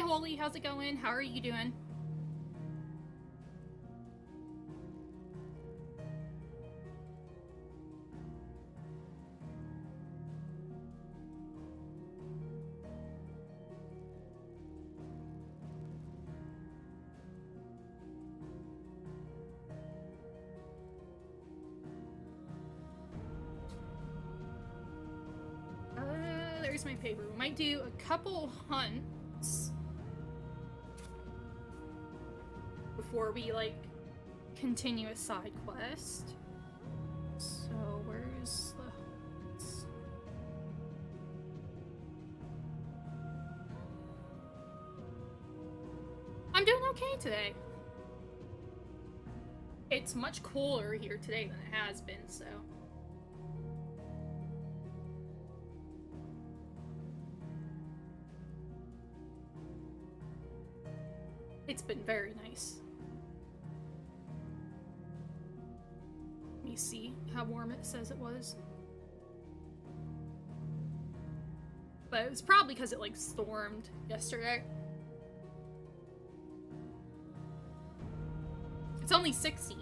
Holy, how's it going? How are you doing? There's my paper. We might do a couple hunts before we, like, continue a side quest. So, where's the hunts? I'm doing okay today. It's much cooler here today than it has been, so... It's been very nice. Let me see how warm it says it was. But it was probably because it, like, stormed yesterday. It's only 60.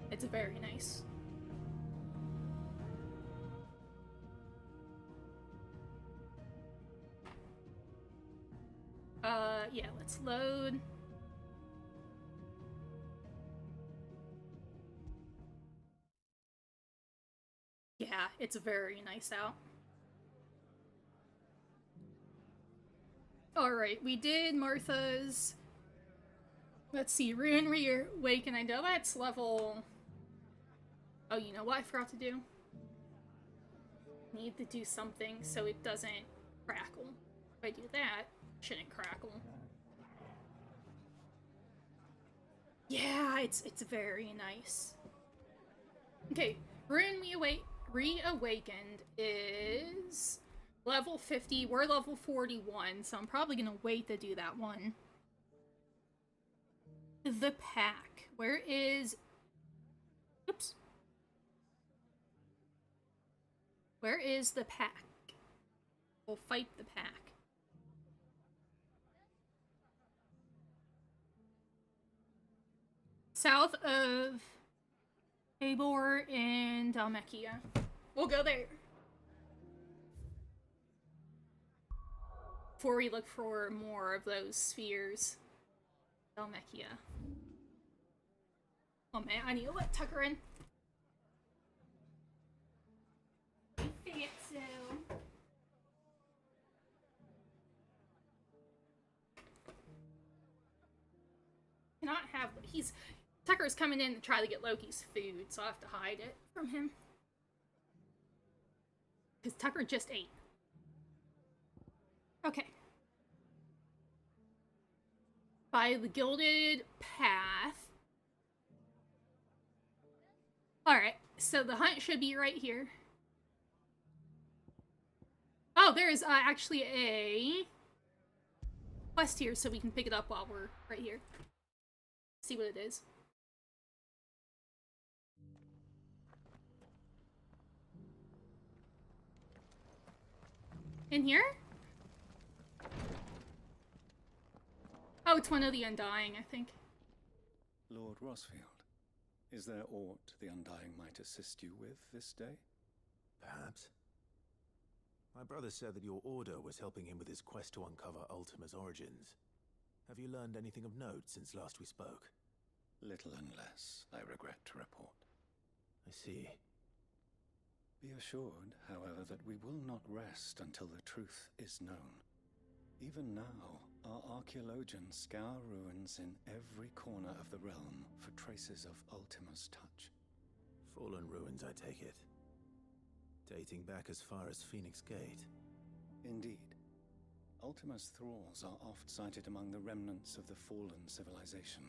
It's very nice. Yeah, let's load. Yeah, it's very nice out. Alright, we did Martha's. Let's see, Ruin Reawaken. I know that's level... Oh, you know what I forgot to do? Need to do something so it doesn't crackle. If I do that, it shouldn't crackle. Yeah, it's very nice. Okay, Ruin Reawakened is level 50. We're level 41, so I'm probably gonna wait to do that one. The pack. Where is... Oops. Where is the pack? We'll fight the pack. South of Tabor and Dalmekia. We'll go there. Before we look for more of those spheres. Dalmekia. Oh man, I need to let Tucker in. Cannot have... Tucker's coming in to try to get Loki's food, so I have to hide it from him. Because Tucker just ate. Okay. By the Gilded Path. Alright, so the hunt should be right here. Oh, there is actually a quest here, so we can pick it up while we're right here. See what it is. In here? Oh, it's one of the Undying, I think. Lord Rosfield, is there aught the Undying might assist you with this day? Perhaps. My brother said that your order was helping him with his quest to uncover Ultima's origins. Have you learned anything of note since last we spoke? Little and less, I regret to report. I see. Be assured, however, that we will not rest until the truth is known. Even now, our archaeologians scour ruins in every corner of the realm for traces of Ultima's touch. Fallen ruins, I take it. Dating back as far as Phoenix Gate. Indeed. Ultima's thralls are oft sighted among the remnants of the fallen civilization,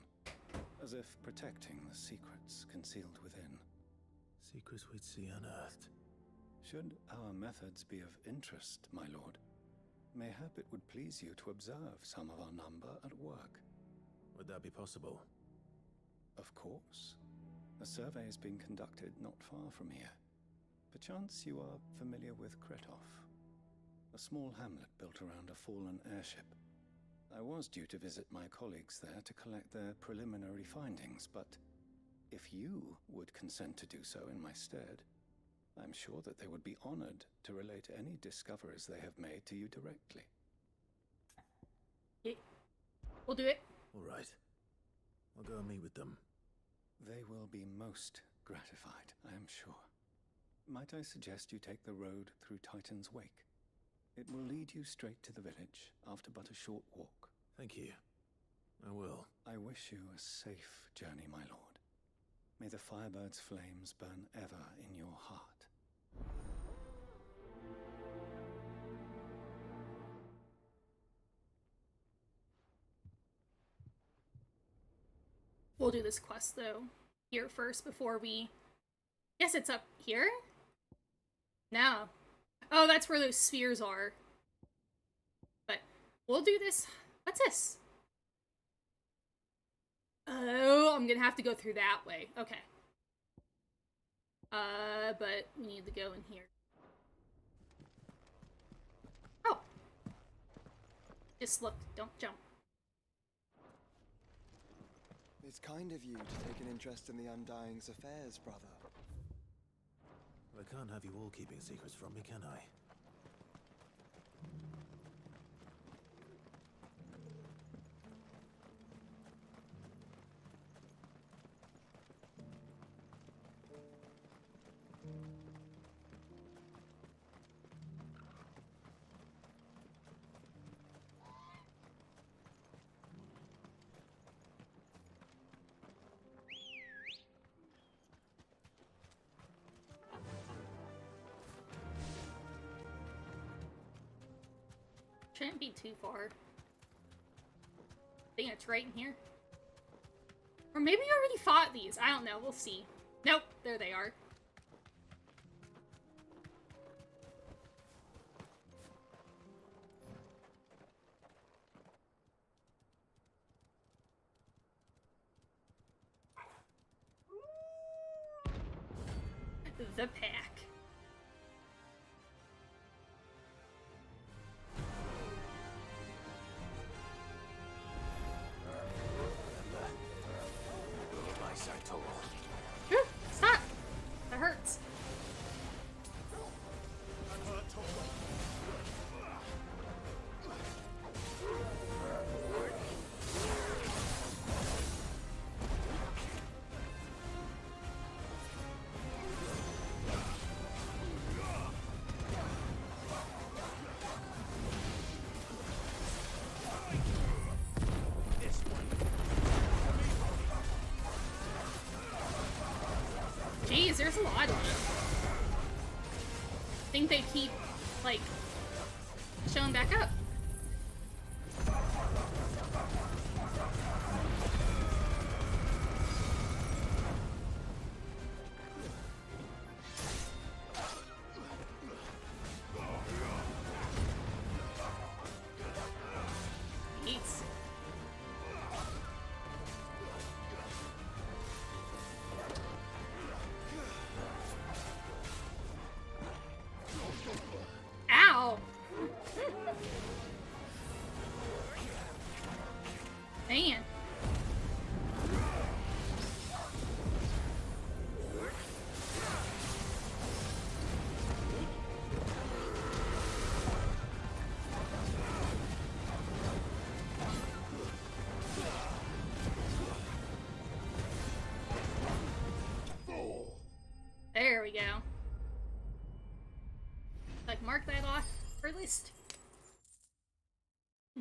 as if protecting the secrets concealed within. Secrets we'd see unearthed. Should our methods be of interest, my lord, mayhap it would please you to observe some of our number at work. Would that be possible? Of course. A survey is being conducted not far from here. Perchance you are familiar with Kretov. a small hamlet built around a fallen airship. I was due to visit my colleagues there to collect their preliminary findings, but if you would consent to do so in my stead, I'm sure that they would be honored to relate any discoveries they have made to you directly. Yeah. We'll do it. All right. I'll go and meet with them. They will be most gratified, I am sure. Might I suggest you take the road through Titan's Wake? It will lead you straight to the village after but a short walk. Thank you. I will. I wish you a safe journey, my lord. May the Firebird's flames burn ever in your heart. We'll do this quest, though, here first before we... Guess it's up here? No. Oh, that's where those spheres are. But we'll do this. What's this? Oh, I'm gonna have to go through that way. Okay. But we need to go in here. Oh. Just look, don't jump. It's kind of you to take an interest in the Undying's affairs, brother. I can't have you all keeping secrets from me, can I? Shouldn't be too far. I think it's right in here. Or maybe I already fought these. I don't know. We'll see. Nope. There they are. The pack. Stop! That hurts. Jeez, there's a lot of them. I think they keep, like, showing back up. Jeez. Ow! Man. There we go. Like, mark that off our list.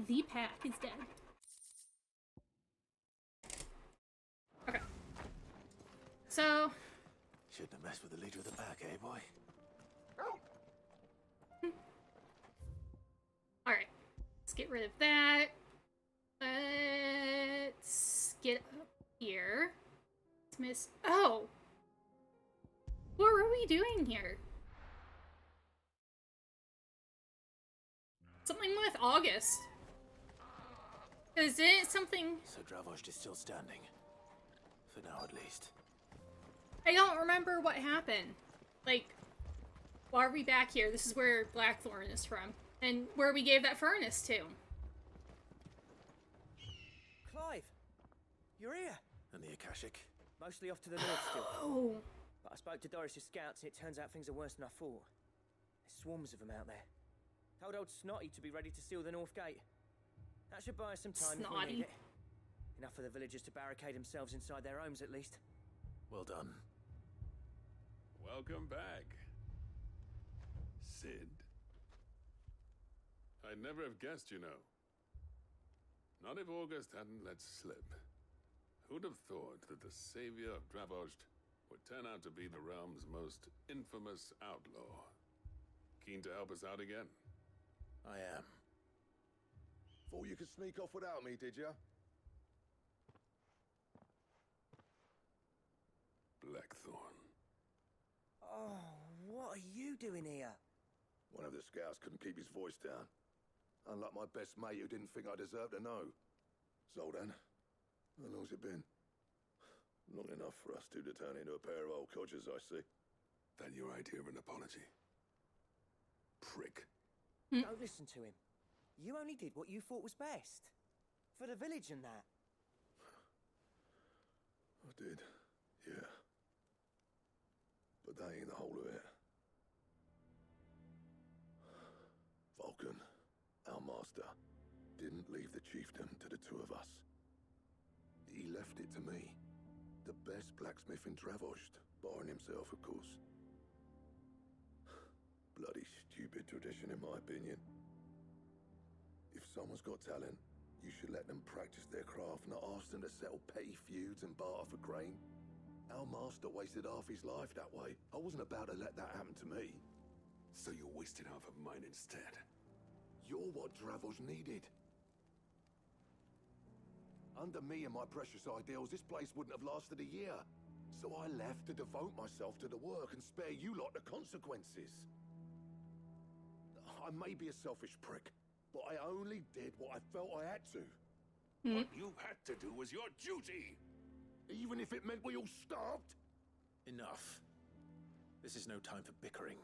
The pack is dead. Okay. So... Shouldn't have messed with the leader of the pack, eh, boy? Alright. Let's get rid of that. Let's get up here. Let's miss... Oh! What were we doing here? Something with August. Is it something... So Dravost is still standing. For now, at least. I don't remember what happened. Like, why are we back here? This is where Blackthorn is from. And where we gave that furnace to. Clive, you're here. And the Akashic? Mostly off to the north still. Oh. But I spoke to Doris's scouts and it turns out things are worse than I thought. There's swarms of them out there. Told old Snotty to be ready to seal the north gate. That should buy us some time if we need Snotty. it. Enough for the villagers to barricade themselves inside their homes at least. Well done. Welcome back, Sid. I'd never have guessed, you know. Not if August hadn't let slip. Who'd have thought that the savior of Dravost would turn out to be the realm's most infamous outlaw? Keen to help us out again? I am. Thought you could sneak off without me, did ya? Blackthorn. Oh, what are you doing here? One of the scouts couldn't keep his voice down. Unlike my best mate who didn't think I deserved to know. Zoldan, how long's it been? Long enough for us two to turn into a pair of old codgers, I see. That your idea of an apology? Prick. Don't listen to him. You only did what you thought was best. For the village and that. I did, yeah. But that ain't the whole of it. Vulcan, our master, didn't leave the chiefdom to the two of us. He left it to me. The best blacksmith in Dravost, barring himself, of course. Bloody stupid tradition, in my opinion. If someone's got talent, you should let them practice their craft, not ask them to settle petty feuds and barter for grain. Our master wasted half his life that way. I wasn't about to let that happen to me. So you wasted half of mine instead. You're what Dravost needed. Under me and my precious ideals, this place wouldn't have lasted a year. So I left to devote myself to the work and spare you lot the consequences. I may be a selfish prick, but I only did what I felt I had to. What you had to do was your duty! Even if it meant we all starved? Enough. This is no time for bickering.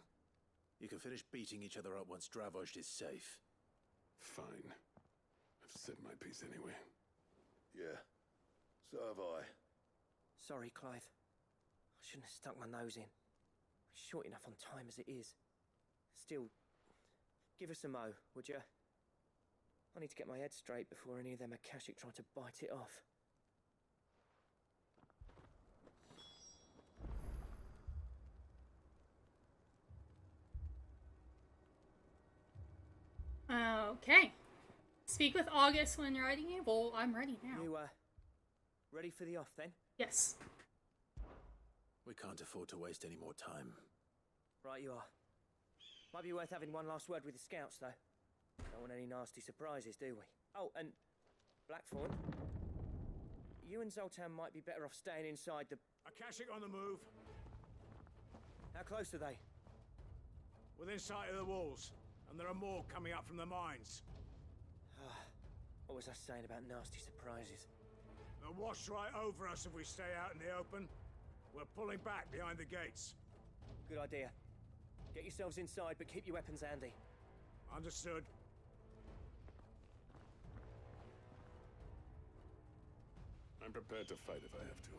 You can finish beating each other up once Dravost is safe. Fine. I've said my piece anyway. Yeah, so have I. Sorry, Clive. I shouldn't have stuck my nose in. Short enough on time as it is. Still, give us a mo, would you? I need to get my head straight before any of them Akashic try to bite it off. Okay. Speak with August when you're ready. Well, I'm ready now. You, ready for the off then? Yes. We can't afford to waste any more time. Right you are. Might be worth having one last word with the scouts, though. Don't want any nasty surprises, do we? Oh, and Blackthorn, you and Zoltan might be better off staying inside the... Akashic on the move. How close are they? Within sight of the walls. And there are more coming up from the mines. What was I saying about nasty surprises? They'll wash right over us if we stay out in the open. We're pulling back behind the gates. Good idea. Get yourselves inside, but keep your weapons handy. Understood. I'm prepared to fight if I have to.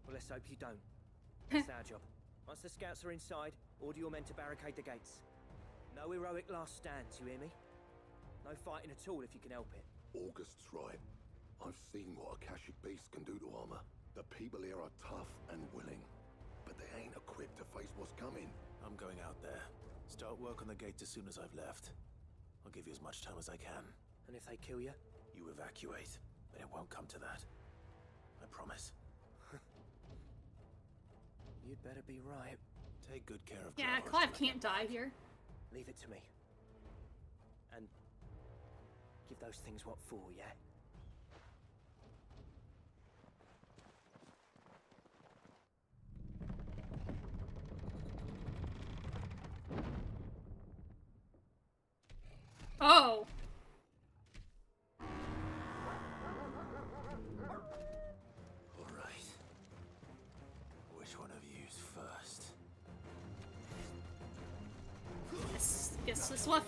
Well, let's hope you don't. That's our job. Once the scouts are inside, order your men to barricade the gates. No heroic last stands, you hear me? No fighting at all if you can help it. August's right. I've seen what Akashic beasts can do to armor. The people here are tough and willing, but they ain't equipped to face what's coming. I'm going out there. Start work on the gate as soon as I've left. I'll give you as much time as I can. And if they kill you? You evacuate, but it won't come to that. I promise. You'd better be right. Take good care of Yeah, Dravost Clive when I can't get die back. here. Leave it to me. And give those things what for, yeah? Oh. All right. Which one of you's first? Guess this one.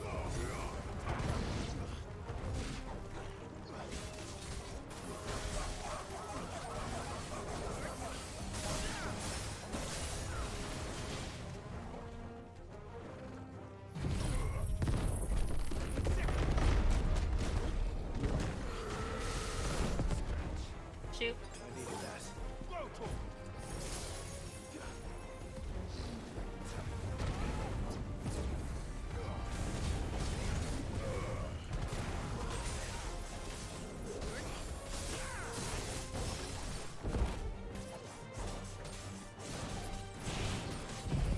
Shoot. I needed that.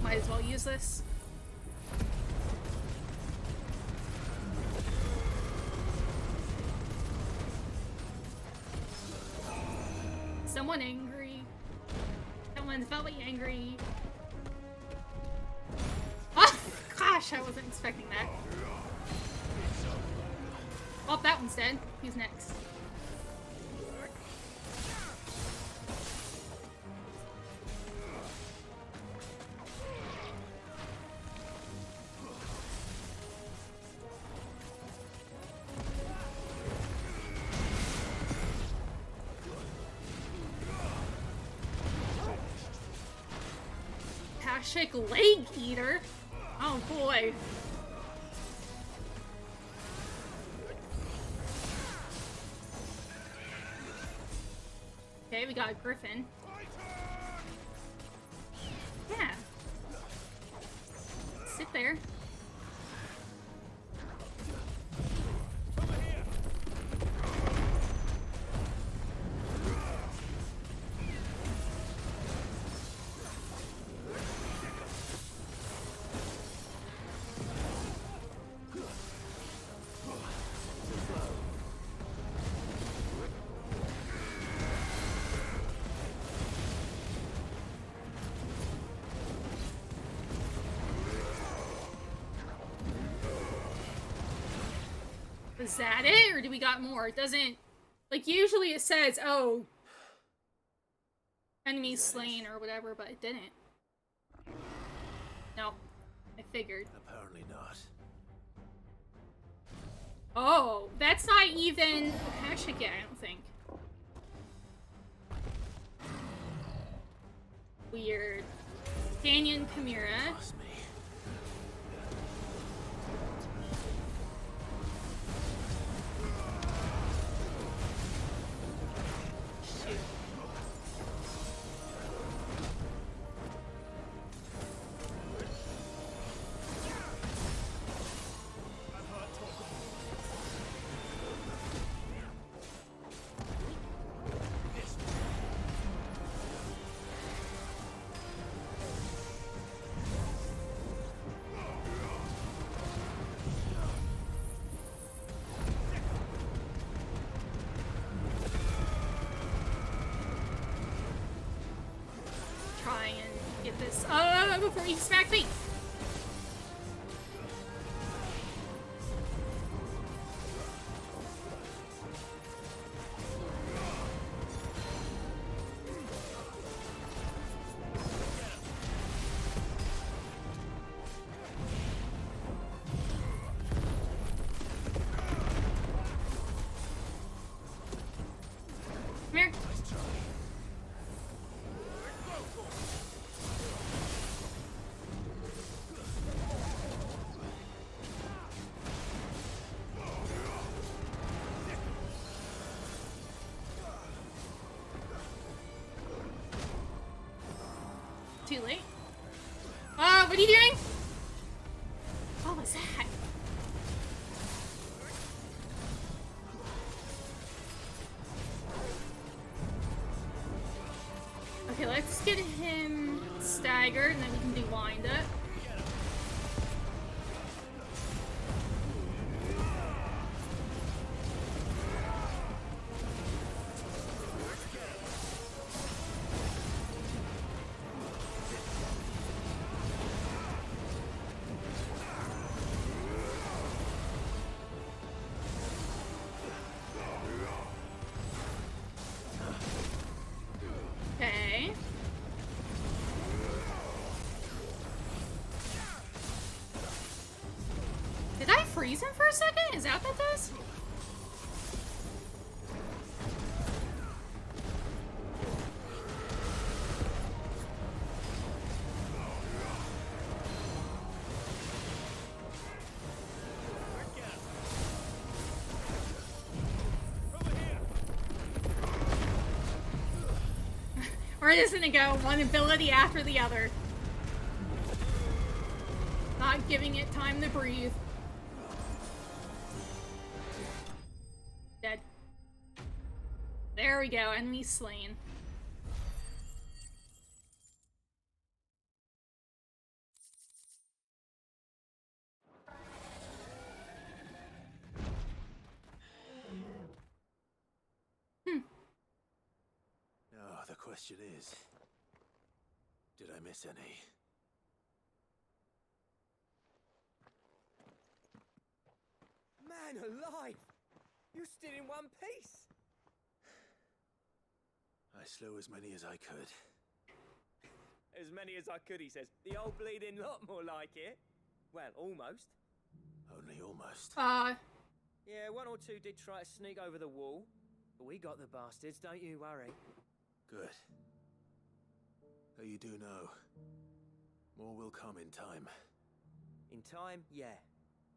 Might as well use this. Someone angry. Someone's very angry. Oh, gosh, I wasn't expecting that. Oh, that one's dead. Who's next? Kashik Leg Eater? Oh boy. Okay, we got Griffin. Yeah. Sit there. Is that it, or do we got more? It doesn't... Like, usually it says, oh... Enemy slain or whatever, but it didn't. No. I figured. Apparently not. Oh, that's not even Akashic yet, I don't think. Weird. Canyon Chimera. Trust me. Shoot. Try and get this before you smack me. Come here. Too late. What are you doing? What was that? Okay, let's get him staggered, and then we can do wind up. Okay. freeze him for a second? Is that what that does? We're just gonna go one ability after the other. Not giving it time to breathe. Dead. There we go, enemy slain. Oh, the question is, did I miss any? Man alive! You still in one piece? I slew as many as I could. As many as I could, he says. The old bleeding lot, more like it. Well, almost. Only almost. Yeah, one or two did try to sneak over the wall. But we got the bastards, don't you worry. Good. Though you do know, more will come in time. In time, yeah.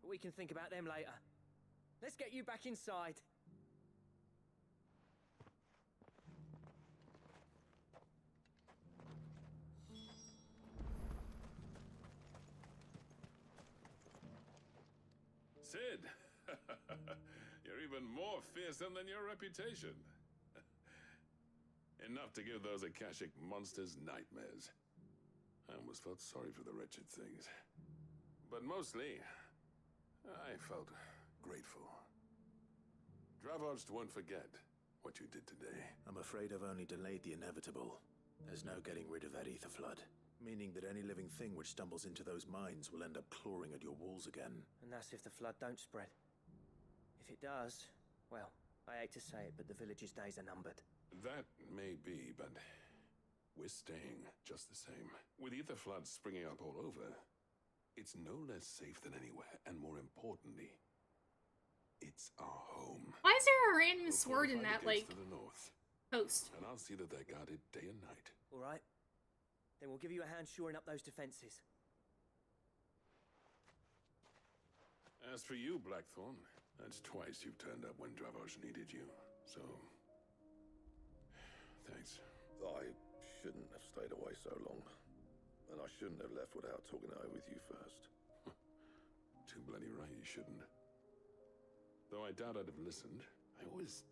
But we can think about them later. Let's get you back inside. Sid! You're even more fearsome than your reputation. Enough to give those Akashic monsters nightmares. I almost felt sorry for the wretched things. But mostly, I felt grateful. Dravoged won't forget what you did today. I'm afraid I've only delayed the inevitable. There's no getting rid of that ether flood. Meaning that any living thing which stumbles into those mines will end up clawing at your walls again. And that's if the flood don't spread. If it does, well, I hate to say it, but the village's days are numbered. That may be, but we're staying just the same. With ether floods springing up all over, it's no less safe than anywhere, and more importantly, it's our home. Why is there a random We'll sword in fortify that, the gates like, to the north, post? and I'll see that they're guarded day and night. All right? Then we'll give you a hand shoring up those defenses. As for you, Blackthorn, that's twice you've turned up when Dravos needed you, so... thanks. I shouldn't have stayed away so long. And I shouldn't have left without talking it over with you first. Too bloody right you shouldn't. Though I doubt I'd have listened. I always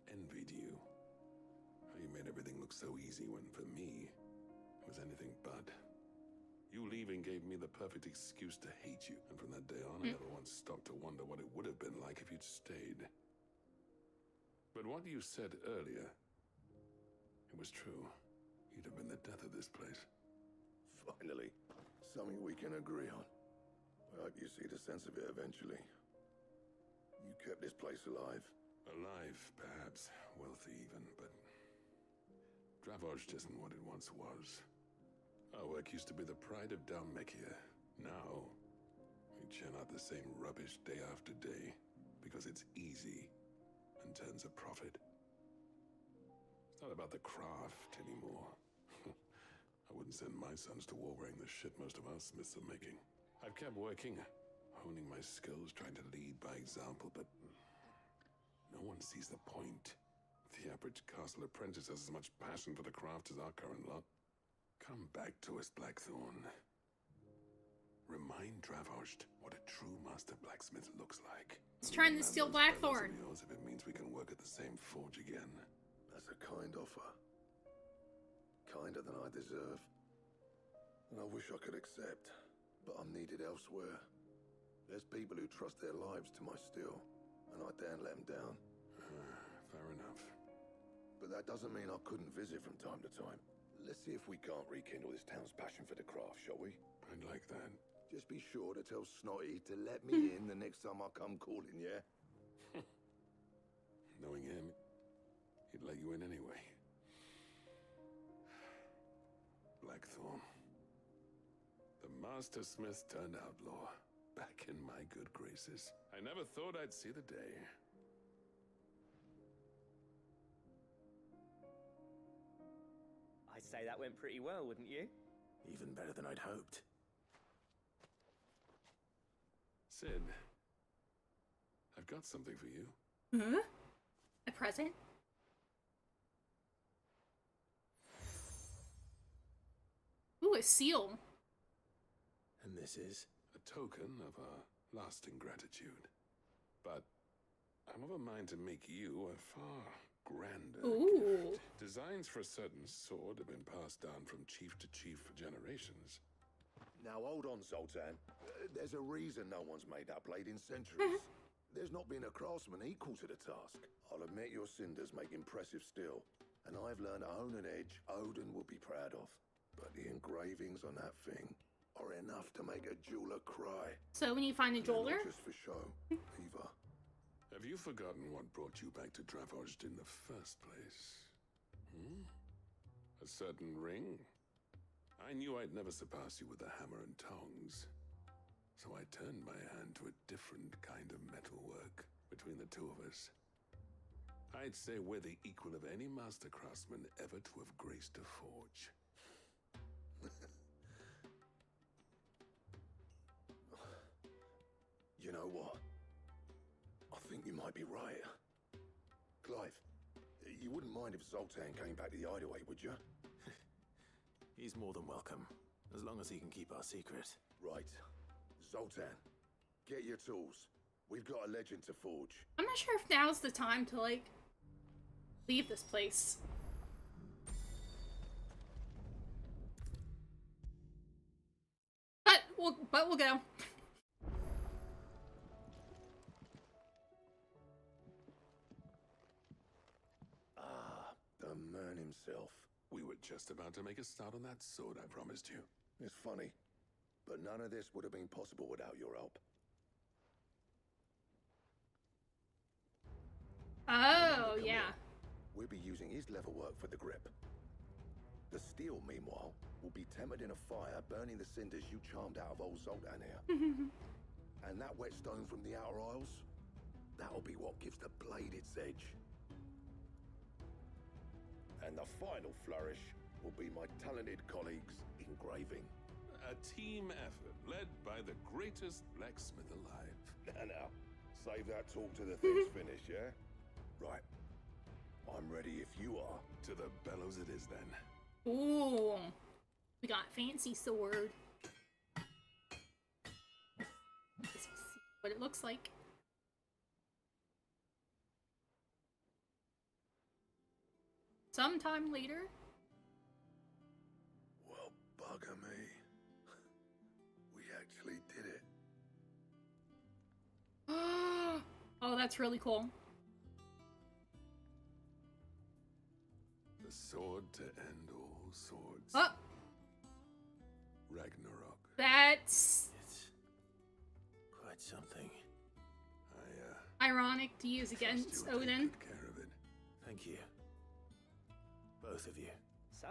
envied you. How you made everything look so easy when, for me, it was anything but. You leaving gave me the perfect excuse to hate you, and from that day on, I never once stopped to wonder what it would have been like if you'd stayed. But what you said earlier, it was true. You'd have been the death of this place. Finally, something we can agree on. I hope you see the sense of it eventually. You kept this place alive. Alive, perhaps. Wealthy even, but... Dravoged isn't what it once was. Our work used to be the pride of Dalmekia. Now, we churn out the same rubbish day after day, because it's easy and turns a profit. It's not about the craft anymore. I wouldn't send my sons to war wearing the shit most of our smiths are making. I've kept working, honing my skills, trying to lead by example, but no one sees the point. The average castle apprentice has as much passion for the craft as our current lot. Come back to us, Blackthorn. Remind Dravoged what a true master blacksmith looks like. He's trying to steal Blackthorn. If it means we can work at the same forge again. That's a kind offer. Kinder than I deserve. And I wish I could accept, but I'm needed elsewhere. There's people who trust their lives to my steel, and I daren't let them down. Fair enough. But that doesn't mean I couldn't visit from time to time. Let's see if we can't rekindle this town's passion for the craft, shall we? I'd like that. Just be sure to tell Snotty to let me in the next time I come calling, yeah? Knowing him, he'd let you in anyway. Blackthorn. The Master Smith turned outlaw. back in my good graces. I never thought I'd see the day. I'd say that went pretty well, wouldn't you? Even better than I'd hoped. Sid, I've got something for you. Huh? A present? Ooh, a seal. And this is? A token of our lasting gratitude. But I'm of a mind to make you a far grander Ooh. gift. Designs for a certain sword have been passed down from chief to chief for generations. Now hold on, Zoltan. There's a reason no one's made that blade in centuries. There's not been a craftsman equal to the task. I'll admit your cinders make impressive steel, and I've learned to own an edge Odin will be proud of. But the engravings on that thing are enough to make a jeweler cry. So when you find a And they're jeweler? not just for show, either. Have you forgotten what brought you back to Dravozd in the first place? Hmm? A certain ring? I knew I'd never surpass you with the hammer and tongs. So I turned my hand to a different kind of metalwork between the two of us. I'd say we're the equal of any master craftsman ever to have graced a forge. You know what? I think you might be right. Clive, you wouldn't mind if Zoltan came back to the hideaway, would you? He's more than welcome, as long as he can keep our secret. Right. Zoltan, get your tools. We've got a legend to forge. I'm not sure if now's the time to, like, leave this place. But we'll go. Ah, the man himself. We were just about to make a start on that sword I promised you. It's funny, but none of this would have been possible without your help. Oh, Come yeah. here. We'll be using his leatherwork for the grip. The steel, meanwhile, will be tempered in a fire, burning the cinders you charmed out of old Zoltan here. And that whetstone from the Outer Isles, that'll be what gives the blade its edge. And the final flourish will be my talented colleagues' engraving. A team effort led by the greatest blacksmith alive. Now, save that talk to the thing's finished, yeah? Right. I'm ready if you are. To the bellows it is then. Ooh. We got fancy sword. Let's see what it looks like. Sometime later. Well, bugger me. We actually did it. Oh, that's really cool. The sword to end all swords. Oh, Ragnarok. that's It's quite something. ironic to use Trust against you'll take Odin. good care of it. Thank you. Both of you. So,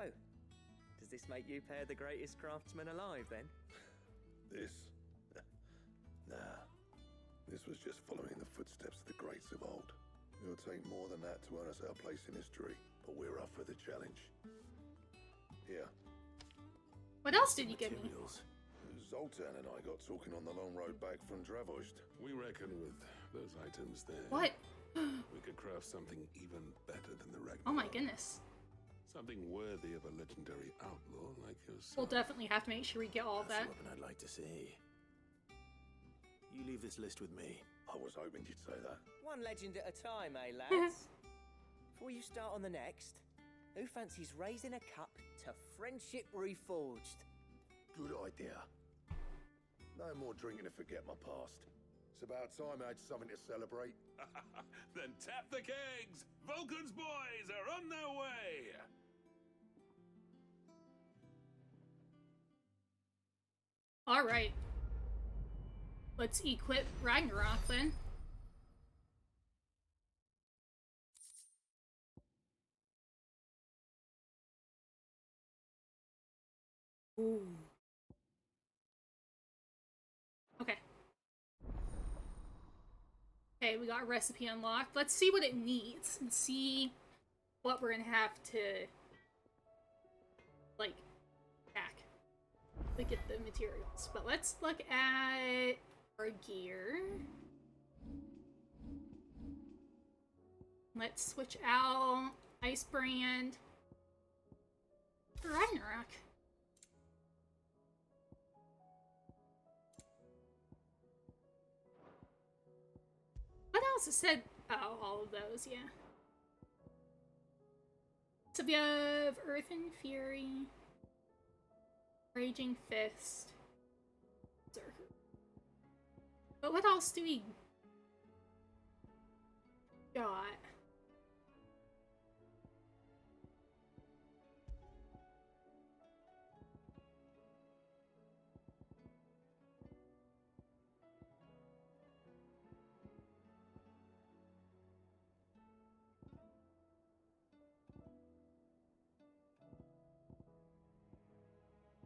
does this make you pair the greatest craftsmen alive, then? This? Nah. This was just following the footsteps of the greats of old. It'll take more than that to earn us our place in history, but we're up for the challenge. Here. What else did you give me? Materials. Zoltan and I got talking on the long road back from Dravozd. We reckon with those items there, What? we could craft something even better than the Ragnarok. Oh my goodness. Something worthy of a legendary outlaw like yourself. We'll definitely have to make sure we get all of That's that. the weapon I'd like to see. You leave this list with me. I was hoping you'd say that. One legend at a time, eh, lads? Before you start on the next, who fancies raising a cup to friendship reforged? Good idea. No more drinking to forget my past. It's about time I had something to celebrate. Then tap the kegs! Vulcan's boys are on their way! Alright. Let's equip Ragnarok then. Ooh. Okay. Okay, we got a recipe unlocked. Let's see what it needs and see what we're gonna have to, like, pack to get the materials. But let's look at our gear. Let's switch out Ice Brand for Ragnarok. What else is said? Oh, all of those, yeah. So we have Earth and Fury, Raging Fist, Berserker. But what else do we got?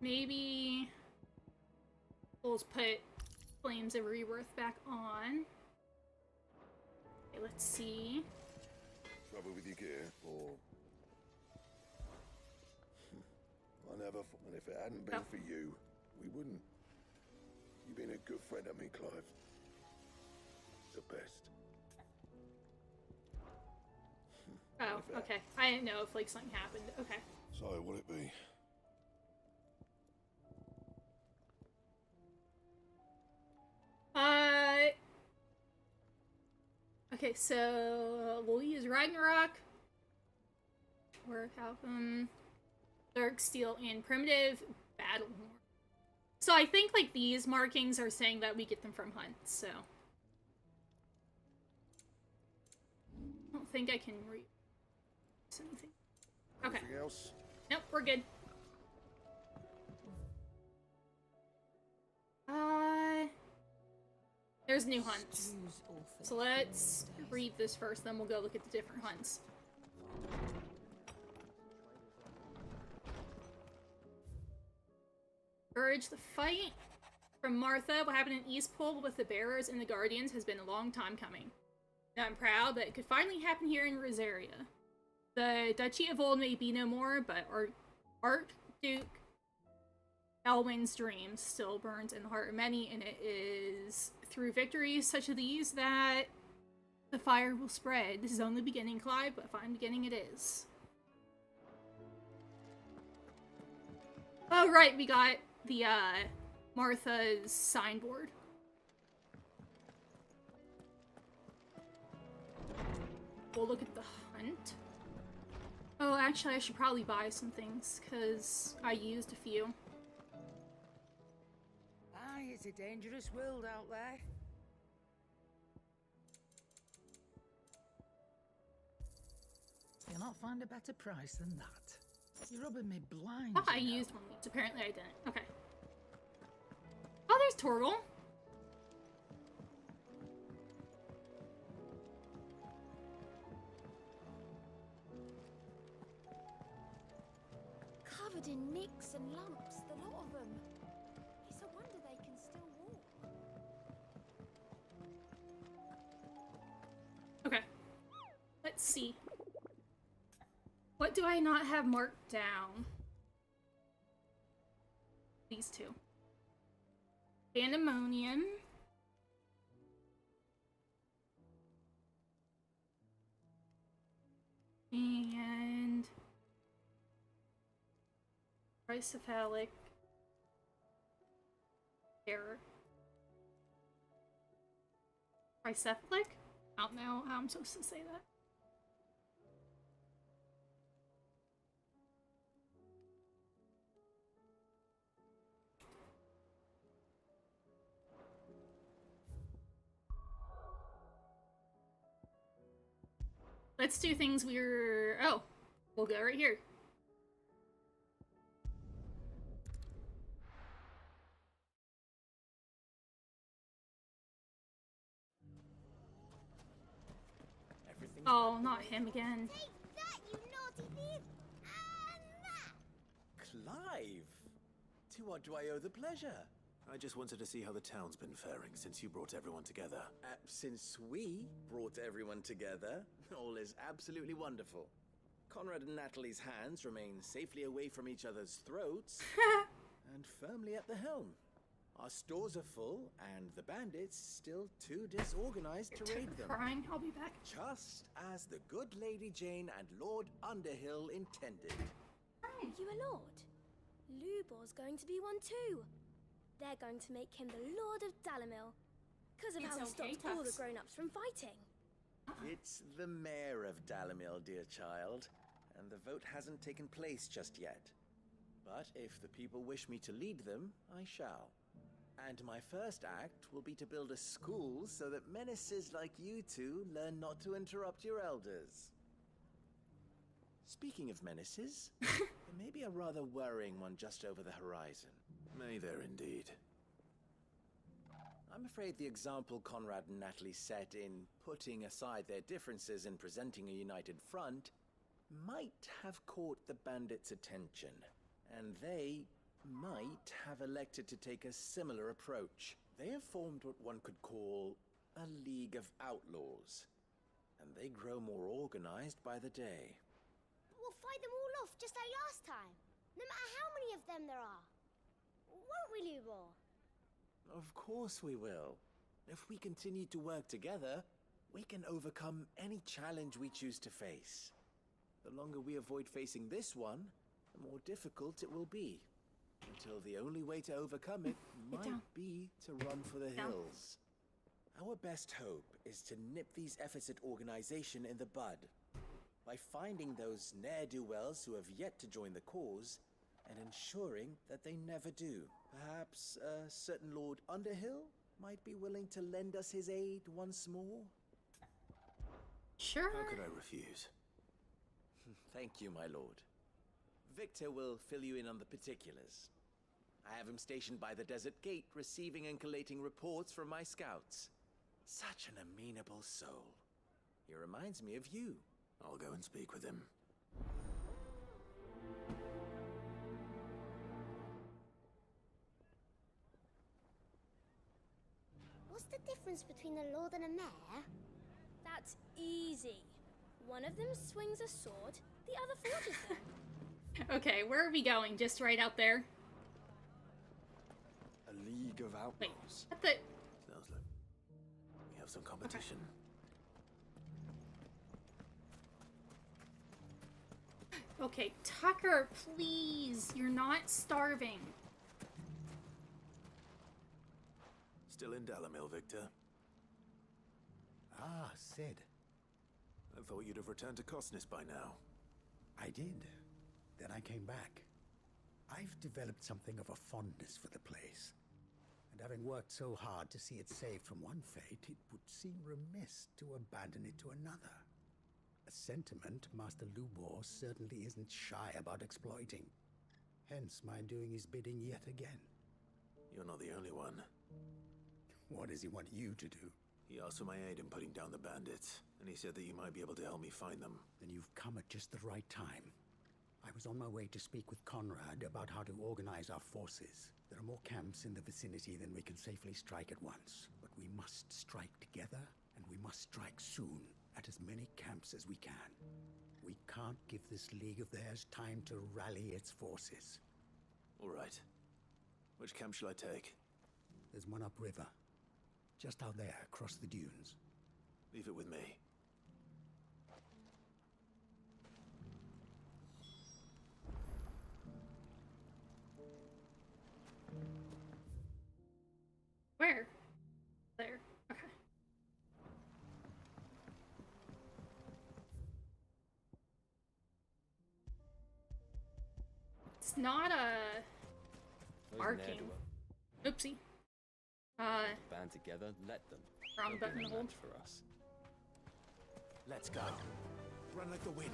Maybe we'll just put Flames of Rebirth back on. Okay, let's see. Trouble with your gear, or... I never thought, and if it hadn't been for you, we wouldn't. You've been a good friend of me, Clive. The best. Oh, okay. I didn't know if, like, something happened. Okay. So, what'll it be? Okay, so we'll use Ragnarok, Work Album, Dark Steel, and Primitive Battle Horn. So I think, like, these markings are saying that we get them from hunts, so. I don't think I can read anything. Okay. Anything else? Nope, we're good. There's new hunts. So let's read this first, then we'll go look at the different hunts. Urge the fight from Martha. What happened in Eastpole with the Bearers and the Guardians has been a long time coming. Now I'm proud that it could finally happen here in Rosaria. The Duchy of Old may be no more, but Archduke Elwin's dream still burns in the heart of many, and it is through victories such as these that the fire will spread. This is only beginning, Clive, but a fine beginning it is. Oh, right, we got the, Martha's signboard. We'll look at the hunt. Oh, actually, I should probably buy some things, because I used a few. Aye, it's a dangerous world out there. You'll not find a better price than that. You're rubbing me blind. Oh, I used one of these. Apparently I didn't. Okay. Oh, there's Torgal. Covered in nicks and lumps, the lot of them. It's a wonder they can still walk. Okay. Let's see. What do I not have marked down? These two. Pandemonium. And Tricephalic Terror. Tricephalic? I don't know how I'm supposed to say that. Let's do things we're... Oh, we'll go right here. Oh, not him again. Take that, you naughty thief! And that! Clive! To what do I owe the pleasure? I just wanted to see how the town's been faring since you brought everyone together. Since we brought everyone together, all is absolutely wonderful. Conrad and Natalie's hands remain safely away from each other's throats and firmly at the helm. Our stores are full, and the bandits still too disorganized to raid them. Crying, I'll be back. Just as the good Lady Jane and Lord Underhill intended. You a lord? Lubor's going to be one too. They're going to make him the Lord of Dalamil, because of It's how he okay, stopped all the Tux. grown-ups from fighting. It's the mayor of Dalamil, dear child, and the vote hasn't taken place just yet. But if the people wish me to lead them, I shall. And my first act will be to build a school so that menaces like you two learn not to interrupt your elders. Speaking of menaces, there may be a rather worrying one just over the horizon. May there indeed. I'm afraid the example Conrad and Natalie set in putting aside their differences and presenting a united front might have caught the bandits' attention, and they might have elected to take a similar approach. They have formed what one could call a League of Outlaws, and they grow more organized by the day. We'll fight them all off just like last time, no matter how many of them there are. Won't we, Lubor? Of course we will. If we continue to work together, we can overcome any challenge we choose to face. The longer we avoid facing this one, the more difficult it will be. Until the only way to overcome it might be to run for the hills. Our best hope is to nip these efforts at organization in the bud. By finding those ne'er-do-wells who have yet to join the cause, and ensuring that they never do. Perhaps a certain Lord Underhill might be willing to lend us his aid once more? Sure. How could I refuse? Thank you, my lord. Victor will fill you in on the particulars. I have him stationed by the desert gate, receiving and collating reports from my scouts. Such an amenable soul. He reminds me of you. I'll go and speak with him. What's the difference between a lord and a mayor? That's easy. One of them swings a sword, the other forges them. Okay, where are we going? Just right out there? A League of Outlaws. Wait, what the... Sounds like we have some competition. Okay, Tucker, please. You're not starving. Still in Dalamil, Victor? Ah, Sid. I thought you'd have returned to Cosnis by now. I did. Then I came back. I've developed something of a fondness for the place. And having worked so hard to see it saved from one fate, it would seem remiss to abandon it to another. A sentiment Master Lubor certainly isn't shy about exploiting. Hence my doing his bidding yet again. You're not the only one. What does he want you to do? He asked for my aid in putting down the bandits, and he said that you might be able to help me find them. Then you've come at just the right time. I was on my way to speak with Conrad about how to organize our forces. There are more camps in the vicinity than we can safely strike at once. But we must strike together, and we must strike soon, at as many camps as we can. We can't give this league of theirs time to rally its forces. All right. Which camp shall I take? There's one upriver. Just out there, across the dunes. Leave it with me. Where? There. Okay. It's not a marking. Oopsie. Band together, let them. Wrong They'll button be to a hold. match for us. Let's go. Run like the wind.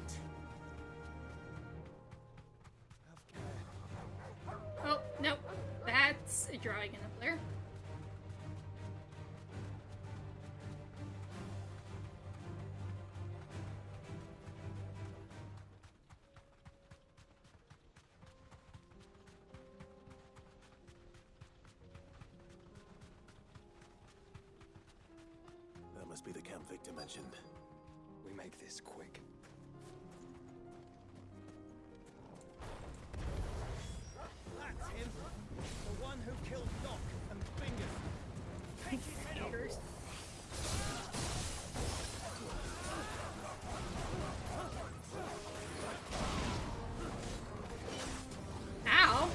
Oh, nope. That's a dragon up there. must be the camp Victor mentioned. We make this quick. That's him! The one who killed Doc and Fingers! Take his head off! Ow!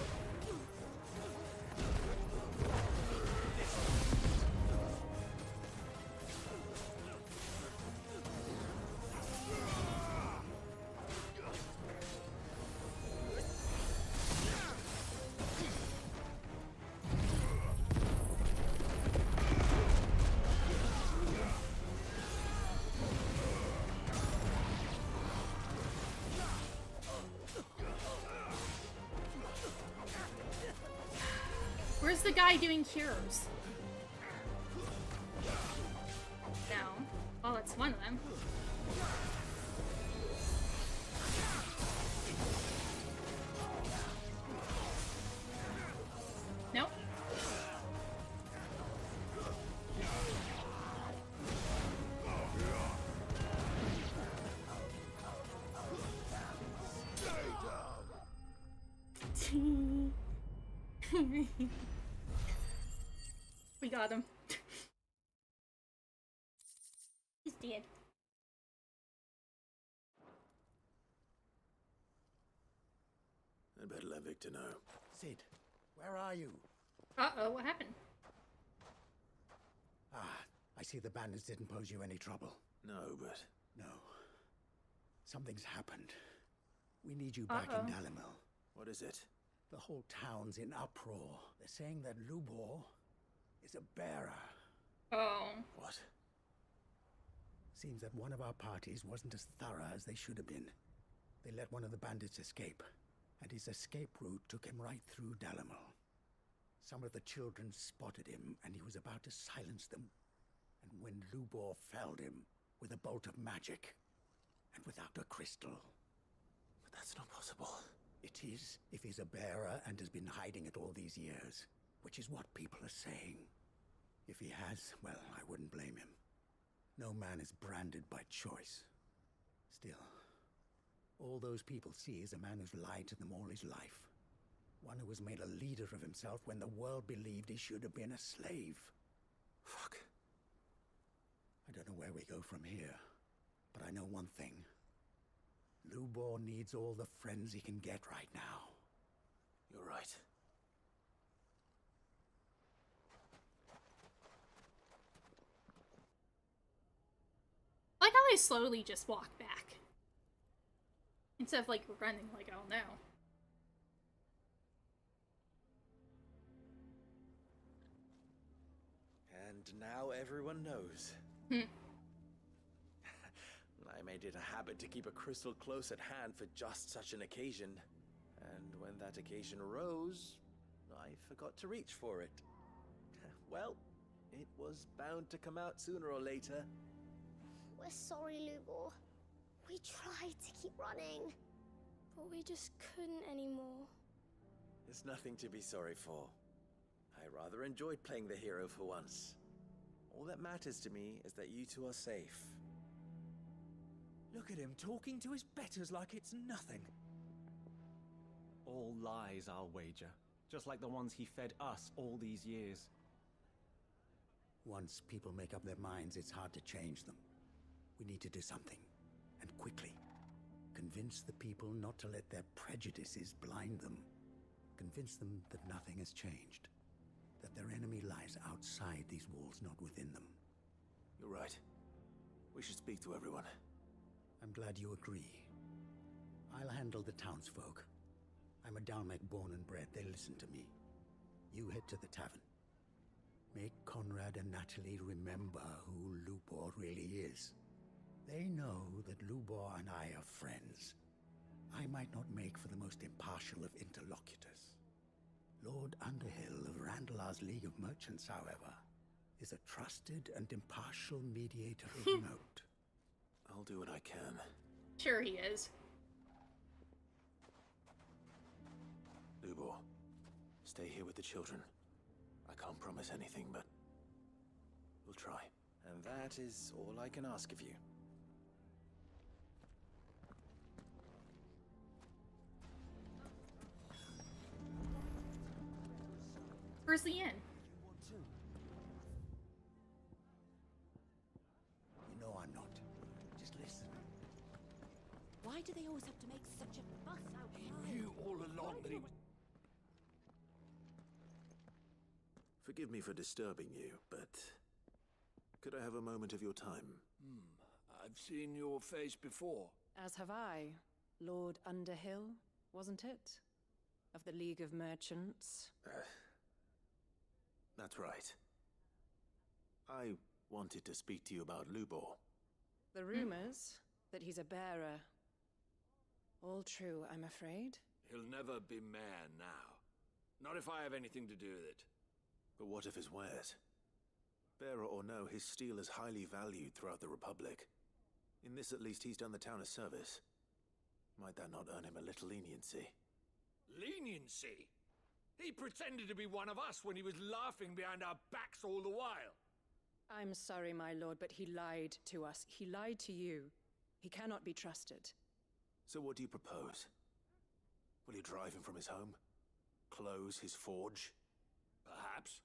Where's the guy doing cures? No. Well, it's one of them. Nope. We got him. He's dead. I'd better let Victor know. Sid, where are you? Uh-oh, what happened? Ah, I see the bandits didn't pose you any trouble. No, but... No. Something's happened. We need you back in Dalimil. What is it? The whole town's in uproar. They're saying that Lubor is a bearer. Oh. What? Seems that one of our parties wasn't as thorough as they should have been. They let one of the bandits escape, and his escape route took him right through Dalimil. Some of the children spotted him, and he was about to silence them. And when Lubor felled him with a bolt of magic, and without a crystal. But that's not possible. It is, if he's a bearer and has been hiding it all these years, which is what people are saying. If he has, well, I wouldn't blame him. No man is branded by choice. Still, all those people see is a man who's lied to them all his life. One who was made a leader of himself when the world believed he should have been a slave. Fuck. I don't know where we go from here, but I know one thing. Lubor needs all the friends he can get right now. You're right. I like how they slowly just walk back. Instead of, like, running like, oh no. And now everyone knows. I made it a habit to keep a crystal close at hand for just such an occasion. And when that occasion arose, I forgot to reach for it. Well, it was bound to come out sooner or later. We're sorry, Lubor. We tried to keep running, but we just couldn't anymore. There's nothing to be sorry for. I rather enjoyed playing the hero for once. All that matters to me is that you two are safe. Look at him talking to his betters like it's nothing. All lies, I'll wager. Just like the ones he fed us all these years. Once people make up their minds, it's hard to change them. We need to do something, and quickly. Convince the people not to let their prejudices blind them. Convince them that nothing has changed. That their enemy lies outside these walls, not within them. You're right. We should speak to everyone. I'm glad you agree. I'll handle the townsfolk. I'm a Dalmek born and bred. They listen to me. You head to the tavern. Make Conrad and Natalie remember who Lubor really is. They know that Lubor and I are friends. I might not make for the most impartial of interlocutors. Lord Underhill of Randalar's League of Merchants, however, is a trusted and impartial mediator of note. I'll do what I can. Sure he is. Lubor, stay here with the children. I can't promise anything, but we'll try. And that is all I can ask of you. Where's the inn? You know I'm not. Just listen. Why do they always have to make such a fuss outside? He knew all along that he was... Forgive me for disturbing you, but could I have a moment of your time? I've seen your face before. As have I. Lord Underhill, wasn't it? Of the League of Merchants. That's right. I wanted to speak to you about Lubor. The rumors that he's a bearer. All true, I'm afraid. He'll never be mayor now. Not if I have anything to do with it. But what of his wares? Bearer or no, his steel is highly valued throughout the Republic. In this, at least, he's done the town a service. Might that not earn him a little leniency? Leniency? He pretended to be one of us when he was laughing behind our backs all the while. I'm sorry, my lord, but he lied to us. He lied to you. He cannot be trusted. So what do you propose? Will you drive him from his home? Close his forge? Perhaps.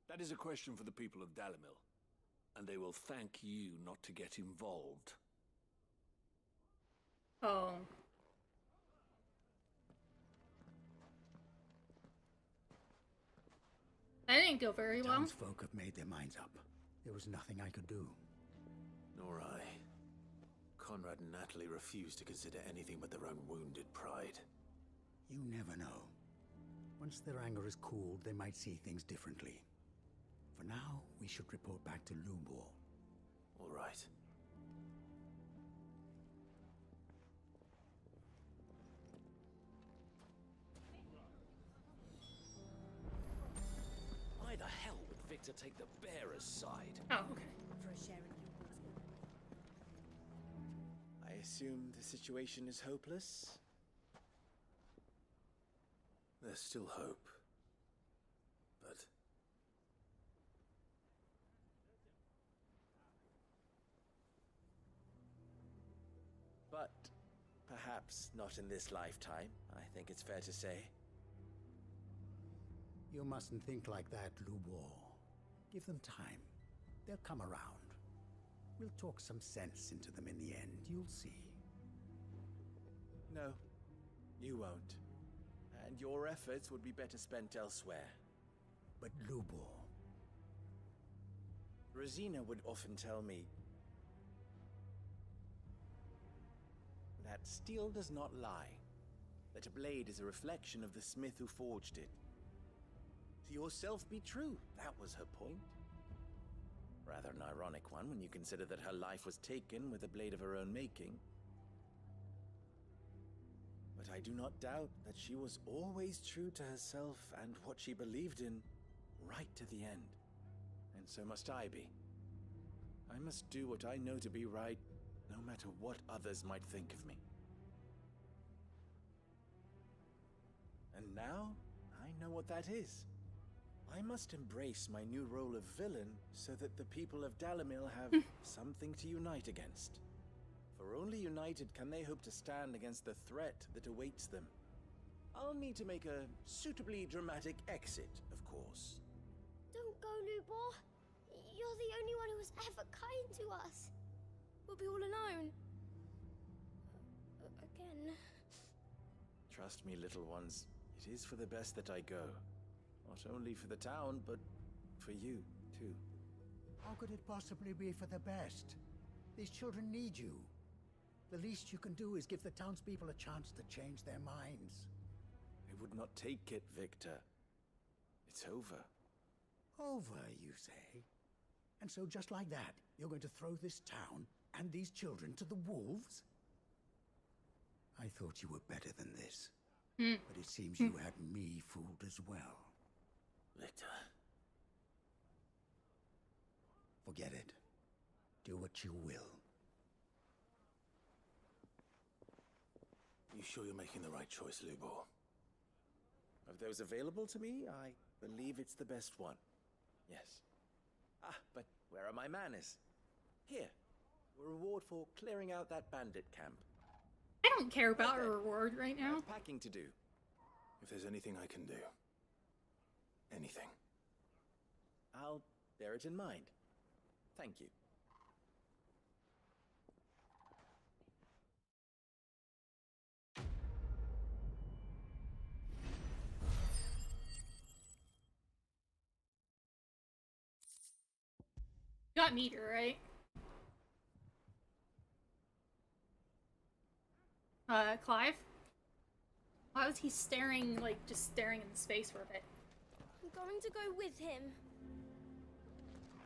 That is a question for the people of Dalimil, and they will thank you not to get involved. Oh. That didn't go very well. Townsfolk have made their minds up. There was nothing I could do. Nor I. Conrad and Natalie refused to consider anything but their own wounded pride. You never know. Once their anger is cooled, they might see things differently. For now, we should report back to Lubor. All right. Why the hell would Victor take the bearer's side? Oh, okay. For a share in I assume the situation is hopeless? There's still hope. But... But perhaps not in this lifetime, I think it's fair to say. You mustn't think like that, Lubor. Give them time. They'll come around. We'll talk some sense into them in the end, you'll see. No, you won't. And your efforts would be better spent elsewhere. But Lubor... Rosina would often tell me that steel does not lie, that a blade is a reflection of the smith who forged it. To yourself be true, that was her point. Rather an ironic one when you consider that her life was taken with a blade of her own making. But I do not doubt that she was always true to herself and what she believed in, right to the end. And so must I be. I must do what I know to be right, no matter what others might think of me. And now, I know what that is. I must embrace my new role of villain so that the people of Dalimil have something to unite against. For only united can they hope to stand against the threat that awaits them. I'll need to make a suitably dramatic exit, of course. Don't go, Lubor. You're the only one who was ever kind to us. We'll be all alone. Again. Trust me, little ones. It is for the best that I go. Not only for the town, but for you, too. How could it possibly be for the best? These children need you. The least you can do is give the townspeople a chance to change their minds. I would not take it, Victor. It's over. Over, you say? And so just like that, you're going to throw this town and these children to the wolves? I thought you were better than this. But it seems you had me fooled as well. Victor. Forget it. Do what you will. You sure you're making the right choice, Lubor? Of those available to me, I believe it's the best one. Yes. Ah, but Where are my manners? Here, a reward for clearing out that bandit camp. I don't care about a reward right now. Packing to do. If there's anything I can do. Anything. I'll bear it in mind. Thank you. You got meter, right? Clive? Why was he staring, like, just staring into space for a bit? I'm going to go with him.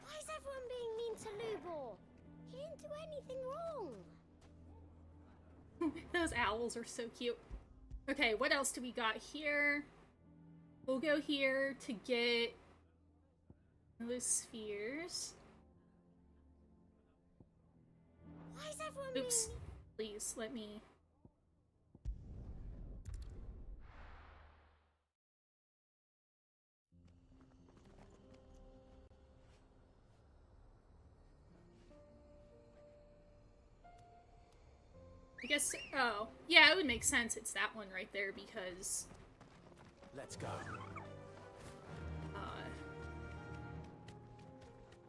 Why is everyone being mean to Lubor? He didn't do anything wrong. Those owls are so cute. Okay, what else do we got here? We'll go here to get those spheres. Why is everyone Oops. being... Please, let me... I guess, oh, yeah, it would make sense it's that one right there because... Let's go.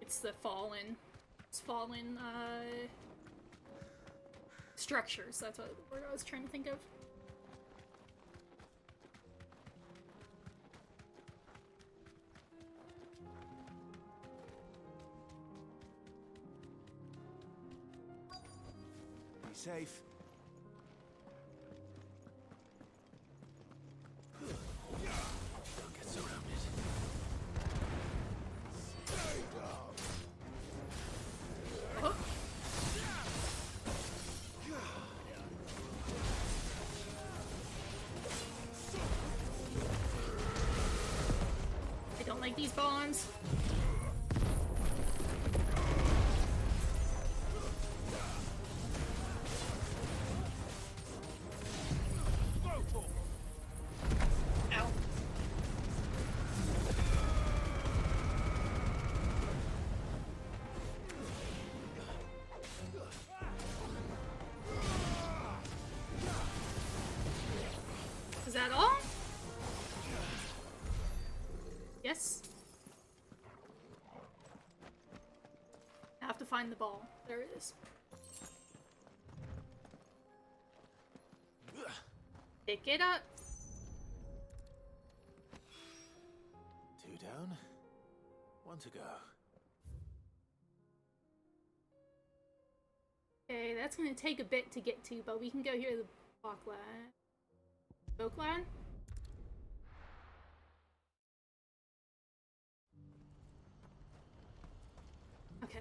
It's the fallen, structures, that's what the word I was trying to think of. Be safe. Don't get surrounded. Oh. I don't like these bonds. Ow. Is that all? Yes. I have to find the ball. There it is. Pick it up. 2 down. 1 to go. Okay, that's gonna take a bit to get to, but we can go here to the Boklan. Boklan? Okay.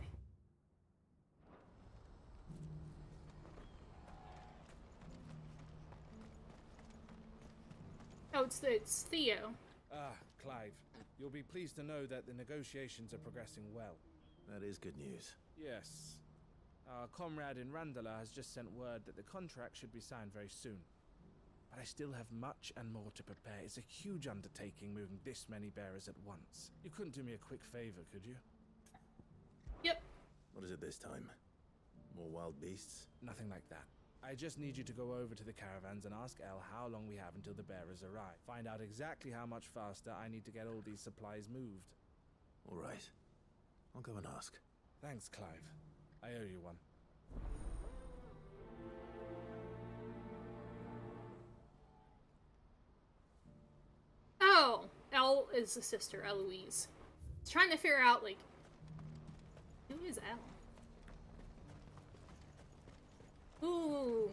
Oh, it's Theo. Ah, Clive. You'll be pleased to know that the negotiations are progressing well. That is good news. Yes. Our comrade in Randala has just sent word that the contract should be signed very soon. But I still have much and more to prepare. It's a huge undertaking moving this many bearers at once. You couldn't do me a quick favor, could you? Yep. What is it this time? More wild beasts? Nothing like that. I just need you to go over to the caravans and ask El how long we have until the bearers arrive. Find out exactly how much faster I need to get all these supplies moved. All right. I'll go and ask. Thanks, Clive. I owe you one. Oh! Elle is the sister, Eloise. I was trying to figure out, like, who is Elle? Ooh.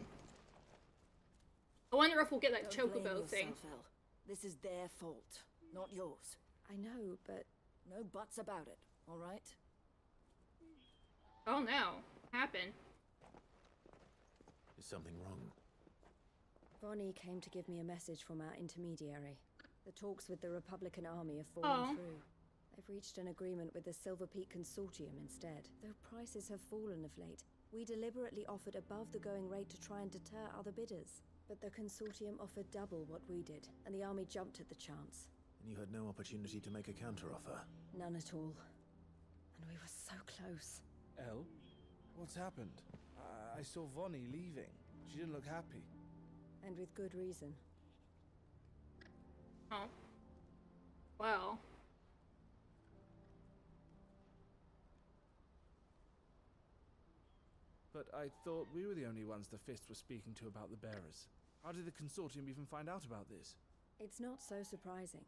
I wonder if we'll get that Don't blame chocobo thing. yourself, Elle. This is their fault, not yours. I know, but No buts about it, all right? Oh no. Happened. Is something wrong? Bonnie came to give me a message from our intermediary. The talks with the Republican army have fallen through. They've reached an agreement with the Silver Peak Consortium instead. Though prices have fallen of late, we deliberately offered above the going rate to try and deter other bidders. But the Consortium offered double what we did, and the army jumped at the chance. And you had no opportunity to make a counteroffer? None at all. And we were so close. Elle? What's happened? I saw Vonnie leaving. She didn't look happy. And with good reason. Oh. Well. But I thought we were the only ones the Fist were speaking to about the bearers. How did the Consortium even find out about this? It's not so surprising.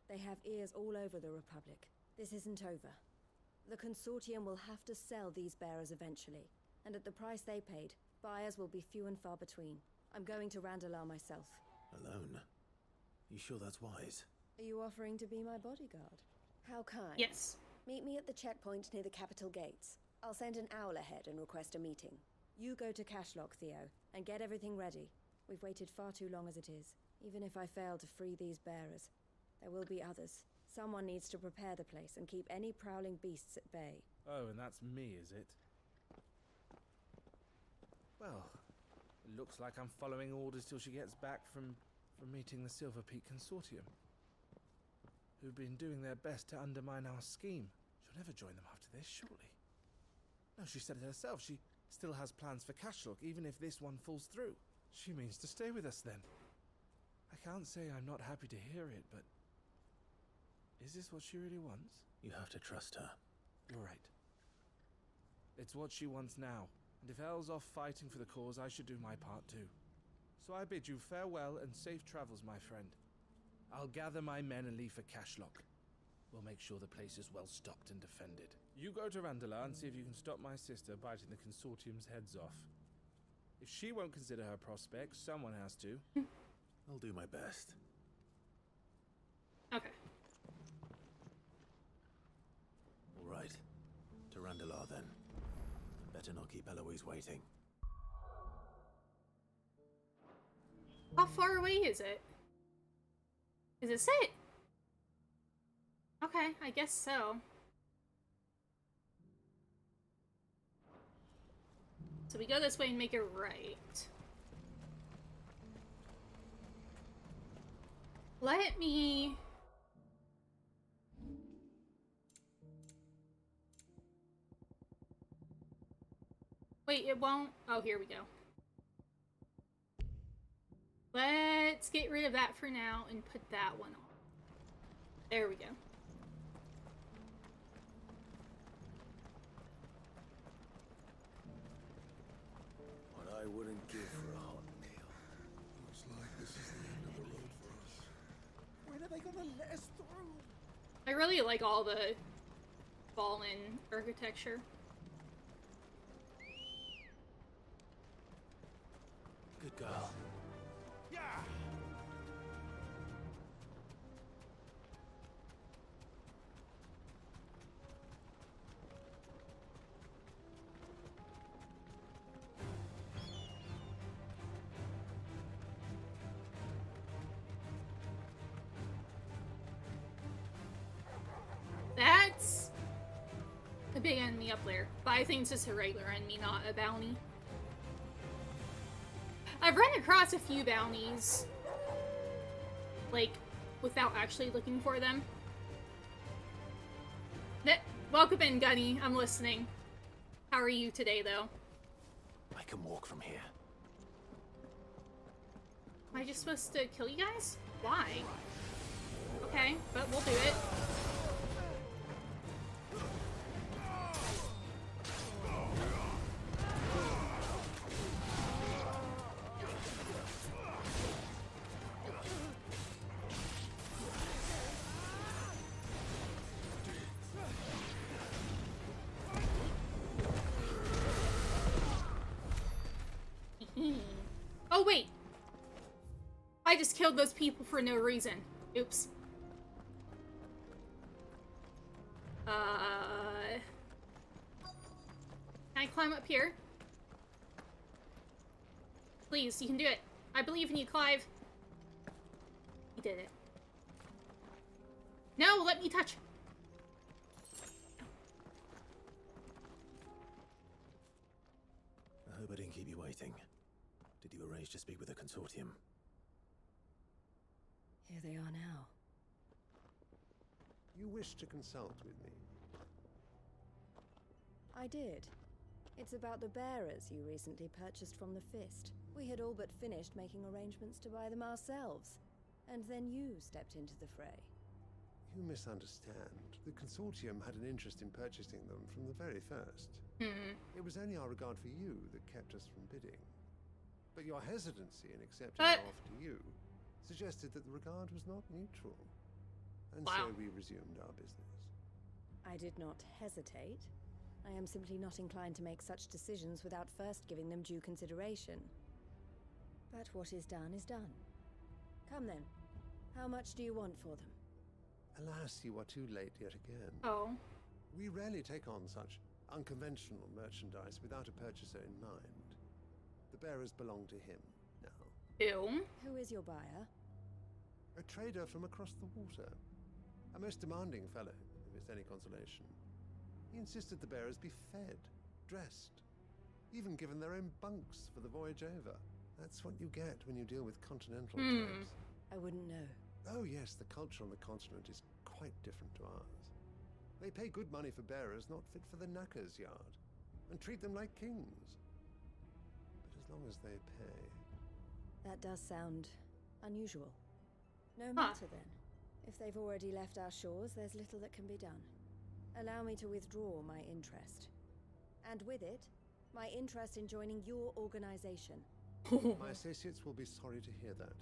They have ears all over the Republic. This isn't over. The Consortium will have to sell these bearers eventually, and at the price they paid, buyers will be few and far between. I'm going to Randalar myself. Alone? You sure that's wise? Are you offering to be my bodyguard? How kind. Yes. Meet me at the checkpoint near the capital gates. I'll send an owl ahead and request a meeting. You go to Cashlock, Theo, and get everything ready. We've waited far too long as it is. Even if I fail to free these bearers, there will be others. Someone needs to prepare the place and keep any prowling beasts at bay. Oh, and that's me, is it? Well, it looks like I'm following orders till she gets back from meeting the Silver Peak Consortium, who've been doing their best to undermine our scheme. She'll never join them after this, surely. No, she said it herself. She still has plans for Cashlock, even if this one falls through. She means to stay with us then. I can't say I'm not happy to hear it, but... is this what she really wants? You have to trust her. You're right. It's what she wants now, and if Elle's off fighting for the cause, I should do my part too. So I bid you farewell and safe travels, my friend. I'll gather my men and leave for Cashlock. We'll make sure the place is well stocked and defended. You go to Randalar and see if you can stop my sister biting the Consortium's heads off. If she won't consider her prospects, someone has to. I'll do my best. Okay. All right. To Randalar, then. Better not keep Eloise waiting. How far away is it? Is this it? Okay, I guess so. So we go this way and make it right. Let me... Wait, it won't... Oh, here we go. Let's get rid of that for now and put that one on. There we go. What I wouldn't give for a hot meal. Looks like this is the end of the road for us. When are they gonna let us through? I really like all the fallen architecture. Good girl. Yeah! That's the big enemy up there. But I think it's just a regular enemy, not a bounty. I've run across a few bounties, like, without actually looking for them. Welcome in, Gunny. I'm listening. How are you today, though? I can walk from here. Am I just supposed to kill you guys? Why? Okay, but we'll do it. Oh, wait. I just killed those people for no reason. Oops. Can I climb up here? Please, you can do it. I believe in you, Clive. You did it. No, let me touch. I hope I didn't keep you waiting. Did you arrange to speak with the Consortium? Here they are now. You wish to consult with me? I did. It's about the bearers you recently purchased from the Fist. We had all but finished making arrangements to buy them ourselves. And then you stepped into the fray. You misunderstand. The Consortium had an interest in purchasing them from the very first. It was only our regard for you that kept us from bidding. But your hesitancy in accepting our offer to you suggested that the regard was not mutual. And so we resumed our business. I did not hesitate. I am simply not inclined to make such decisions without first giving them due consideration. But what is done is done. Come then. How much do you want for them? Alas, you are too late yet again. Oh. We rarely take on such unconventional merchandise without a purchaser in mind. The bearers belong to him now. Ew. Who is your buyer? A trader from across the water. A most demanding fellow, if it's any consolation. He insisted the bearers be fed, dressed, even given their own bunks for the voyage over. That's what you get when you deal with continental types. I wouldn't know. Oh yes, the culture on the continent is quite different to ours. They pay good money for bearers not fit for the knacker's yard, and treat them like kings. But as long as they pay... That does sound unusual. No matter then. If they've already left our shores, there's little that can be done. Allow me to withdraw my interest. And with it, my interest in joining your organization. My associates will be sorry to hear that.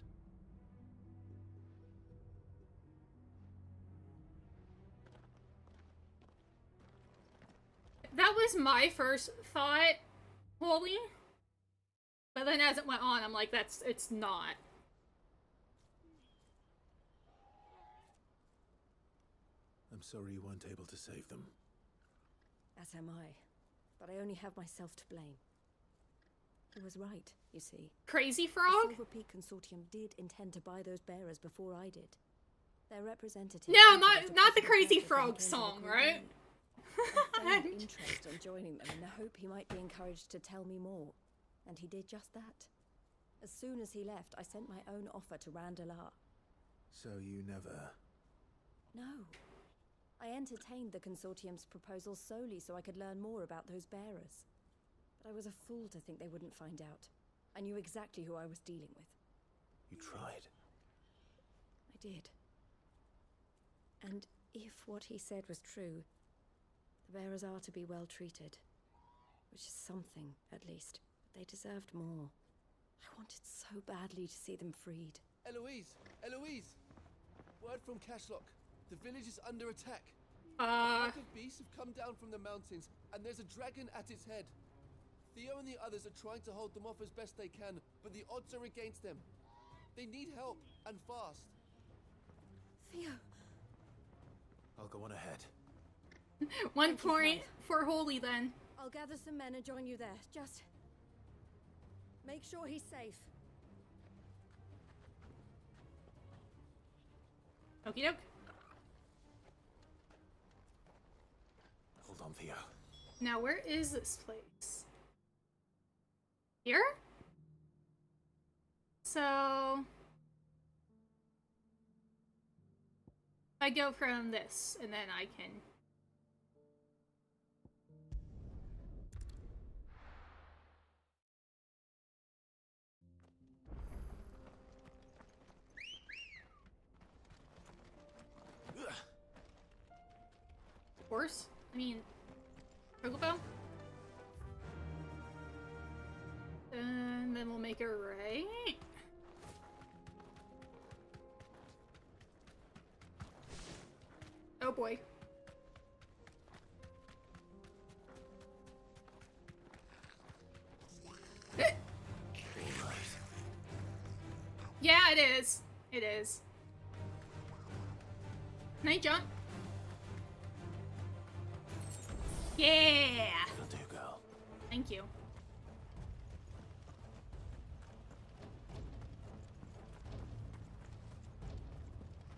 That was my first thought, Holy. But then as it went on, I'm like, it's not. I'm sorry you weren't able to save them. As am I. But I only have myself to blame. He was right, you see. Crazy Frog? The Silver Peak Consortium did intend to buy those bearers before I did. Their representative... No, not the Crazy Frog song, right? I feigned interest in joining them in the hope he might be encouraged to tell me more. And he did just that. As soon as he left, I sent my own offer to Randalar. So you never... No. I entertained the Consortium's proposal solely so I could learn more about those bearers. But I was a fool to think they wouldn't find out. I knew exactly who I was dealing with. You tried. I did. And if what he said was true, the bearers are to be well treated. Which is something, at least. But they deserved more. I wanted so badly to see them freed. Eloise! Eloise! Word from Cashlock. The village is under attack. A pack of beasts have come down from the mountains, and there's a dragon at its head. Theo and the others are trying to hold them off as best they can, but the odds are against them. They need help, and fast. Theo! I'll go on ahead. 1 point for Holy, then. I'll gather some men and join you there. Just... make sure he's safe. Okie doke. Hold on, Theo. Now, where is this place? Here? So... I go from this, and then I can... Horse? I mean, Chocobo? And then we'll make it right. Oh boy. Yeah, it is. It is. Can I jump? Yeah! That'll do, girl. Thank you.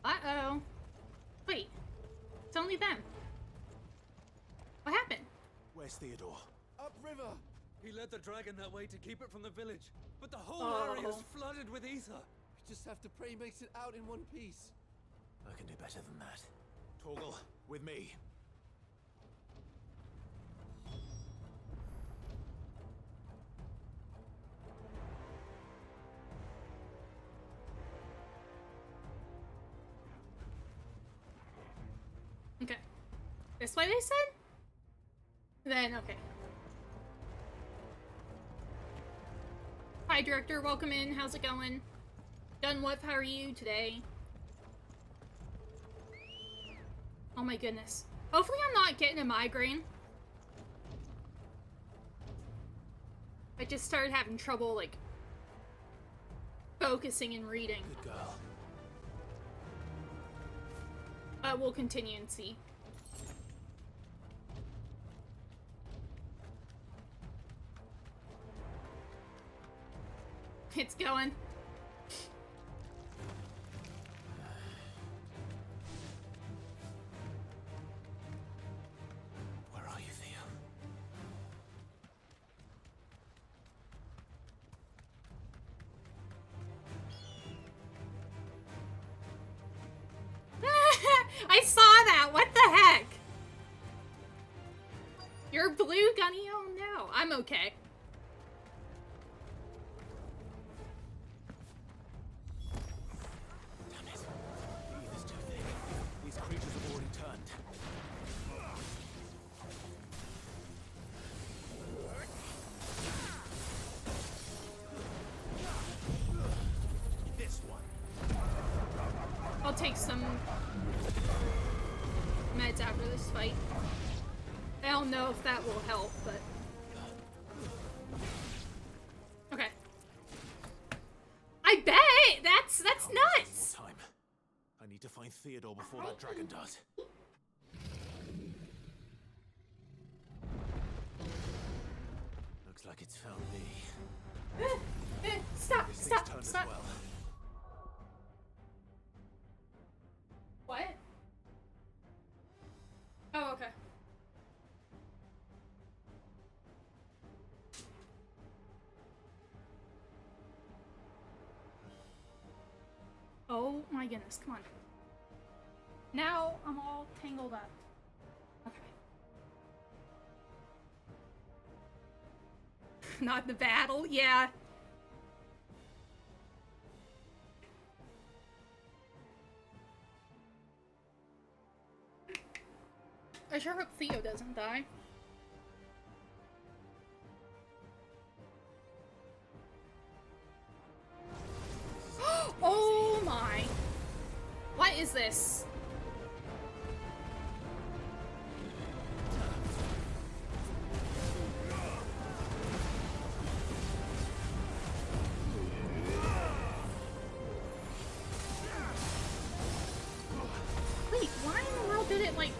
Uh-oh. Wait. It's only them. What happened? Where's Theodore? Upriver! He led the dragon that way to keep it from the village, but the whole area is flooded with ether. We just have to pray he makes it out in one piece. I can do better than that. Torgal, with me. This way they said? Then, okay. Hi, Director. Welcome in. How's it going? Done what? How are you today? Oh my goodness. Hopefully I'm not getting a migraine. I just started having trouble, like, focusing and reading. Good girl. We'll continue and see. It's going. Where are you, Theo? I saw that! What the heck? You're blue, Gunny? Oh no. I'm okay. Damn it. The ether's too thick. These creatures have already turned. This one. I'll take some meds after this fight. I don't know if that will help, but... Okay. I bet! That's nuts! Time. I need to find Theodore before that dragon does. Looks like it's found me. Stop, This thing's stop, turned stop. as well. What? Oh, okay. Oh my goodness, come on. Now I'm all tangled up. Okay. Not the battle, yeah. I sure hope Theo doesn't die. Oh my! What is this? Wait, why in the world did it like...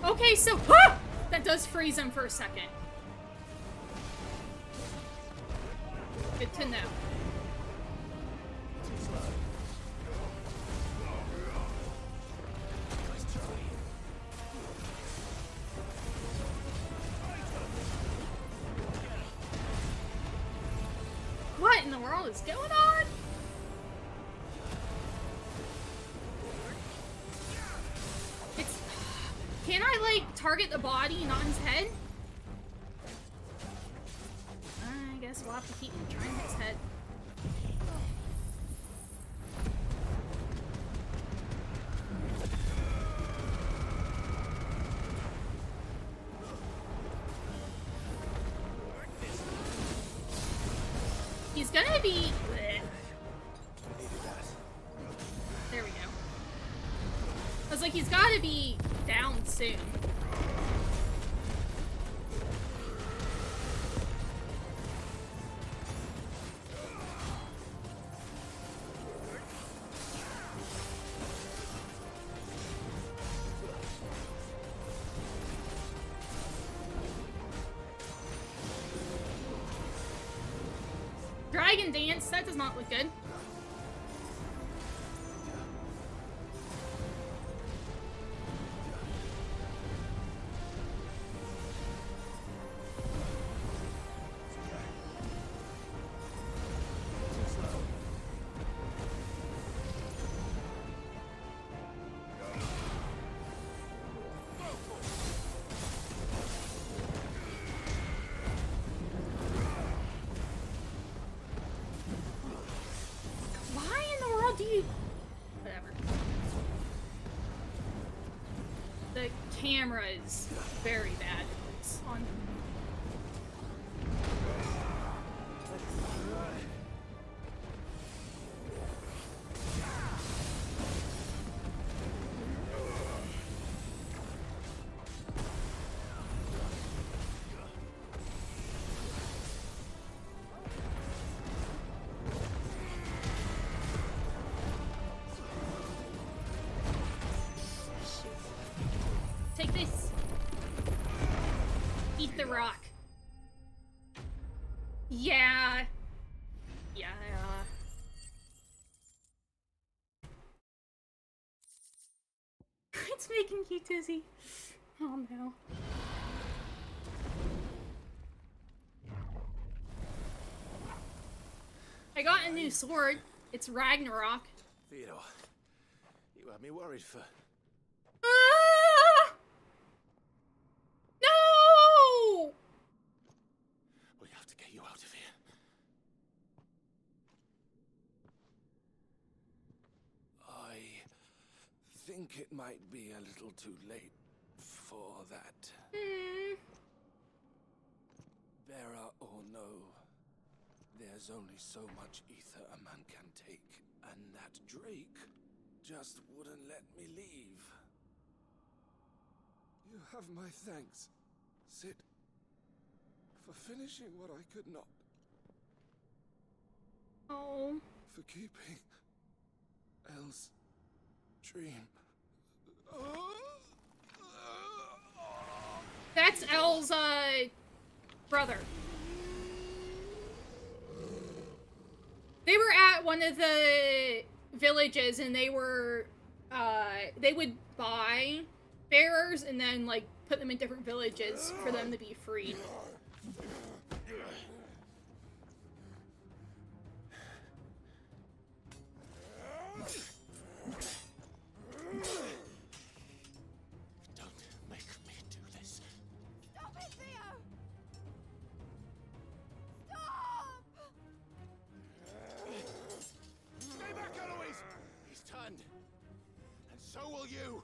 Okay, so that does freeze him for a second. Good to know. What in the world is going on? Can I, like, target the body, not his head? I guess we'll have to keep trying his head. He's gonna be... There we go. I was like, he's gotta be down soon. dragon dance. That does not look good. The camera is very bad on. Take this. Eat the rock. Yeah. Yeah. It's making you dizzy. Oh no. I got a new sword. It's Ragnarok. Theodore, you had me worried for... No! We have to get you out of here. I think it might be a little too late for that. Bearer or no, there's only so much ether a man can take, and that Drake just wouldn't let me leave. You have my thanks, Sid, for finishing what I could not. Oh. For keeping Elle's dream. That's Elle's, brother. They were at one of the villages and they were, they would buy bearers and then, like, put them in different villages for them to be freed. Don't make me do this. Stop it, Theo! Stop! Stay back, Eloise! He's turned. And so will you.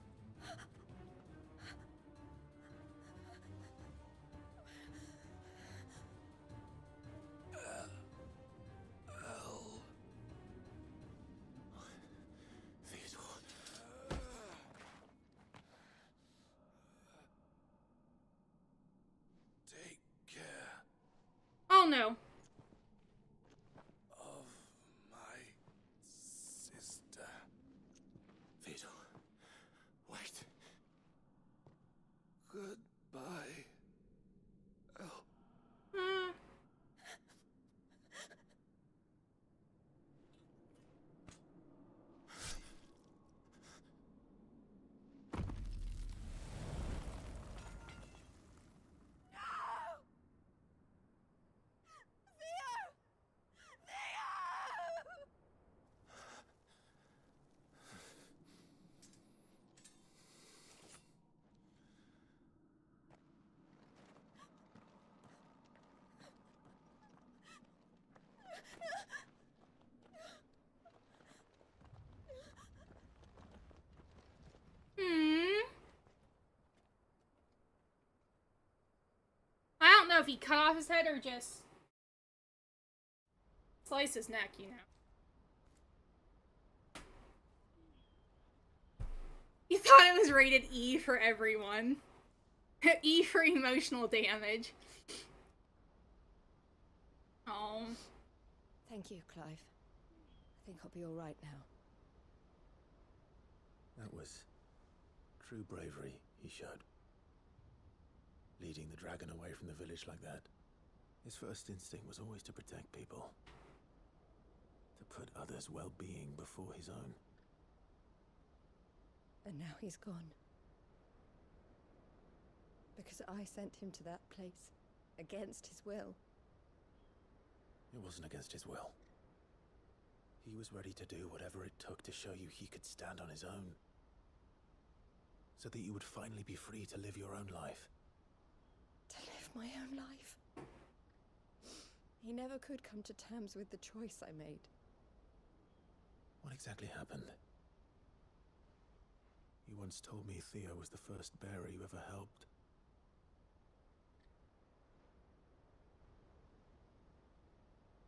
Oh no. Of my sister. Theodore, wait. Goodbye, Elle. I don't know if he cut off his head or just sliced his neck, you know. You thought it was rated E for everyone. E for emotional damage. Oh. Thank you, Clive. I think I'll be all right now. That was true bravery he showed. Leading the dragon away from the village like that. His first instinct was always to protect people. To put others' well-being before his own. And now he's gone. Because I sent him to that place, against his will. It wasn't against his will. He was ready to do whatever it took to show you he could stand on his own. So that you would finally be free to live your own life. To live my own life? He never could come to terms with the choice I made. What exactly happened? You once told me Theo was the first bearer you ever helped.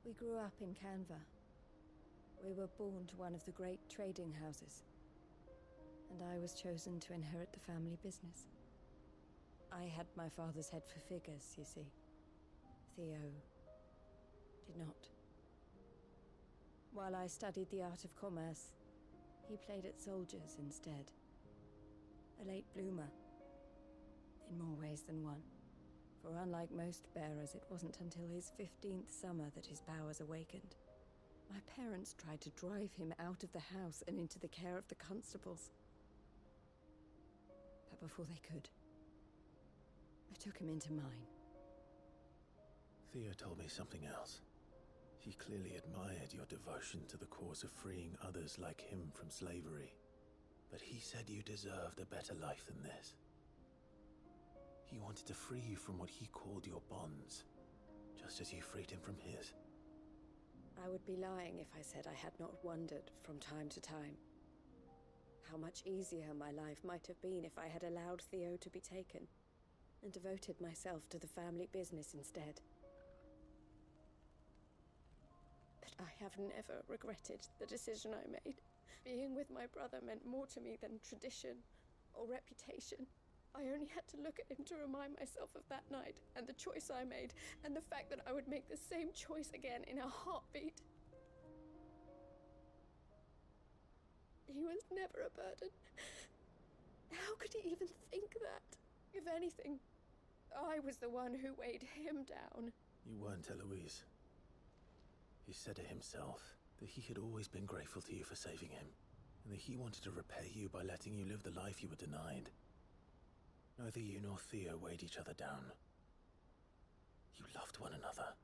We grew up in Canva. We were born to one of the great trading houses. And I was chosen to inherit the family business. I had my father's head for figures, you see. Theo did not. While I studied the art of commerce, he played at soldiers instead. A late bloomer, in more ways than one. For unlike most bearers, it wasn't until his 15th summer that his powers awakened. My parents tried to drive him out of the house and into the care of the constables. But before they could, I took him into mine. Theo told me something else. He clearly admired your devotion to the cause of freeing others like him from slavery. But he said you deserved a better life than this. He wanted to free you from what he called your bonds, just as you freed him from his. I would be lying if I said I had not wondered from time to time how much easier my life might have been if I had allowed Theo to be taken and devoted myself to the family business instead. But I have never regretted the decision I made. Being with my brother meant more to me than tradition or reputation. I only had to look at him to remind myself of that night and the choice I made and the fact that I would make the same choice again in a heartbeat. He was never a burden. How could he even think that? If anything, I was the one who weighed him down. You weren't, Eloise. He said it himself, that he had always been grateful to you for saving him, and that he wanted to repay you by letting you live the life you were denied. Neither you nor Theo weighed each other down. You loved one another.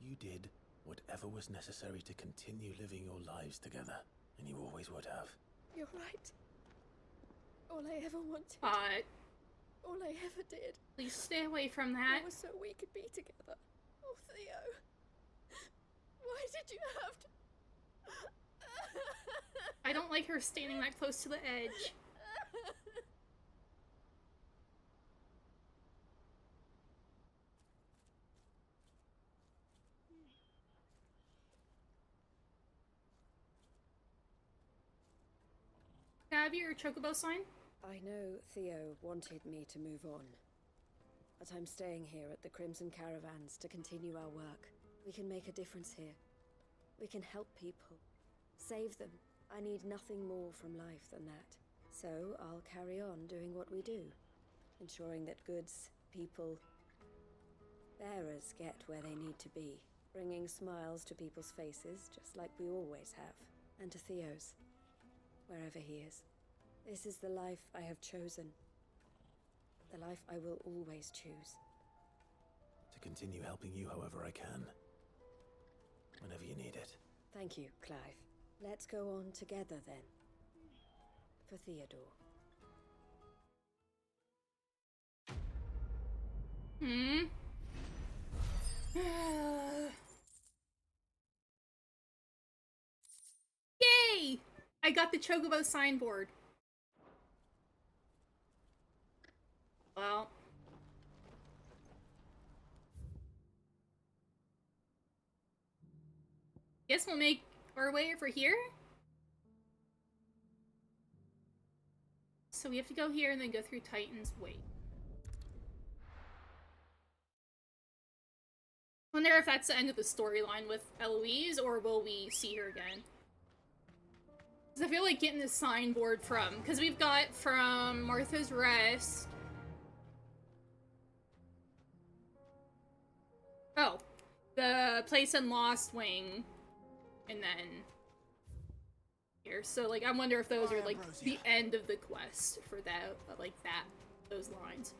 You did whatever was necessary to continue living your lives together, and you always would have. You're right. All I ever wanted. All I ever did. Please stay away from that. It was so we could be together. Oh, Theo. Why did you have to... I don't like her standing that close to the edge. Have your chocobo sign? I know Theo wanted me to move on, but I'm staying here at the Crimson Caravans to continue our work. We can make a difference here. We can help people. Save them. I need nothing more from life than that. So I'll carry on doing what we do, ensuring that goods, people, bearers get where they need to be, bringing smiles to people's faces, just like we always have, and to Theo's, wherever he is. This is the life I have chosen. The life I will always choose. To continue helping you however I can. Whenever you need it. Thank you, Clive. Let's go on together then. For Theodore. Yay! I got the chocobo signboard. Well. Guess we'll make our way over here. So we have to go here and then go through Titan's Weight. Wonder if that's the end of the storyline with Eloise, or will we see her again? Because I feel like getting this signboard from... Because we've got from Martha's Rest... Oh, the place in Lost Wing and then here. So, like, I wonder if those are, like, the end of the quest for that, like, those lines.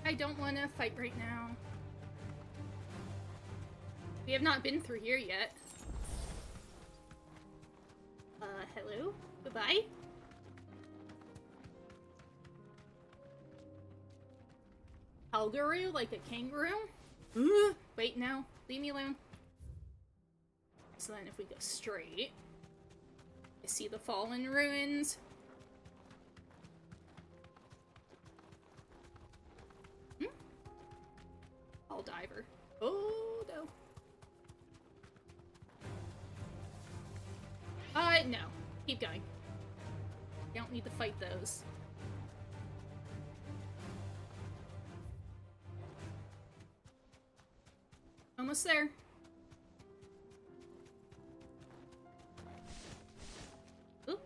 I don't want to fight right now. We have not been through here yet. Hello? Goodbye? Kangaroo? Like a kangaroo? Wait, no. Leave me alone. So then if we go straight, I see the fallen ruins. All diver. Oh, no. No. Keep going. You don't need to fight those. Almost there. Oop.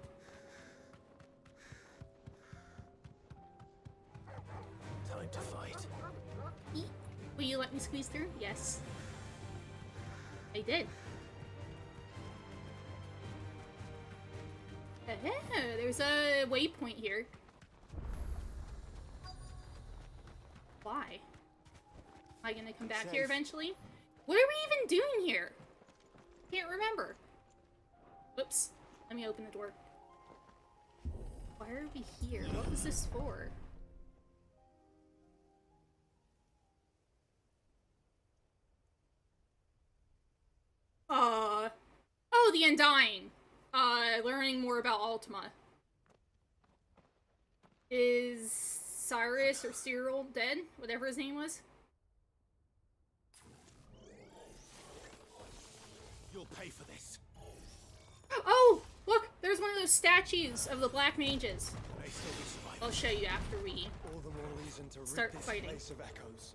Time to fight. Will you let me squeeze through? Yes. I did. There's a waypoint here. Why? Am I gonna come back here eventually? What are we even doing here? Can't remember. Whoops. Let me open the door. Why are we here? What was this for? Oh, the Undying. Learning more about Ultima. Is Cyrus or Cyril dead? Whatever his name was? You'll pay for this. Oh! Look! There's one of those statues of the Black Mages. I'll show you after we All the more reason to start rid this fighting. place of echoes.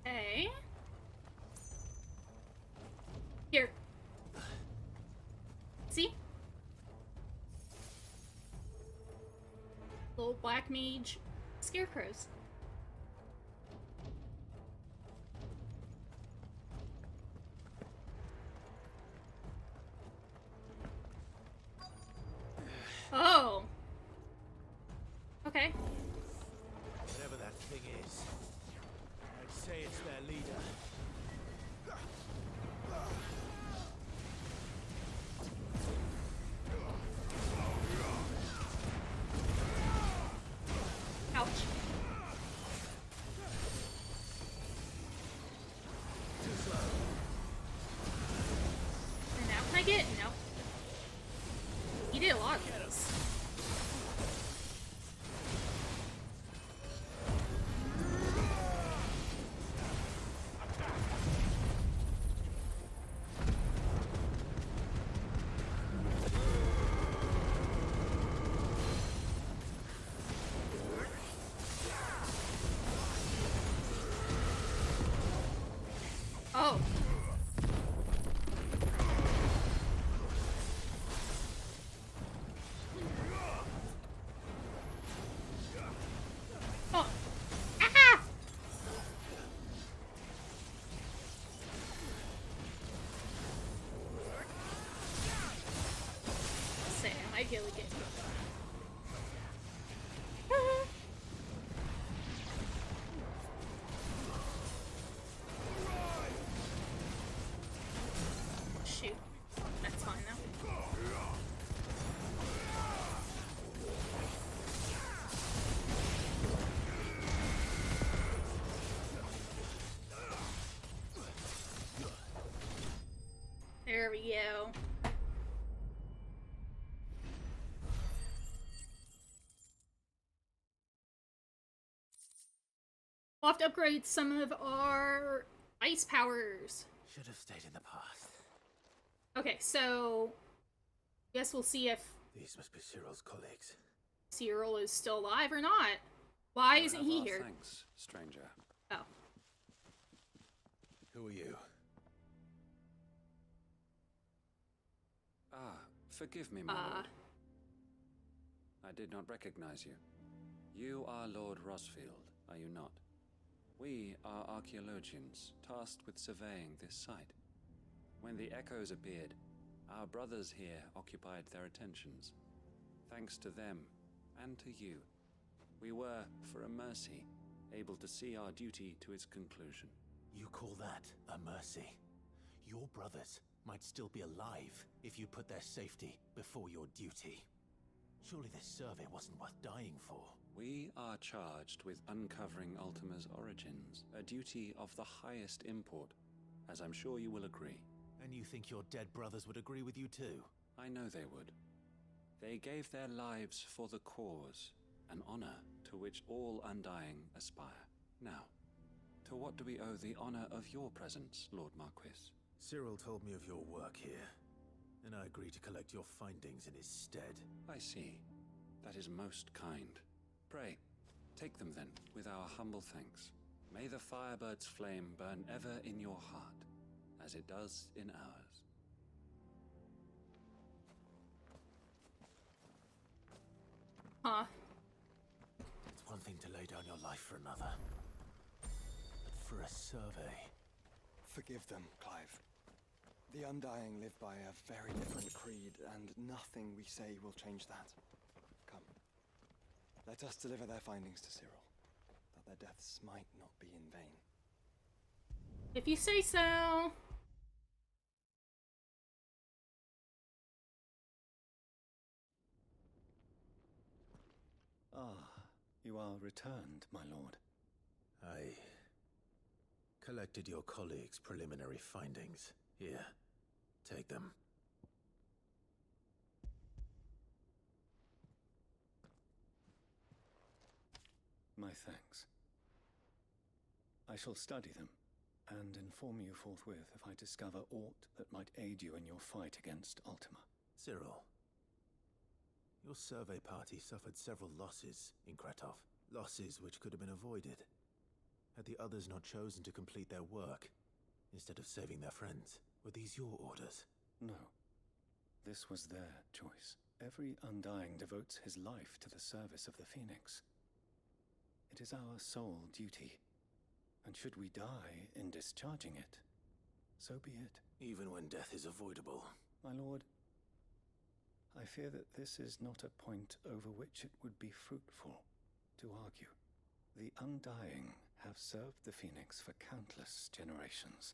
Okay. Here. See? Little black mage scarecrows. Oh. Okay. Whatever that thing is, I'd say it's their leader. Ouch. Too slow. And now can I get? No. You did a lot of those. Oh. Oh. Ah! Sam, I get it. Shoot. That's fine though. There we go. We'll have to upgrade some of our Ice powers. Should have stayed in the past. Okay, so guess we'll see if These must be Cyril's colleagues. Cyril is still alive or not. Why isn't he here? Thanks, stranger. Oh. Who are you? Ah, forgive me, my lord. I did not recognize you. You are Lord Rosfield, are you not? We are archaeologians, tasked with surveying this site. When the echoes appeared, our brothers here occupied their attentions. Thanks to them, and to you, we were, for a mercy, able to see our duty to its conclusion. You call that a mercy? Your brothers might still be alive if you put their safety before your duty. Surely this survey wasn't worth dying for. We are charged with uncovering Ultima's origins, a duty of the highest import, as I'm sure you will agree. And you think your dead brothers would agree with you too? I know they would. They gave their lives for the cause, an honor to which all Undying aspire. Now, to what do we owe the honor of your presence, Lord Marquis? Cyril told me of your work here, and I agreed to collect your findings in his stead. I see. That is most kind. Pray, take them then, with our humble thanks. May the Firebird's flame burn ever in your heart, as it does in ours. Huh. It's one thing to lay down your life for another, but for a survey... Forgive them, Clive. The Undying live by a very different creed, and nothing we say will change that. Come. Let us deliver their findings to Cyril, that their deaths might not be in vain. If you say so. Ah, you are returned, my lord. I collected your colleagues' preliminary findings. Here, take them. My thanks. I shall study them, and inform you forthwith if I discover aught that might aid you in your fight against Ultima. Cyril, your survey party suffered several losses in Kretov. Losses which could have been avoided, had the others not chosen to complete their work, instead of saving their friends. Were these your orders? No. This was their choice. Every Undying devotes his life to the service of the Phoenix. It is our sole duty, and should we die in discharging it, so be it. Even when death is avoidable. My lord, I fear that this is not a point over which it would be fruitful to argue. The Undying have served the Phoenix for countless generations,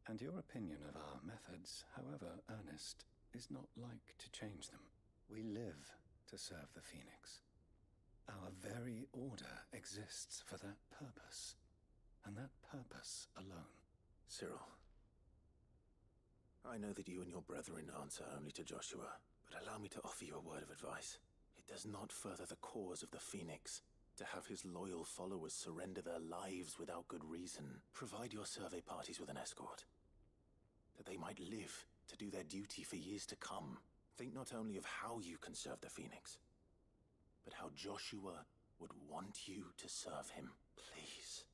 and your opinion of our methods, however earnest, is not like to change them. We live to serve the Phoenix. Our very order exists for that purpose, and that purpose alone. Cyril, I know that you and your brethren answer only to Joshua, but allow me to offer you a word of advice. It does not further the cause of the Phoenix to have his loyal followers surrender their lives without good reason. Provide your survey parties with an escort, that they might live to do their duty for years to come. Think not only of how you can serve the Phoenix, but how Joshua would want you to serve him. Please.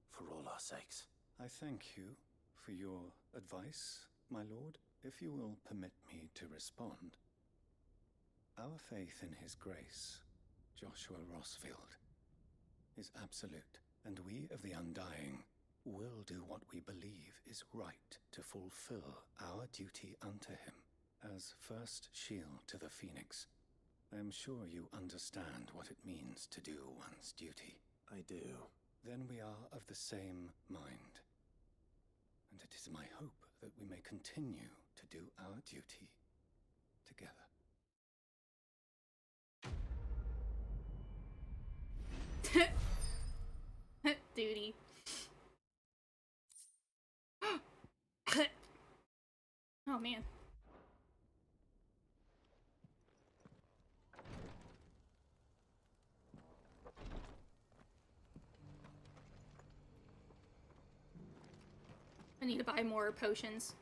For all our sakes. I thank you for your advice, my lord. If you will permit me to respond. Our faith in his grace, Joshua Rosfield, is absolute, and we of the Undying will do what we believe is right to fulfill our duty unto him as first shield to the Phoenix. I am sure you understand what it means to do one's duty. I do. Then we are of the same mind, and it is my hope that we may continue to do our duty together. Duty. Oh man. need to buy more potions.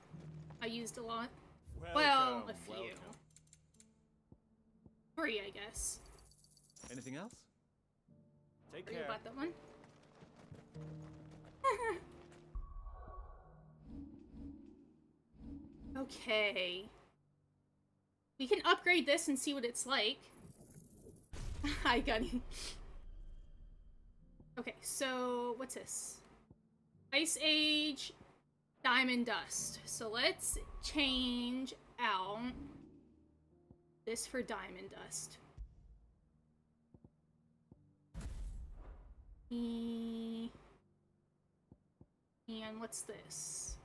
I used a lot. Welcome, Well, a few. welcome. 3, I guess. Anything else? Take You care. bought that one? Okay. We can upgrade this and see what it's like. Hi, Gunny. Okay, so what's this? Ice Age, Diamond Dust. So let's change out this for Diamond Dust. And what's this?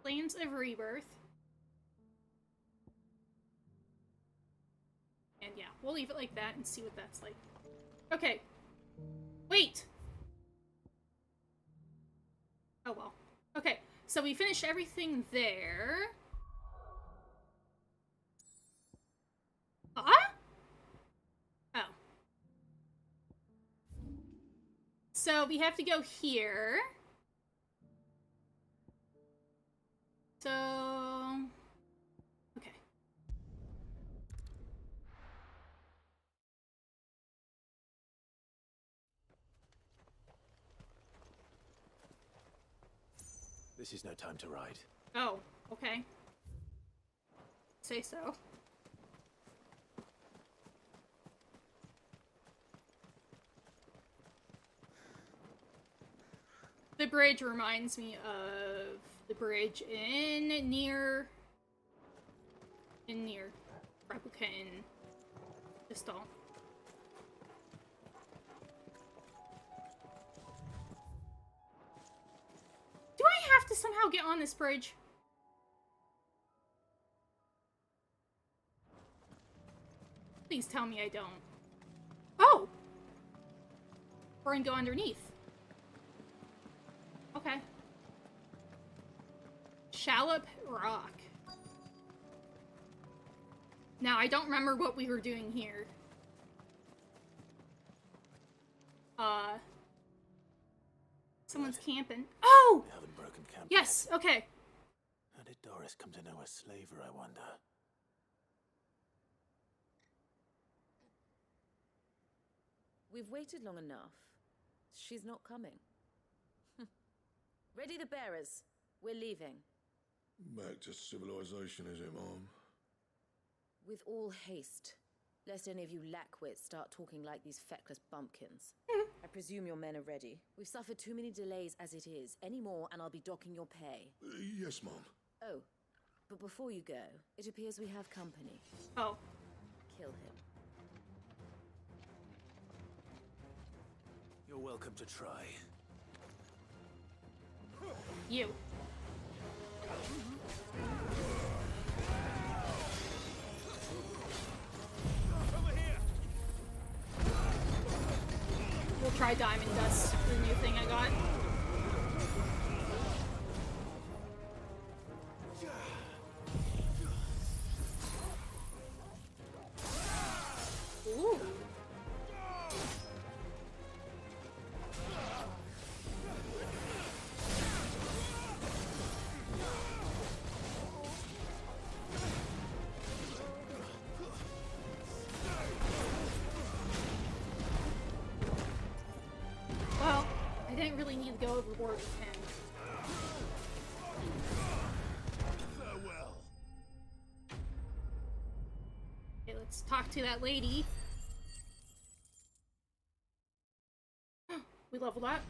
Lands of Rebirth. And yeah, we'll leave it like that and see what that's like. Okay. Wait! Oh well. Okay, so we finished everything there. Ah? Oh. So we have to go here. So... okay. This is no time to ride. Oh, okay. Say so. The bridge reminds me of the bridge in near Replica in Distal. Do I have to somehow get on this bridge? Please tell me I don't. Oh! We're gonna go underneath. Okay. Shallop Rock. Now, I don't remember what we were doing here. Someone's camping. Oh! We haven't broken camp yes, yet. okay. How did Doris come to know a slaver, I wonder? We've waited long enough. She's not coming. Ready the bearers. We're leaving. Back to civilization, is it, Mom? With all haste. Lest any of you lackwits start talking like these feckless bumpkins. I presume your men are ready. We've suffered too many delays as it is. Any more and I'll be docking your pay. Yes, Mom. Oh, but before you go, it appears we have company. Oh. Kill him. You're welcome to try. You. We'll try Diamond Dust, the new thing I got. Ooh. Well, I didn't really need to go overboard with him. Farewell. Okay, let's talk to that lady. We leveled up.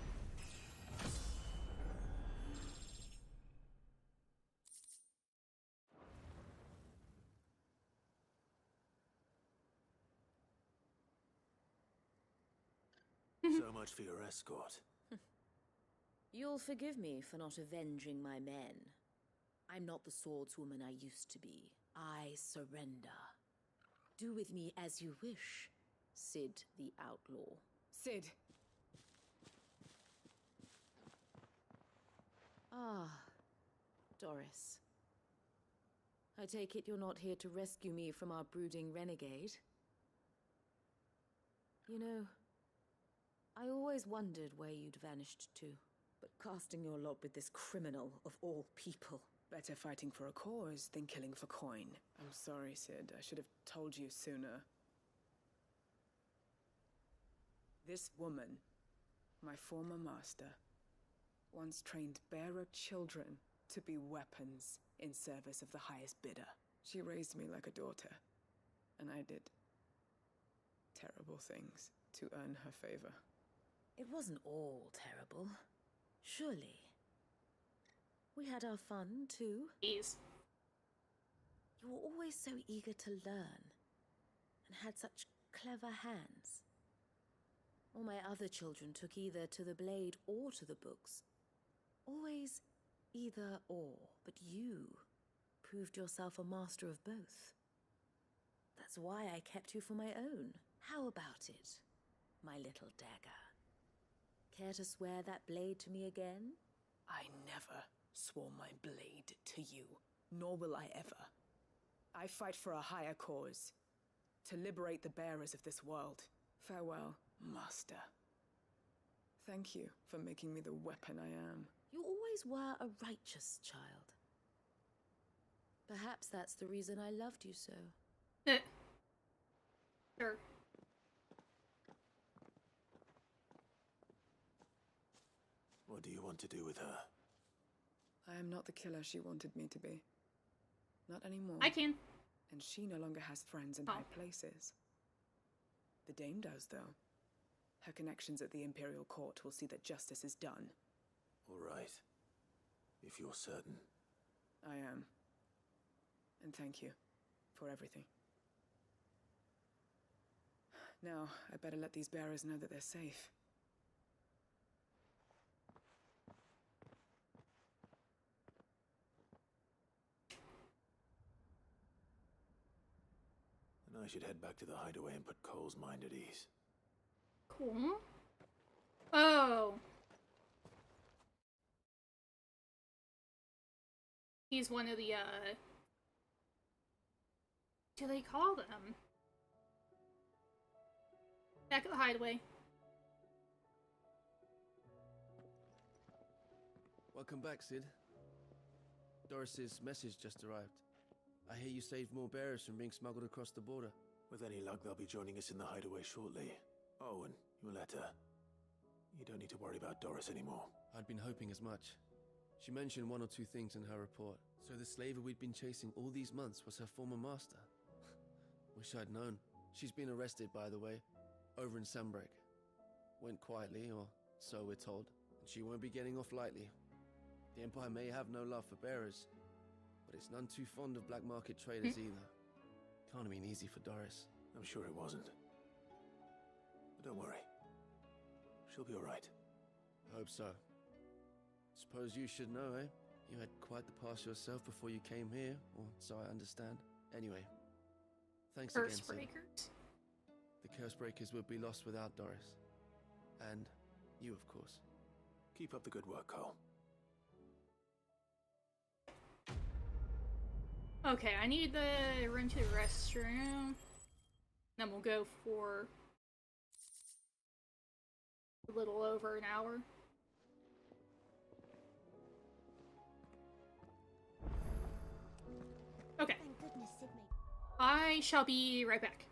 So much for your escort. You'll forgive me for not avenging my men. I'm not the swordswoman I used to be. I surrender. Do with me as you wish, Sid the Outlaw. Sid. Ah, Doris. I take it you're not here to rescue me from our brooding renegade? You know, I always wondered where you'd vanished to. but casting your lot with this criminal of all people. Better fighting for a cause than killing for coin. I'm sorry, Sid. I should have told you sooner. This woman, my former master, once trained bearer children to be weapons in service of the highest bidder. She raised me like a daughter, and I did terrible things to earn her favor. It wasn't all terrible, surely. We had our fun, too. Please. You were always so eager to learn, and had such clever hands. All my other children took either to the blade or to the books. Always either or, but you proved yourself a master of both. That's why I kept you for my own. How about it, my little dagger? Care to swear that blade to me again? I never swore my blade to you, nor will I ever. I fight for a higher cause, to liberate the bearers of this world. Farewell, Master. Thank you for making me the weapon I am. You always were a righteous child. Perhaps that's the reason I loved you so. Sure. What do you want to do with her? I am not the killer she wanted me to be. Not anymore. I can. And she no longer has friends in high places. The Dame does, though. Her connections at the Imperial Court will see that justice is done. All right. If you're certain. I am. And thank you for everything. Now, I better let these bearers know that they're safe. And I should head back to the hideaway and put Cole's mind at ease. Cool. Oh. He's one of the, what do they call them? Back at the hideaway. Welcome back, Sid. Doris's message just arrived. I hear you saved more bearers from being smuggled across the border. With any luck, they'll be joining us in the hideaway shortly. Oh, and your letter. You don't need to worry about Doris anymore. I'd been hoping as much. She mentioned one or two things in her report. So the slaver we'd been chasing all these months was her former master. Wish I'd known. She's been arrested, by the way, over in Sunbreak. Went quietly, or so we're told. And she won't be getting off lightly. The Empire may have no love for bearers, but it's none too fond of black market traders either. Can't have been easy for Doris. I'm sure it wasn't. But don't worry. She'll be all right. Hope so. Suppose you should know, eh? You had quite the past yourself before you came here, or so I understand. Anyway, thanks again, Sid. Cursebreakers. The Cursebreakers would be lost without Doris. And you, of course. Keep up the good work, Cole. Okay, I need to run to the restroom. Then we'll go for a little over an hour. Okay. Thank goodness Sid made. I shall be right back.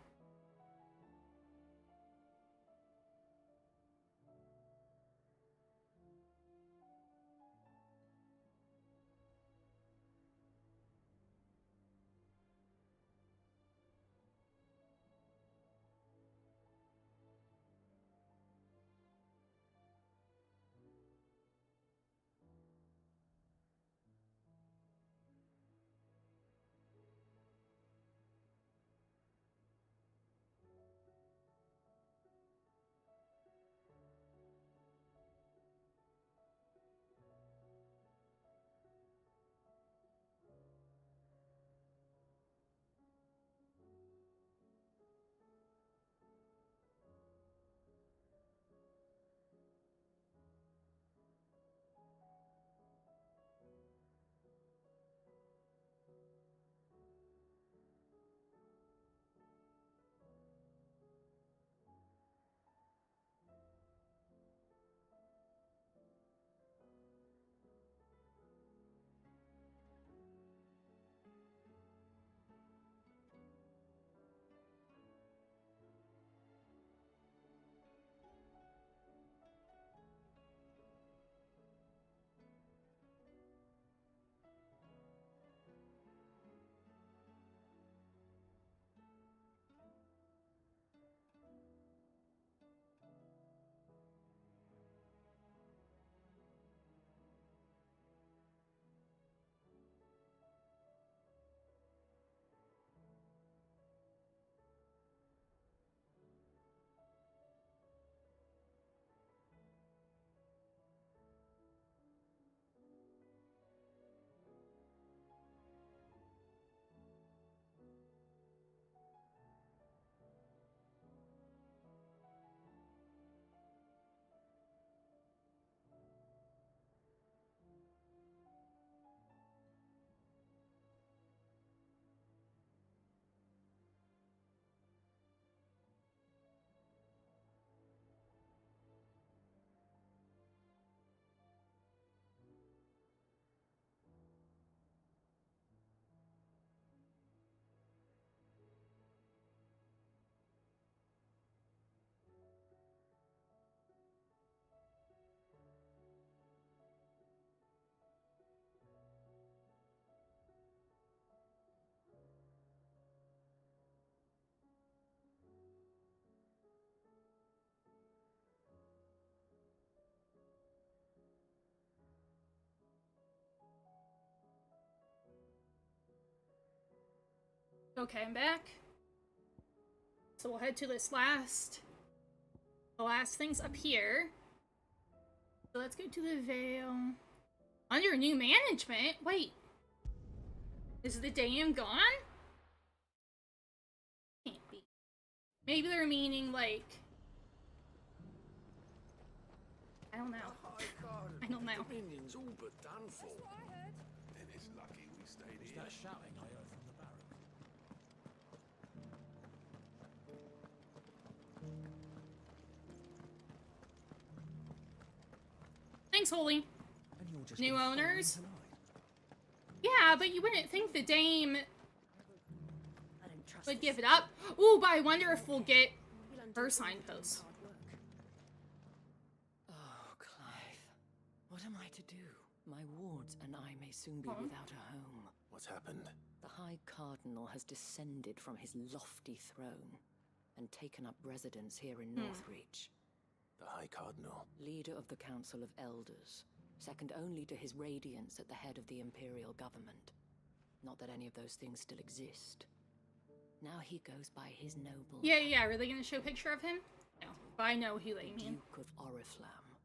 Okay, I'm back. So we'll head to the last thing's up here. So let's go to the Vale. Under new management? Wait. Is the dam gone? Can't be. Maybe they're meaning, like... I don't know. I don't know. Dominion's all but done for. Then it's lucky we stayed here. That shouting I heard from the barrack. Thanks, Holy. New owners? Yeah, but you wouldn't think the dame would give it up. Ooh, but I wonder if we'll get her signpost. Oh, Clive. What am I to do? My wards and I may soon be without a home. What's happened? The High Cardinal has descended from his lofty throne and taken up residence here in Northreach. The High Cardinal? Leader of the Council of Elders, second only to his Radiance at the head of the Imperial government. Not that any of those things still exist. Now he goes by his noble... Yeah, are they gonna show a picture of him? No, but I know who they mean. Duke of Oriflamme.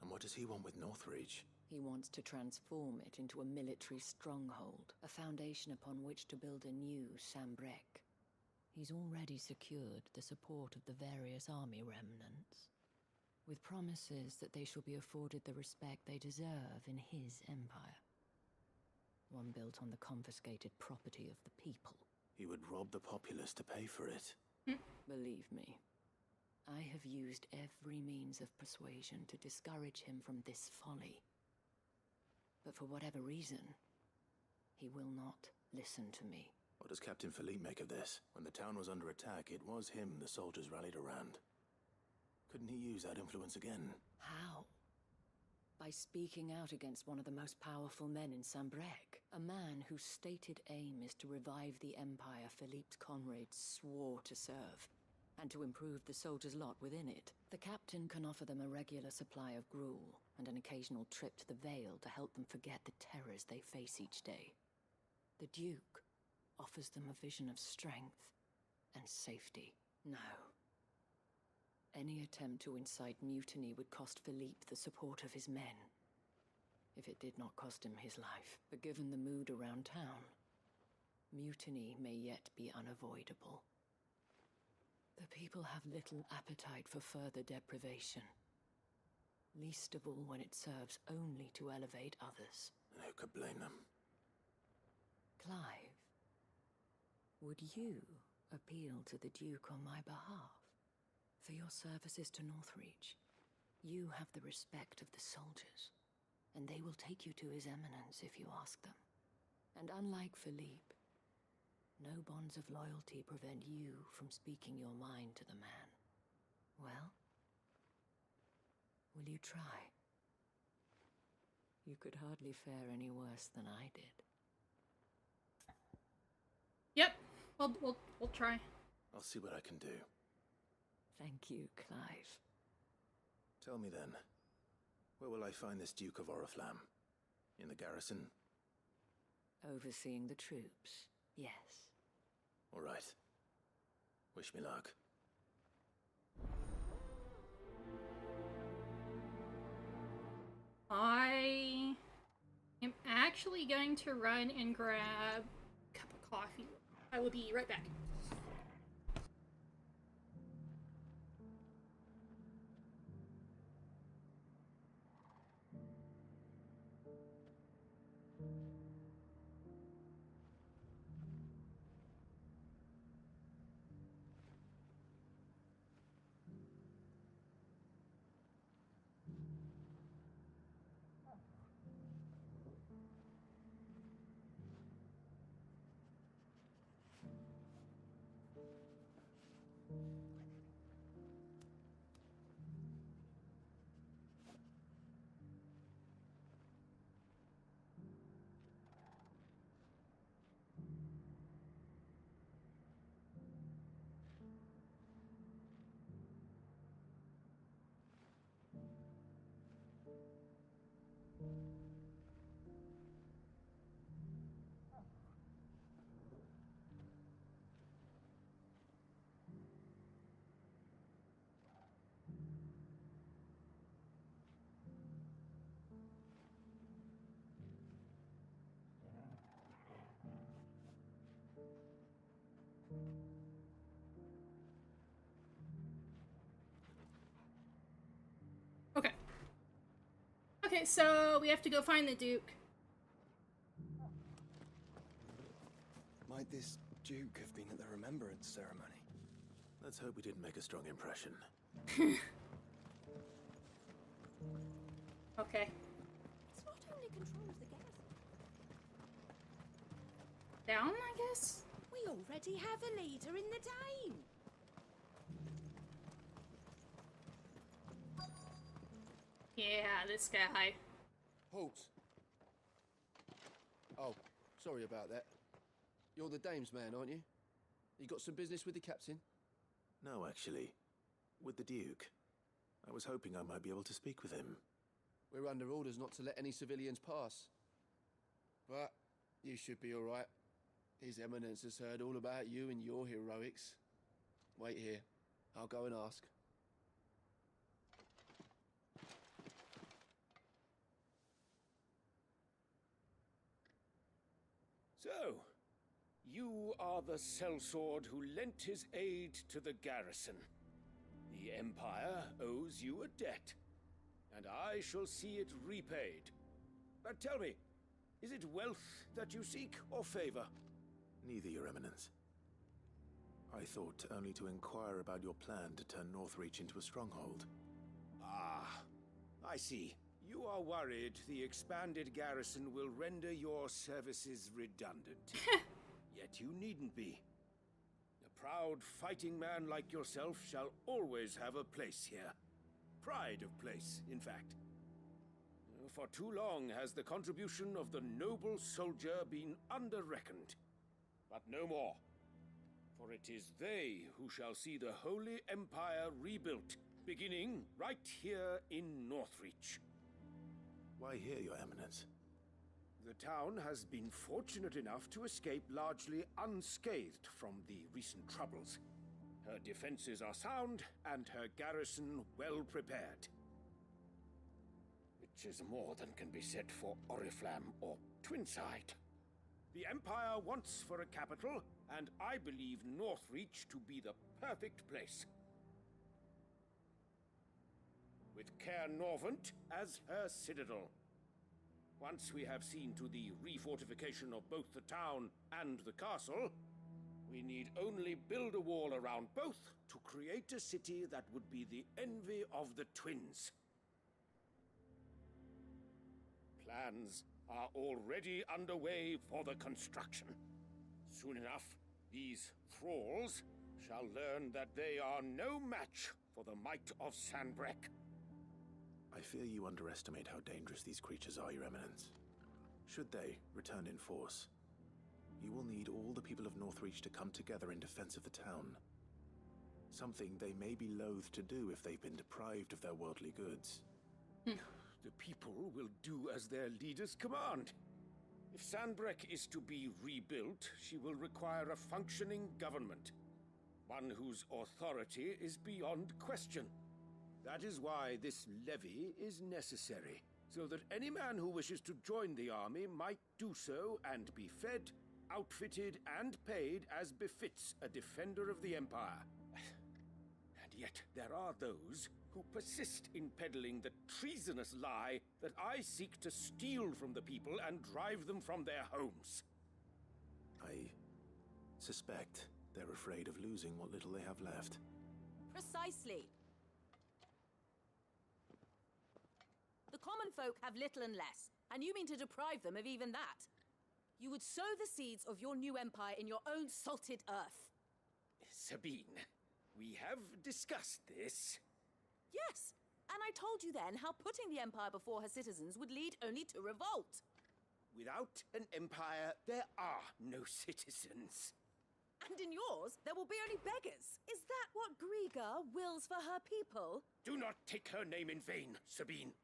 And what does he want with Northreach? He wants to transform it into a military stronghold, a foundation upon which to build a new Sambrec. He's already secured the support of the various army remnants, with promises that they shall be afforded the respect they deserve in his empire. One built on the confiscated property of the people. He would rob the populace to pay for it. Believe me, I have used every means of persuasion to discourage him from this folly. But for whatever reason, he will not listen to me. What does Captain Philippe make of this? When the town was under attack, it was him the soldiers rallied around. Couldn't he use that influence again? How? By speaking out against one of the most powerful men in Sambrec, a man whose stated aim is to revive the empire Philippe's comrades swore to serve, and to improve the soldiers' lot within it. The captain can offer them a regular supply of gruel, and an occasional trip to the Vale to help them forget the terrors they face each day. The Duke offers them a vision of strength and safety. No. Any attempt to incite mutiny would cost Philippe the support of his men, if it did not cost him his life. But given the mood around town, mutiny may yet be unavoidable. The people have little appetite for further deprivation, least of all when it serves only to elevate others. And who could blame them? Clive, would you appeal to the Duke on my behalf? For your services to Northreach, you have the respect of the soldiers, and they will take you to His Eminence if you ask them. And unlike Philippe, no bonds of loyalty prevent you from speaking your mind to the man. Well, will you try? You could hardly fare any worse than I did. Yep, we'll try. I'll see what I can do. Thank you, Clive. Tell me then, where will I find this Duke of Oriflamme? In the garrison? Overseeing the troops, yes. All right. Wish me luck. I am actually going to run and grab a cup of coffee. I will be right back. Okay, so we have to go find the Duke. Might this Duke have been at the remembrance ceremony? Let's hope we didn't make a strong impression. Okay. It's not only controls the garrison. Down, I guess? We already have a leader in the Dane. Yeah, this guy. Halt. Oh, sorry about that. You're the dame's man, aren't you? You got some business with the captain? No, actually. With the Duke. I was hoping I might be able to speak with him. We're under orders not to let any civilians pass. But you should be all right. His Eminence has heard all about you and your heroics. Wait here. I'll go and ask. So, you are the sellsword who lent his aid to the garrison. The Empire owes you a debt, and I shall see it repaid. But tell me, is it wealth that you seek, or favor? Neither, Your Eminence. I thought only to inquire about your plan to turn Northreach into a stronghold. Ah, I see. You are worried the expanded garrison will render your services redundant. Yet you needn't be. A proud fighting man like yourself shall always have a place here. Pride of place, in fact. For too long has the contribution of the noble soldier been under-reckoned. But no more. For it is they who shall see the Holy Empire rebuilt, beginning right here in Northreach. Why here, Your Eminence? The town has been fortunate enough to escape largely unscathed from the recent troubles. Her defenses are sound, and her garrison well prepared. Which is more than can be said for Oriflamme or Twinside. The Empire wants for a capital, and I believe Northreach to be the perfect place. With Caer Norvent as her citadel. Once we have seen to the refortification of both the town and the castle, we need only build a wall around both to create a city that would be the envy of the twins. Plans are already underway for the construction. Soon enough, these thralls shall learn that they are no match for the might of Sanbreque. I fear you underestimate how dangerous these creatures are, Your Eminence. Should they return in force, you will need all the people of Northreach to come together in defense of the town. Something they may be loath to do if they've been deprived of their worldly goods. The people will do as their leaders command. If Sanbreque is to be rebuilt, she will require a functioning government. One whose authority is beyond question. That is why this levy is necessary, so that any man who wishes to join the army might do so and be fed, outfitted, and paid as befits a defender of the Empire. And yet there are those who persist in peddling the treasonous lie that I seek to steal from the people and drive them from their homes. I suspect they're afraid of losing what little they have left. Precisely. The common folk have little and less, and you mean to deprive them of even that. You would sow the seeds of your new empire in your own salted earth. Sabine, we have discussed this. Yes, and I told you then how putting the empire before her citizens would lead only to revolt. Without an empire, there are no citizens. And in yours, there will be only beggars. Is that what Griga wills for her people? Do not take her name in vain, Sabine.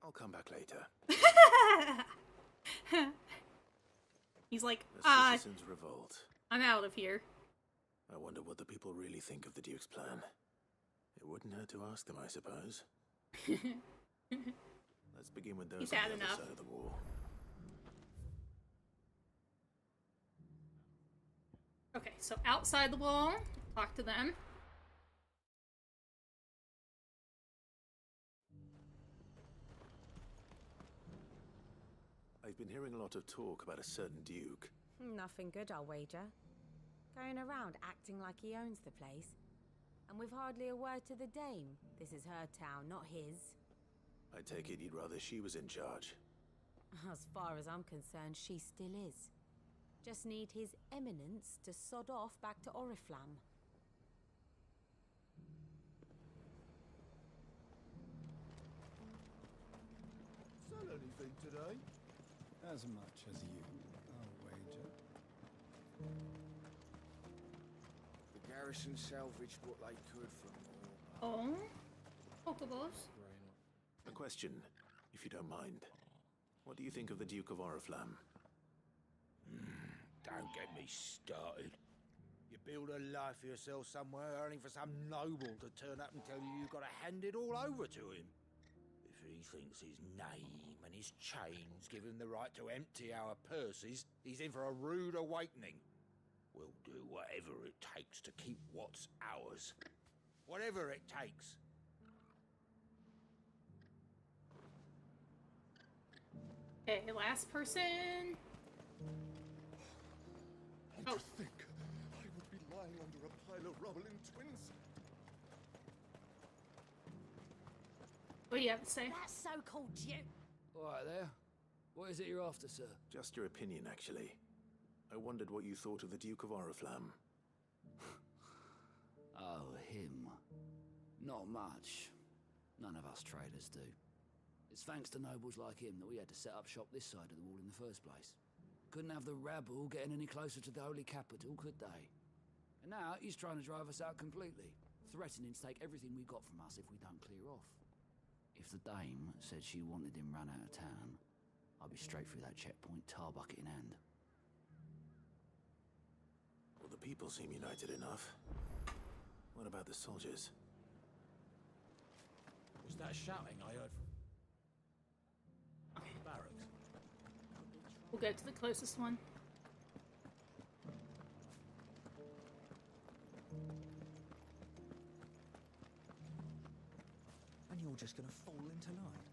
I'll come back later. He's like, the citizens revolt. I'm out of here. I wonder what the people really think of the Duke's plan. It wouldn't hurt to ask them, I suppose. Let's begin with those on the other side of the wall. Okay, so outside the wall, talk to them. We've been hearing a lot of talk about a certain duke. Nothing good, I'll wager. Going around acting like he owns the place. And with hardly a word to the dame. This is her town, not his. I take it you'd rather she was in charge. As far as I'm concerned, she still is. Just need his eminence to sod off back to Oriflamme. Sell anything today? As much as you, I'll wager. The garrison salvaged what they could from Oh? Pokebos? A question, if you don't mind. What do you think of the Duke of Oriflamme? Don't get me started. You build a life for yourself somewhere, only for some noble to turn up and tell you you've got to hand it all over to him. If he thinks his name and his chains give him the right to empty our purses, he's in for a rude awakening. We'll do whatever it takes to keep what's ours. Whatever it takes. Okay, last person. And to think I would be lying under a pile of rubble in Twins. What do you have to say? That so-called duke. All right there. What is it you're after, sir? Just your opinion, actually. I wondered what you thought of the Duke of Oriflamme. Oh, him. Not much. None of us traders do. It's thanks to nobles like him that we had to set up shop this side of the wall in the first place. Couldn't have the rabble getting any closer to the holy capital, could they? And now he's trying to drive us out completely, threatening to take everything we got from us if we don't clear off. If the dame said she wanted him run out of town, I'd be straight through that checkpoint, tar bucket in hand. Well, the people seem united enough. What about the soldiers? Was that shouting I heard from barracks? We'll go to the closest one. And you're just gonna fall into line?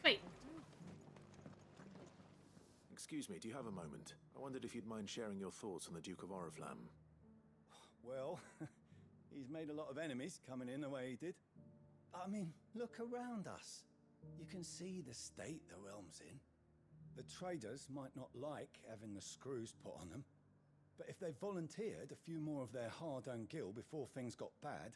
Wait. Excuse me, do you have a moment? I wondered if you'd mind sharing your thoughts on the Duke of Oriflamme. Well, he's made a lot of enemies coming in the way he did. I mean, look around us. You can see the state the realm's in. The traders might not like having the screws put on them, but if they volunteered a few more of their hard-earned gil before things got bad,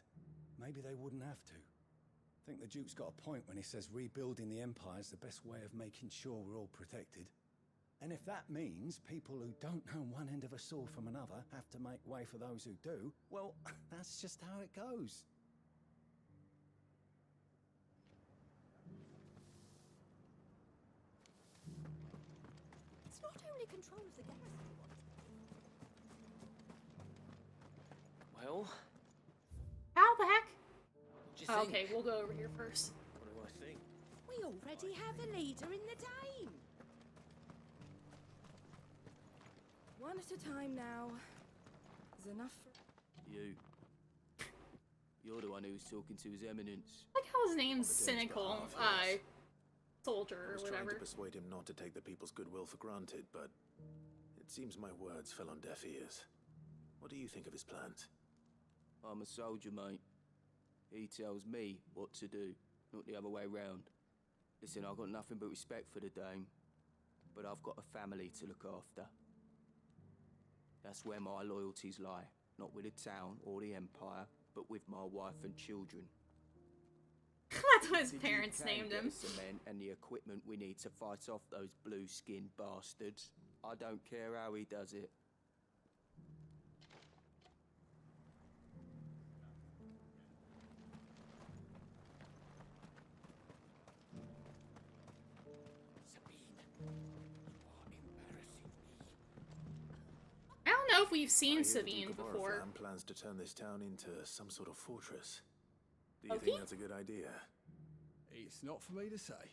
maybe they wouldn't have to. I think the Duke's got a point when he says rebuilding the Empire is the best way of making sure we're all protected. And if that means people who don't know one end of a sword from another have to make way for those who do, well, that's just how it goes. It's not only control of the garrison he wants. Well? How the heck? What do you Oh, think? okay, we'll go over here first. What do I think? We already have a leader in the dame. One at a time now. There's enough for... You. You're the one who was talking to His Eminence. I like how his name's cynical, soldier I or was trying whatever. to persuade him not to take the people's goodwill for granted, but it seems my words fell on deaf ears. What do you think of his plans? I'm a soldier, mate. He tells me what to do, not the other way round. Listen, I've got nothing but respect for the dame, but I've got a family to look after. That's where my loyalties lie, not with the town or the Empire, but with my wife and children. That's what his If you parents can named get him. us the men and the equipment we need to fight off those blue-skinned bastards, I don't care how he does it. I don't know if we've I seen hear the Sabine Duke of before. Oriflamme plans to turn this town into some sort of fortress. Do you Okay. think that's a good idea? It's not for me to say.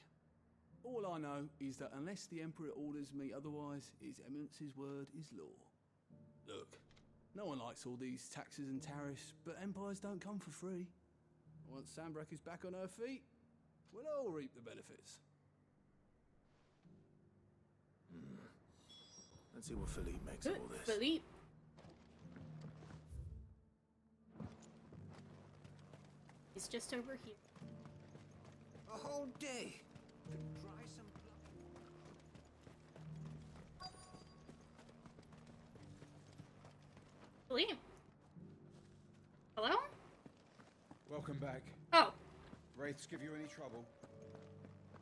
All I know is that unless the Emperor orders me otherwise, His Eminence's word is law. Look, no one likes all these taxes and tariffs, but empires don't come for free. Once Sanbreque is back on her feet, we'll all reap the benefits. Let's see what Philippe makes of all this. Philippe. He's just over here. A whole day to dry some Philippe. Hello? Welcome back. Oh. Wraiths give you any trouble?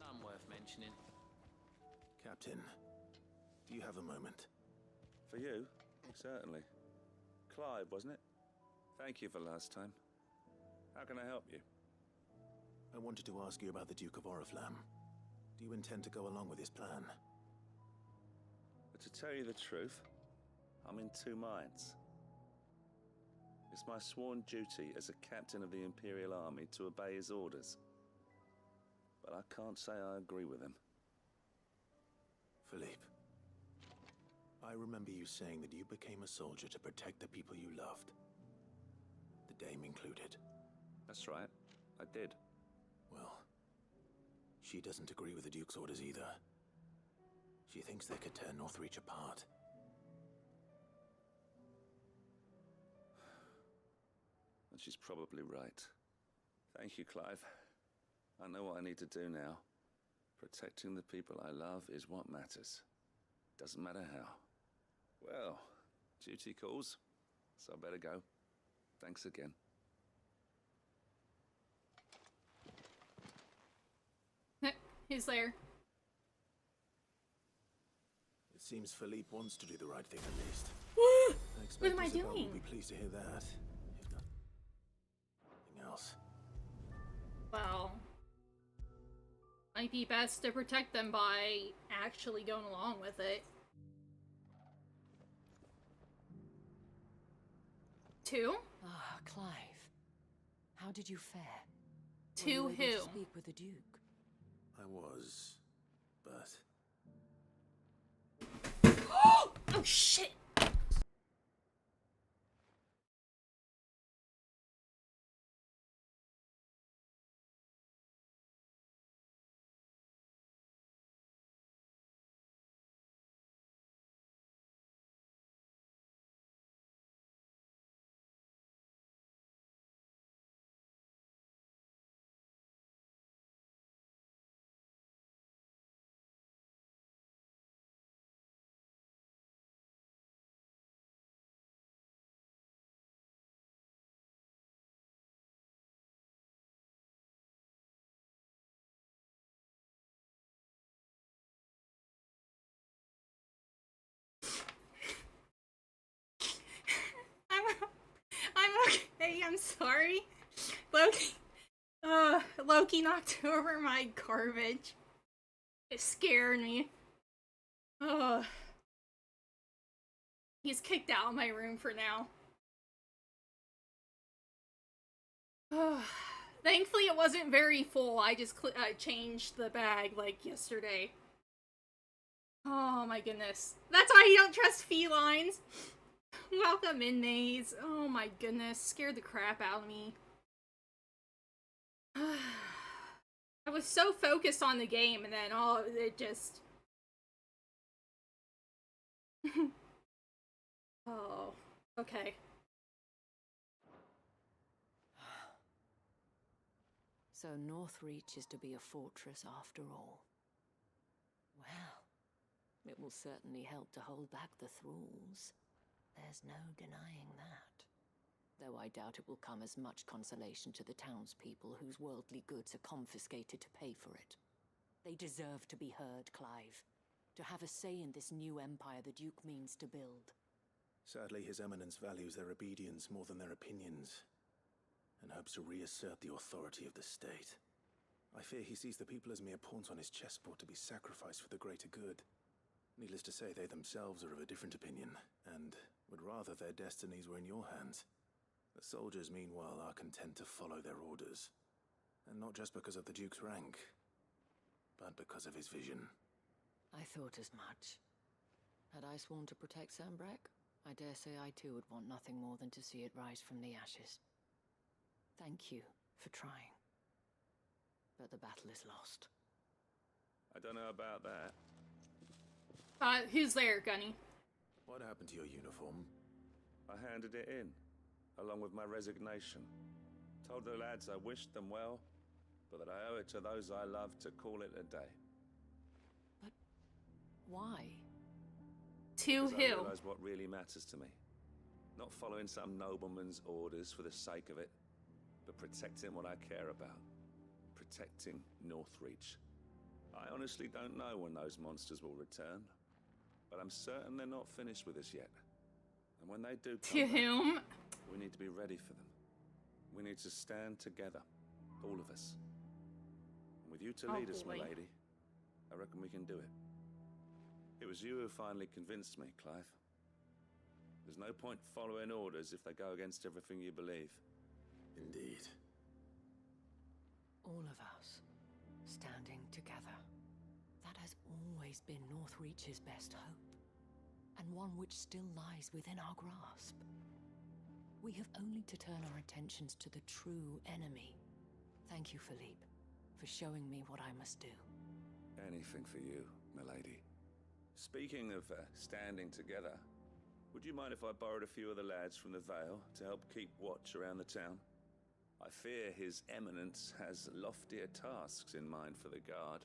None worth mentioning. Captain, do you have a moment? For you? Certainly. Clive, wasn't it? Thank you for last time. How can I help you? I wanted to ask you about the Duke of Oriflamme. Do you intend to go along with his plan? But to tell you the truth, I'm in two minds. It's my sworn duty as a captain of the Imperial Army to obey his orders. But I can't say I agree with him. Philippe, I remember you saying that you became a soldier to protect the people you loved. The Dame included. That's right, I did. Well, she doesn't agree with the Duke's orders either. She thinks they could tear Northreach apart. And she's probably right. Thank you, Clive. I know what I need to do now. Protecting the people I love is what matters. Doesn't matter how. Well, duty calls, so I better go. Thanks again. He's there. It seems Philippe wants to do the right thing at least. What am I Isabel doing? will be pleased to hear that. If not, anything else. Well, might be best to protect them by actually going along with it. 2? Ah, Clive. How did you fare? To Were you able who? to speak with the Duke? I was, but... Oh shit! I'm okay, I'm sorry. Loki knocked over my garbage. It scared me. He's kicked out of my room for now. Thankfully it wasn't very full. I just changed the bag like yesterday. Oh my goodness. That's why you don't trust felines. Welcome in, Maze. Oh my goodness, scared the crap out of me. I was so focused on the game and then it just... Oh, okay. So Northreach is to be a fortress after all. Well, it will certainly help to hold back the thralls. There's no denying that. Though I doubt it will come as much consolation to the townspeople whose worldly goods are confiscated to pay for it. They deserve to be heard, Clive. To have a say in this new empire the Duke means to build. Sadly, His Eminence values their obedience more than their opinions, and hopes to reassert the authority of the state. I fear he sees the people as mere pawns on his chessboard to be sacrificed for the greater good. Needless to say, they themselves are of a different opinion, and would rather their destinies were in your hands. The soldiers, meanwhile, are content to follow their orders. And not just because of the Duke's rank, but because of his vision. I thought as much. Had I sworn to protect Sanbreque, I dare say I too would want nothing more than to see it rise from the ashes. Thank you for trying. But the battle is lost. I don't know about that. Who's there, Gunny? What happened to your uniform? I handed it in, along with my resignation. Told the lads I wished them well, but that I owe it to those I love to call it a day. But why? To Because who? I realise what really matters to me. Not following some nobleman's orders for the sake of it, but protecting what I care about. Protecting Northreach. I honestly don't know when those monsters will return, but I'm certain they're not finished with us yet. And when they do come back, whom? we need to be ready for them. We need to stand together, all of us. And with you to lead us, my lady, I reckon we can do it. It was you who finally convinced me, Clive. There's no point following orders if they go against everything you believe. Indeed. All of us, standing together. That has always been Northreach's best hope, and one which still lies within our grasp. We have only to turn our attentions to the true enemy. Thank you, Philippe, for showing me what I must do. Anything for you, milady. Speaking of standing together, would you mind if I borrowed a few of the lads from the Vale to help keep watch around the town? I fear His Eminence has loftier tasks in mind for the guard.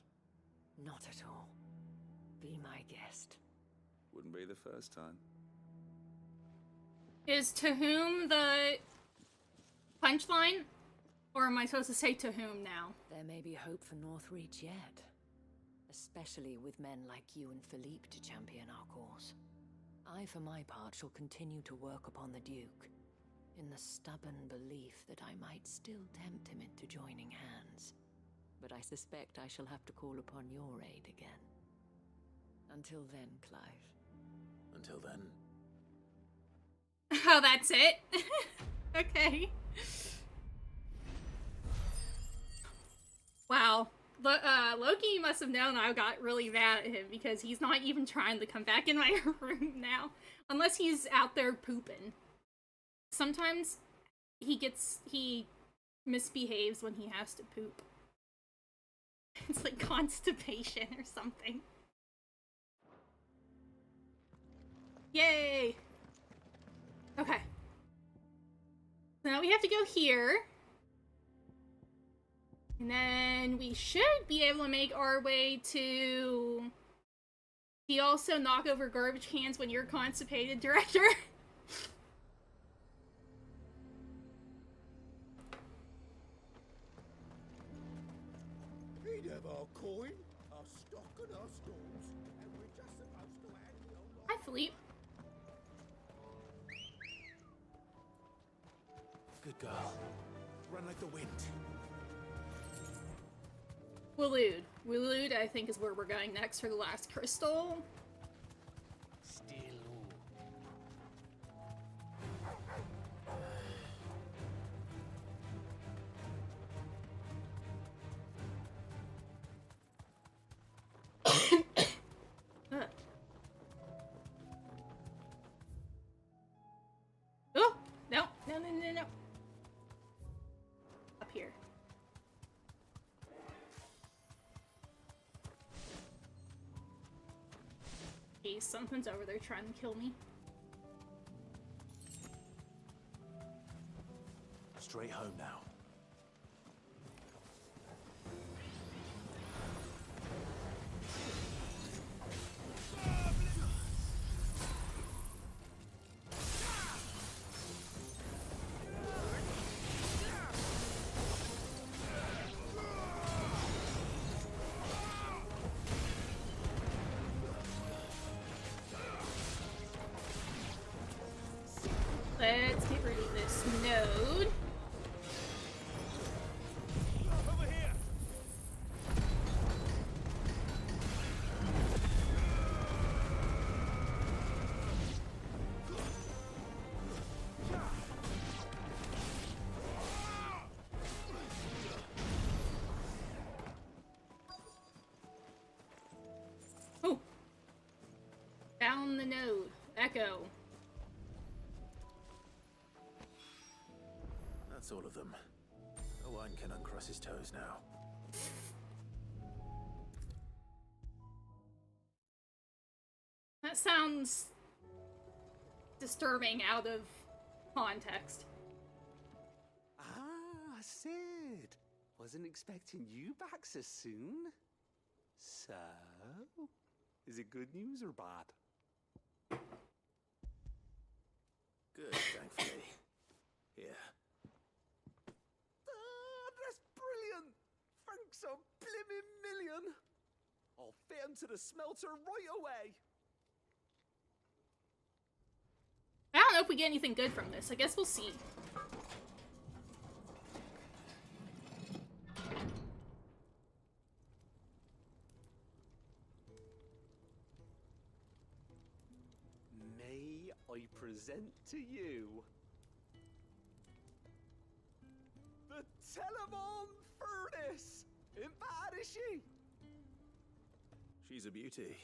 Not at all. Be my guest. Wouldn't be the first time. Is to whom the punchline? Or am I supposed to say to whom now? There may be hope for Northreach yet. Especially with men like you and Philippe to champion our cause. I, for my part, shall continue to work upon the Duke, in the stubborn belief that I might still tempt him into joining hands. But I suspect I shall have to call upon your aid again. Until then, Clive. Until then. Oh, that's it? Okay. Wow. Loki must have known I got really mad at him because he's not even trying to come back in my room now. Unless he's out there pooping. Sometimes he misbehaves when he has to poop. It's like constipation or something. Yay! Okay. So now we have to go here. And then we should be able to make our way to... Do you also knock over garbage cans when you're constipated, Director? He'd have our coin, our stock and our stores, and we're just supposed to hang the old lot. Hi, Philippe. Good girl. Run like the wind. Waloed. Waloed, I think, is where we're going next for the last crystal. Still. Oh! No, no, no, no, no. Up here. Jeez, something's over there trying to kill me. Straight home now. Let's get rid of this node. Over here. Oh! Down the node. Echo. That's all of them. Owen can uncross his toes now. That sounds disturbing out of context. Ah, Sid. Wasn't expecting you back so soon. So, is it good news or bad? Good, thankfully. Here. Ah, that's brilliant! Thanks a blimmin' million! I'll fit 'em to the smelter right away! I don't know if we get anything good from this. I guess we'll see. May I present to you the Telemon Furnace! Ain't bad, is she? She's a beauty.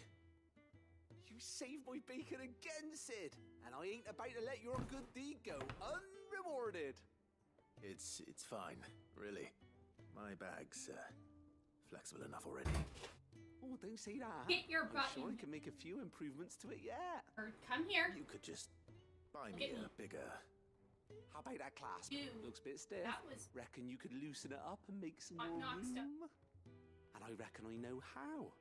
You saved my bacon again, Sid, and I ain't about to let your good deed go unrewarded. It's fine, really. My bag's flexible enough already. Oh, don't say that. Hit your I'm button. sure I can make a few improvements to it yet. Or come here. You could just buy me a bigger... How about that clasp? Ew. Looks a bit stiff. That was... Reckon you could loosen it up and make some I'm more not room? And I reckon I know how.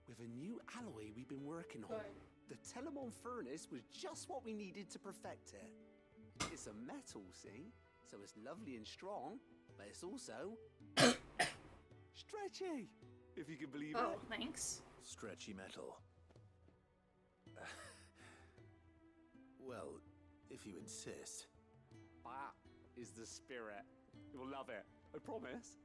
With a new alloy we've been working on. The Telemon Furnace was just what we needed to perfect it. It's a metal, see? So it's lovely and strong, but it's also... stretchy, if you can believe it. Oh, thanks. Stretchy metal. Well, if you insist. That is the spirit. You'll love it, I promise.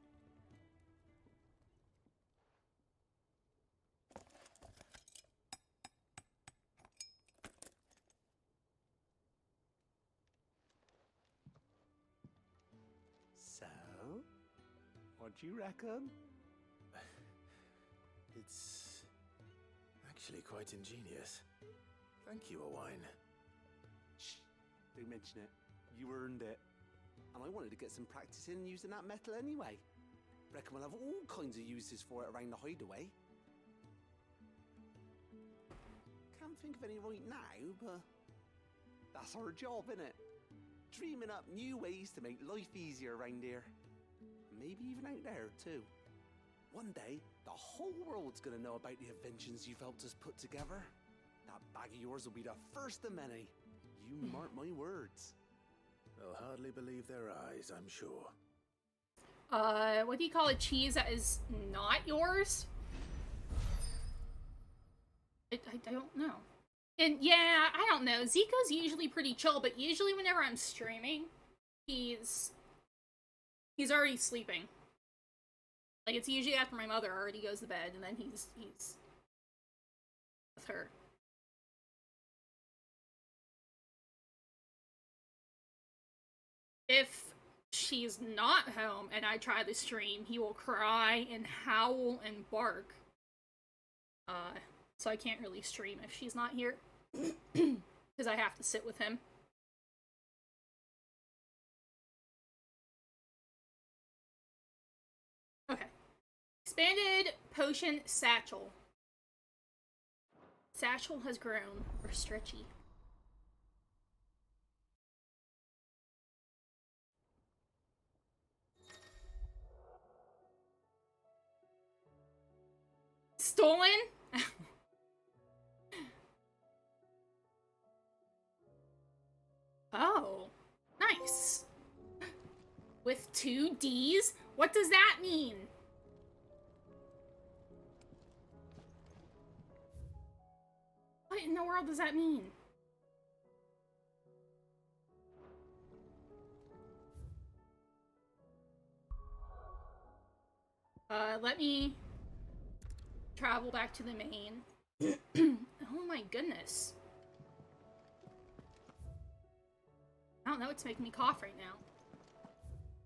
So, what do you reckon? It's actually quite ingenious. Thank you, Owain. Shh, don't mention it. You earned it. And I wanted to get some practice in using that metal anyway. Reckon we'll have all kinds of uses for it around the hideaway. Can't think of any right now, but that's our job, innit? Dreaming up new ways to make life easier around here. Maybe even out there, too. One day, the whole world's gonna know about the inventions you've helped us put together. That bag of yours will be the first of many. You mark my words. They'll hardly believe their eyes, I'm sure. What do you call a cheese that is not yours? I don't know. And yeah, I don't know. Zico's usually pretty chill, but usually whenever I'm streaming, he's already sleeping. Like, it's usually after my mother already goes to bed, and then he's with her. If she's not home and I try to stream, he will cry and howl and bark. So I can't really stream if she's not here. Because I have to sit with him. Okay. Expanded potion satchel. Satchel has grown, or stretchy. Stolen? Oh, nice. With 2 Ds? What does that mean? What in the world does that mean? Let me travel back to the main. Oh my goodness. I don't know, it's making me cough right now.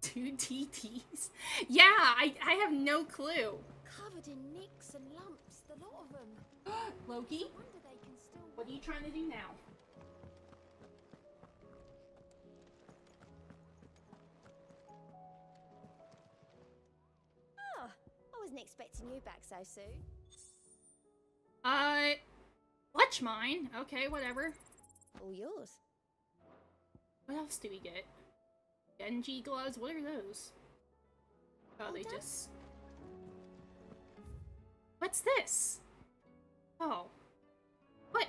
2 TTs? Yeah, I have no clue. Covered in nicks and lumps, the lot of them. Loki? No wonder they can still... What are you trying to do now? Ah, I wasn't expecting you back so soon. Watch mine. Okay, whatever. All yours. What else do we get? Genji gloves? What are those? Oh, they just... What's this? Oh. What?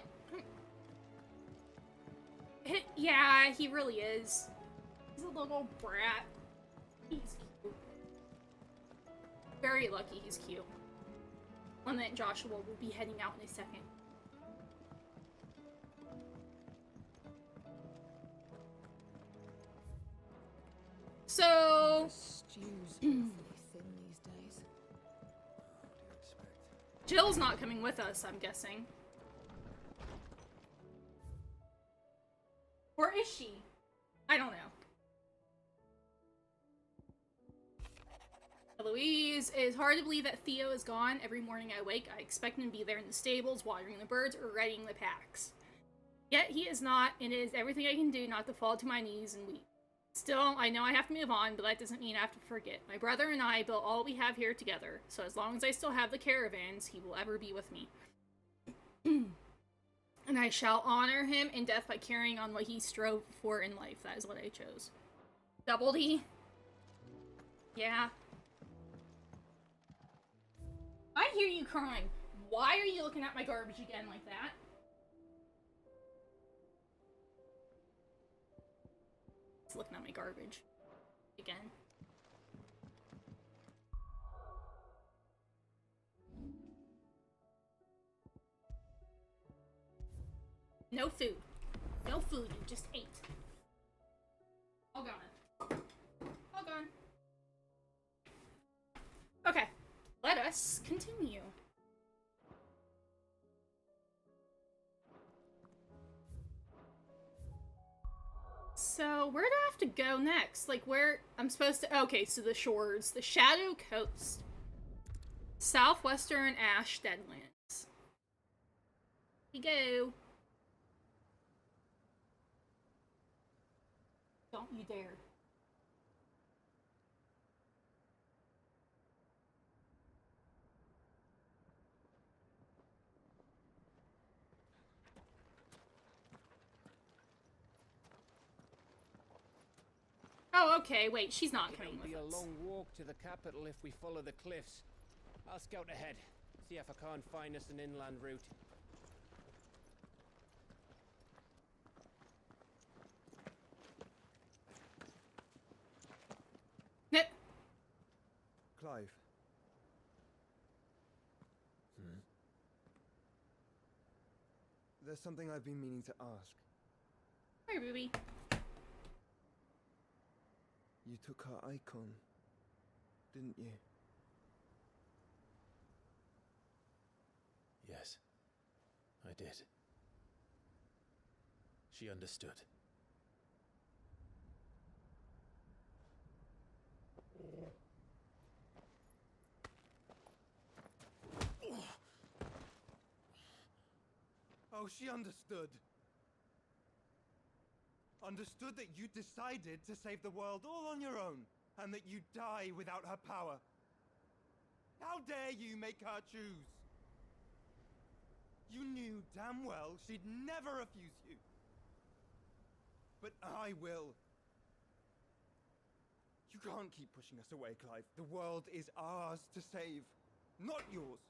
Yeah, he really is. He's a little brat. He's cute. Very lucky he's cute. One that Joshua will be heading out in a second. So... Stew's awfully thin these days. Jill's not coming with us, I'm guessing. Or is she? I don't know. Eloise, it is hard to believe that Theo is gone. Every morning I wake, I expect him to be there in the stables, watering the birds, or readying the packs. Yet he is not, and it is everything I can do not to fall to my knees and weep. Still, I know I have to move on, but that doesn't mean I have to forget. My brother and I built all we have here together, so as long as I still have the caravans, he will ever be with me. And I shall honor him in death by carrying on what he strove for in life. That is what I chose. Double D? Yeah. I hear you crying. Why are you looking at my garbage again like that? It's looking at my garbage. Again. No food. No food, you just ate. All gone. All gone. Okay. Let us continue. So, where do I have to go next? Like, where I'm supposed to... Okay, so the shores. The Shadow Coast. Southwestern Ash Deadlands. Here we go. Don't you dare. Oh, okay. Wait, she's not coming with us. It'll be a long walk to the capital if we follow the cliffs. I'll scout ahead, see if I can't find us an inland route. Yep. Clive. There's something I've been meaning to ask. Hi, Ruby. You took her icon, didn't you? Yes, I did. She understood. Oh, she understood. Understood that you decided to save the world all on your own, and that you'd die without her power. How dare you make her choose? You knew damn well she'd never refuse you. But I will. You can't keep pushing us away, Clive. The world is ours to save, not yours.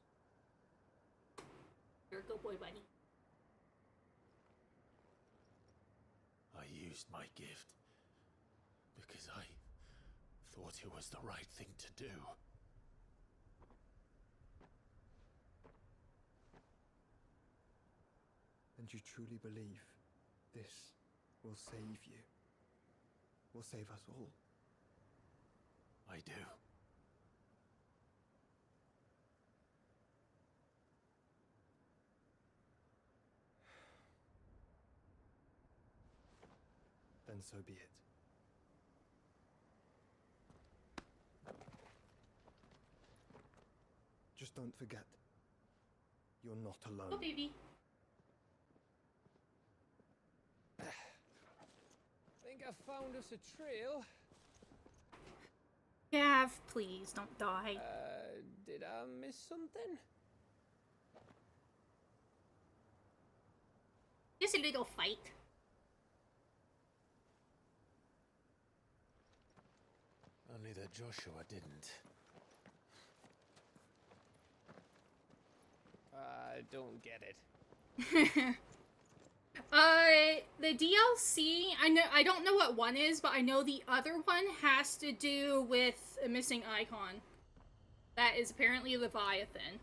You're a good boy, buddy. I used my gift because I thought it was the right thing to do. And you truly believe this will save you? Will save us all? I do. Then so be it. Just don't forget, you're not alone. Oh, baby. Think I found us a trail. Gav, please don't die. Did I miss something? Just a little fight. Joshua didn't. I don't get it. The DLC, I don't know what one is, but I know the other one has to do with a missing icon. That is apparently Leviathan.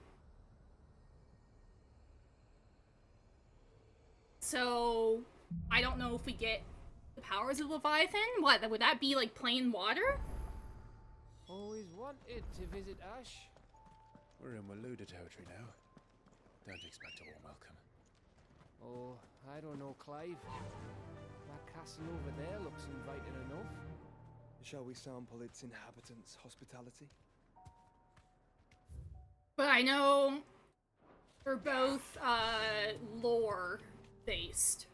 So, I don't know if we get the powers of Leviathan? What, would that be like plain water? Always wanted to visit Ash. We're in Waluda territory now. Don't expect a warm welcome. Oh, I don't know, Clive. That castle over there looks inviting enough. Shall we sample its inhabitants' hospitality? But I know they're both, lore-based.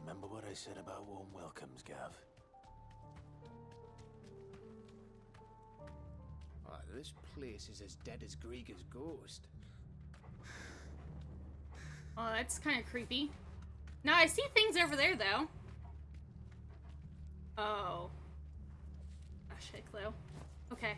Remember what I said about warm welcomes, Gav? Oh, this place is as dead as Grieger's ghost. Oh, that's kind of creepy. No, I see things over there, though. Oh. Oh, shit, Clue. Okay.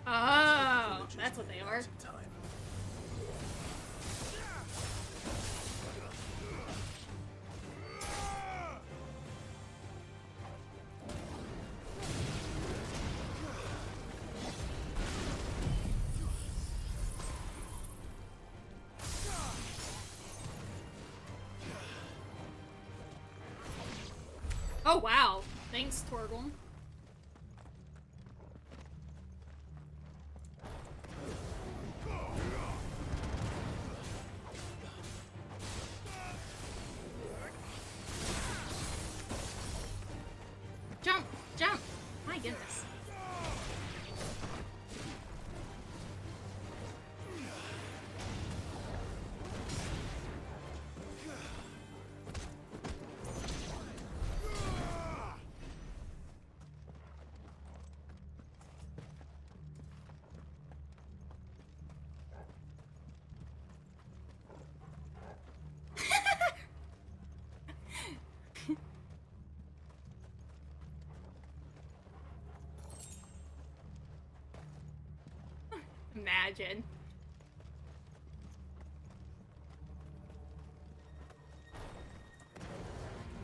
Oh, that's what they are. Oh wow, thanks Torgal. Jump! Jump! My goodness. Imagine.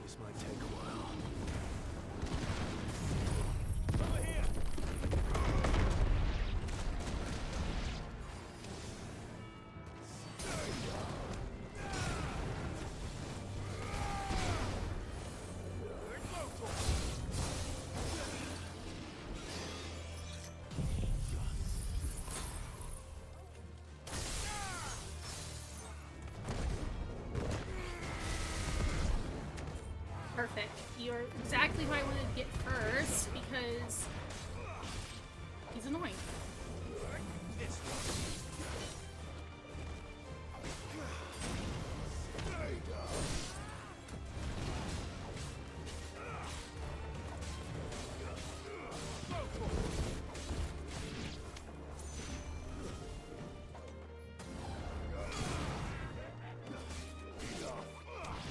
This might take a while. Perfect. You're exactly who I wanted to get first, because he's annoying.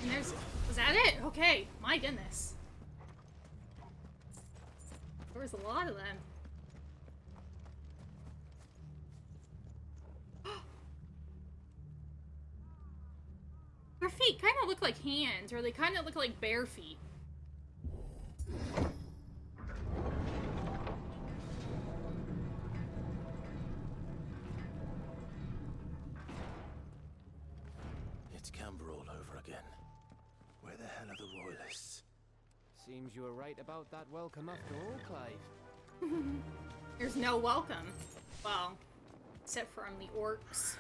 And was that it? Okay, my goodness. There was a lot of them. Their feet kind of look like hands, or they kind of look like bare feet. It's Camber all over again. Where the hell are the royalists? Seems you were right about that welcome after all, Clive. There's no welcome. Well, except from the orcs.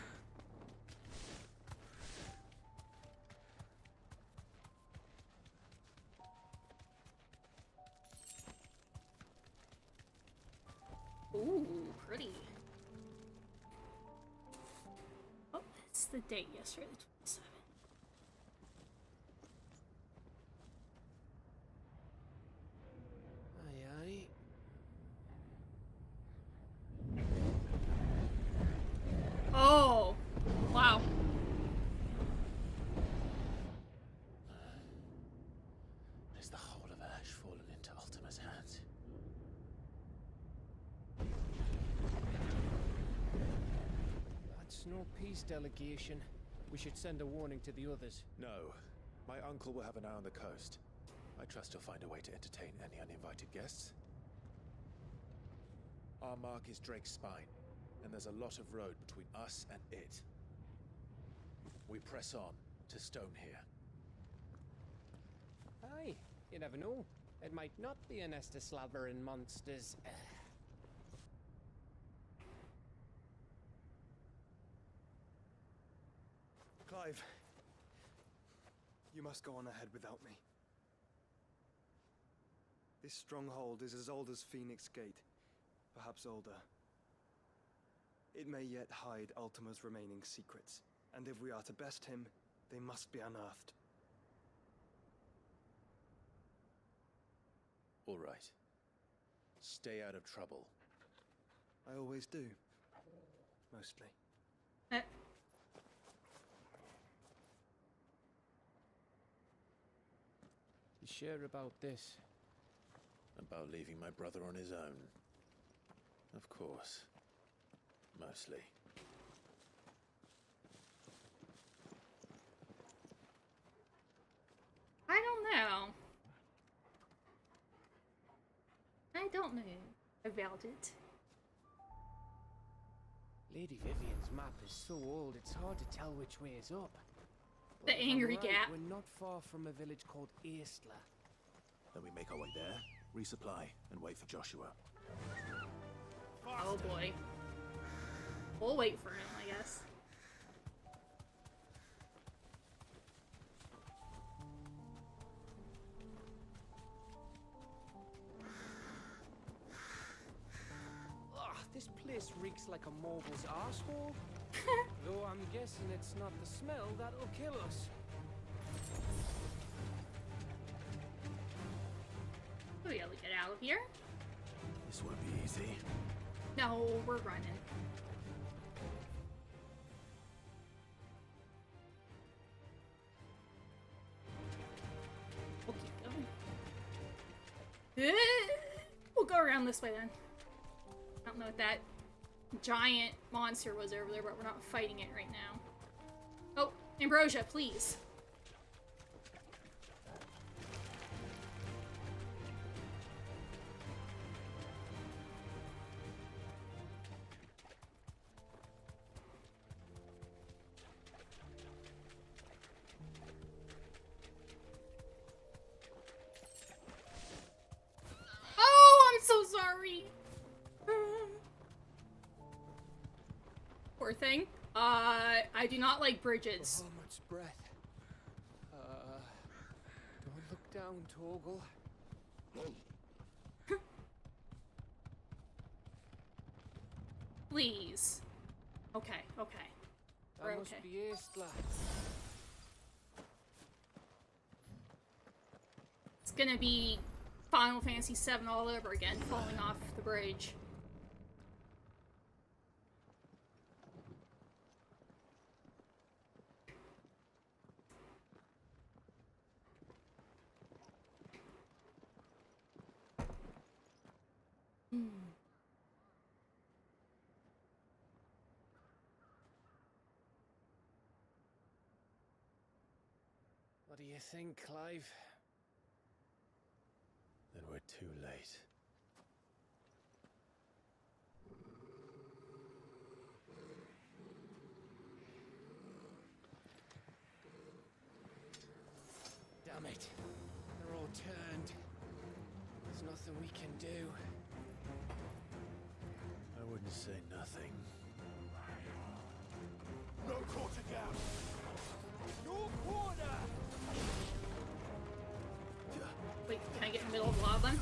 Ooh, pretty. Oh, that's the date yesterday, the 27th. Aye, aye. Oh, wow. Is the whole of Ash fallen into Ultima's hands? That's no peace delegation. We should send a warning to the others. No. My uncle will have an eye on the coast. I trust he'll find a way to entertain any uninvited guests. Our mark is Drake's Spine, and there's a lot of road between us and it. We press on to Stonehere. Aye, you never know. It might not be a nest of slavering monsters. Clive, you must go on ahead without me. This stronghold is as old as Phoenix Gate, perhaps older. It may yet hide Ultima's remaining secrets, and if we are to best him, they must be unearthed. All right. Stay out of trouble. I always do. Mostly. You sure about this? About leaving my brother on his own. Of course. Mostly. I don't know. I don't know about it. Lady Vivian's map is so old, it's hard to tell which way is up. But The if I'm Angry right, Gap. We're not far from a village called Eastla. Then we make our way there, resupply, and wait for Joshua. Oh boy. We'll wait for him, I guess. Ugh, this place reeks like a moguls arsehole. Though I'm guessing it's not the smell that'll kill us. We gotta get out of here. This won't be easy. No, we're running. We'll keep going. We'll go around this way then. I don't know what that giant monster was over there, but we're not fighting it right now. Oh, Ambrosia, please. Oh, I'm so sorry. Poor thing. I do not like bridges. Much breath. Don't look down, Torgal. Please. Okay, okay. We're That must okay. be Eastla. It's gonna be Final Fantasy VII all over again, falling off the bridge. What do you think, Clive? Then we're too late. Damn it. They're all turned. There's nothing we can do. I wouldn't say nothing. No quarter gap! Your corner! Wait, can I get in the middle of lava then?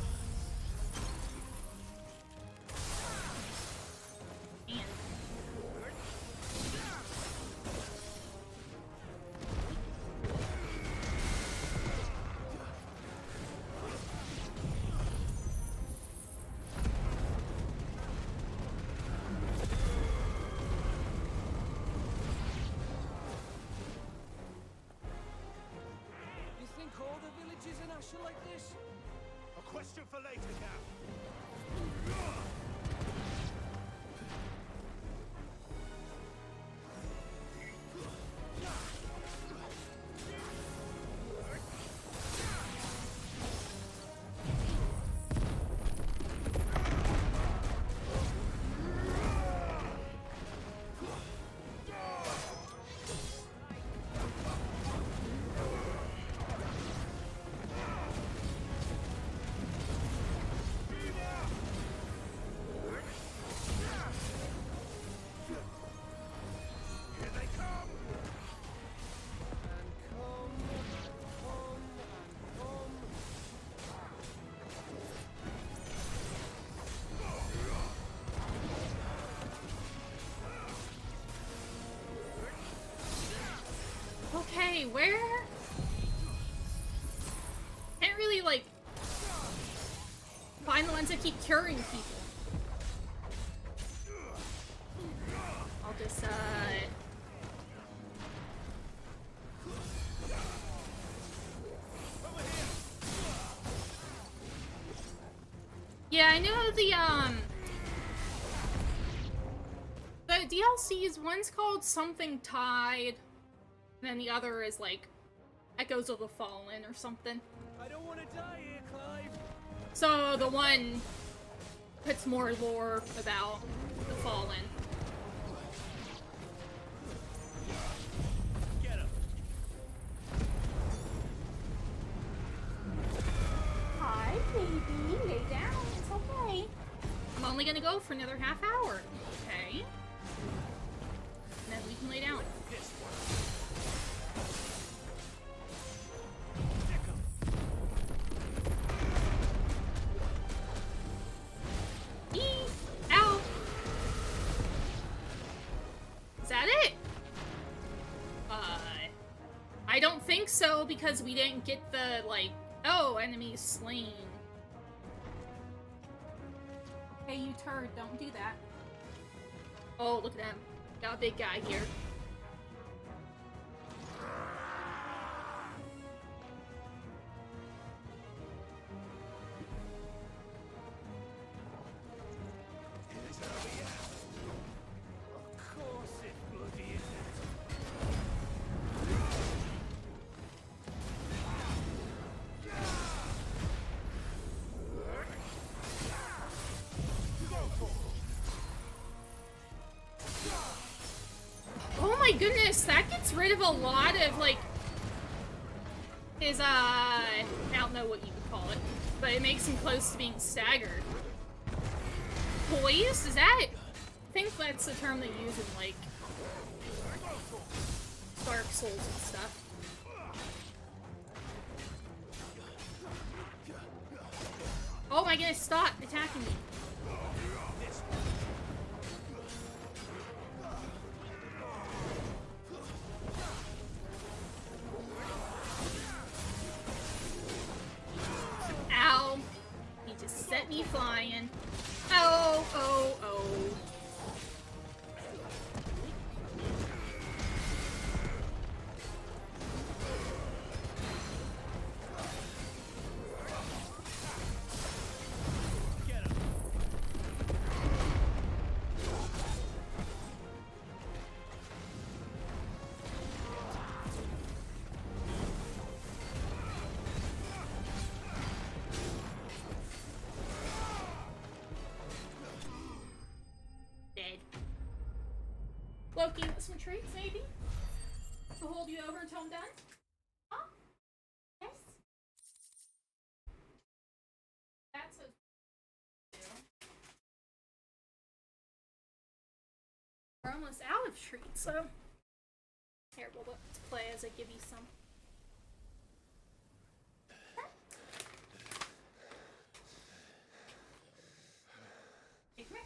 fashion like this? A question for later, Gav. Okay, where? Can't really, like, find the ones that keep curing people. I'll just, yeah, I know the DLCs, one's called something Tide, and then the other is like Echoes of the Fallen or something. I don't want to die here, Clive. So the one puts more lore about the Fallen. Get him. Hi, baby. Lay down. It's okay. I'm only gonna go for another half hour. Okay. And then we can lay down. Ow! Is that it? I don't think so, because we didn't get the, like, oh, enemy slain. Hey, you turd, don't do that. Oh, look at him. Got a big guy here. Oh my goodness, that gets rid of a lot of, like, his, I don't know what you would call it, but it makes him close to being staggered. Poised? Is that? I think that's the term they use in, like, Dark Souls and stuff. Oh my goodness, stop attacking me. Ow. He just set me flying. Oh, oh, oh. Loki, with some treats, maybe? To hold you over until I'm done? Huh? Yes? That's a... We're almost out of treats, so... Here, we'll let's play as I give you some. Hey, come here.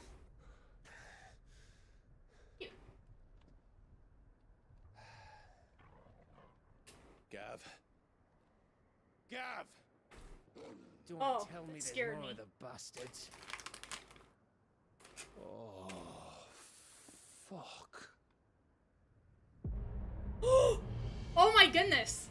Gav. Gav! Don't Oh, tell me that there's scared more me. of the bastards. Oh, fuck. Oh my goodness!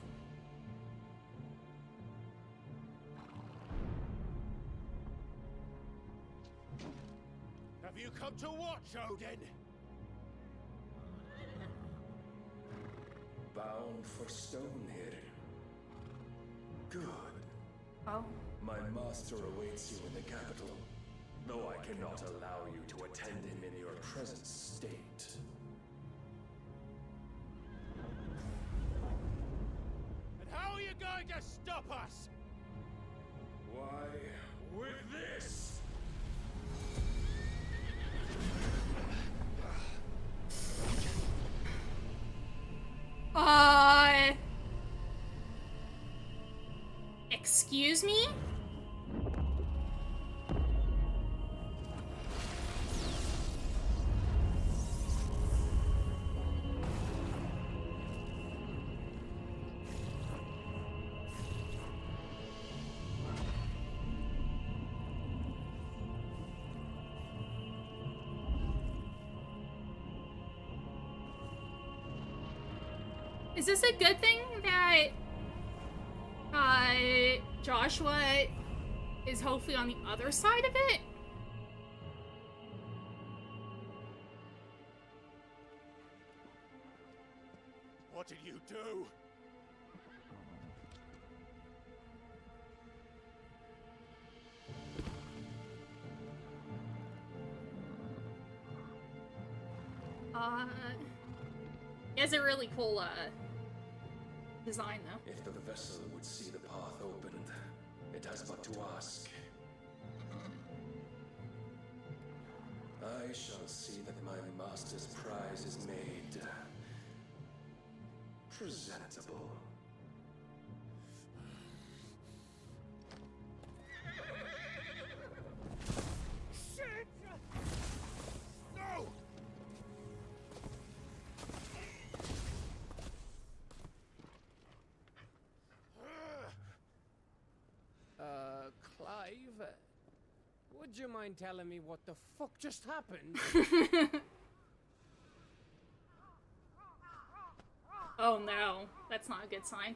Have you come to watch, Odin? Bound for Stonehill. Good. Oh. My master awaits you in the capital, though I cannot allow you to attend him in your present state. And how are you going to stop us? Why, with this! Excuse me? Is this a good thing that Joshua is hopefully on the other side of it? What did you do? He has a really cool, design, though. If the vessel would see the path opened, it has but to ask. I shall see that my master's prize is made presentable. Shit! No! Clive, would you mind telling me what the fuck just happened? Oh no, that's not a good sign.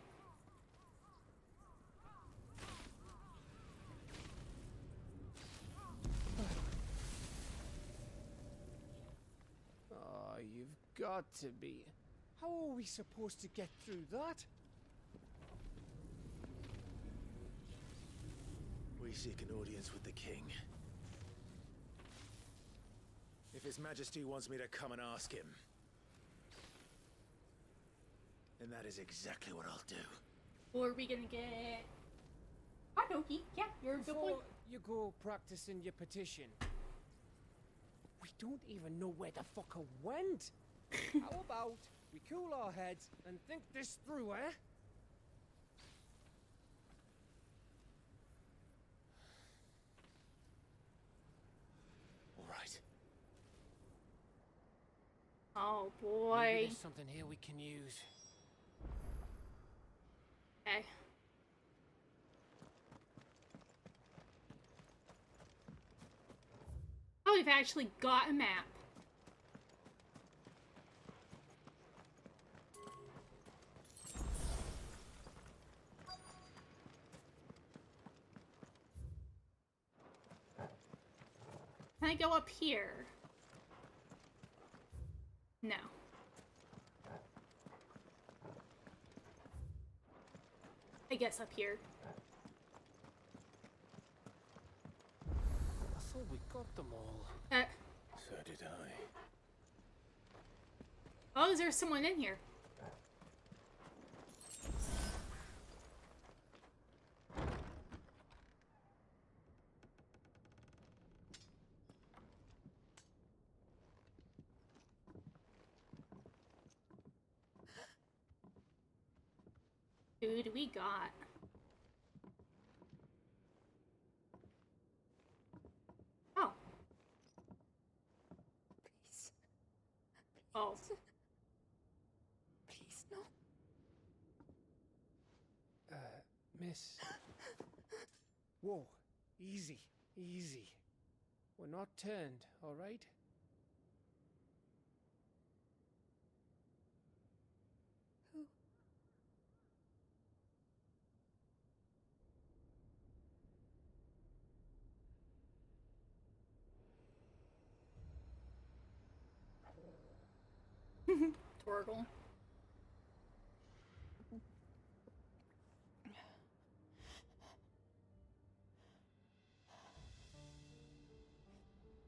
Oh, you've got to be. How are we supposed to get through that? We seek an audience with the king. If His Majesty wants me to come and ask him, then that is exactly what I'll do. Or are we gonna get... Hi, Doki. Yeah, you're a good boy. Before you go practicing your petition, we don't even know where the fucker went. How about we cool our heads and think this through, eh? All right. Oh Maybe boy. there's something here we can use. Okay. Oh, we've actually got a map. Can I go up here? No. I guess up here. I thought we got them all. So did I. Oh, is there someone in here? Who do we got? Oh. Please. Oh. Please, no. Miss. Whoa. Easy. Easy. We're not turned, all right? Who? Torgal.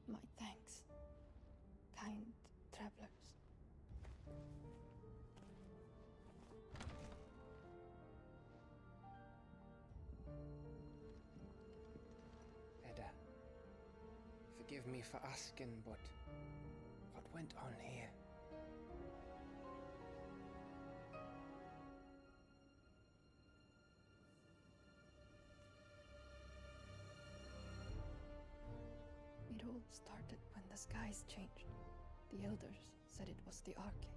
My thanks, kind travelers. Edda, forgive me for asking, but what went on here? It all started when the skies changed. The elders said it was the Arche.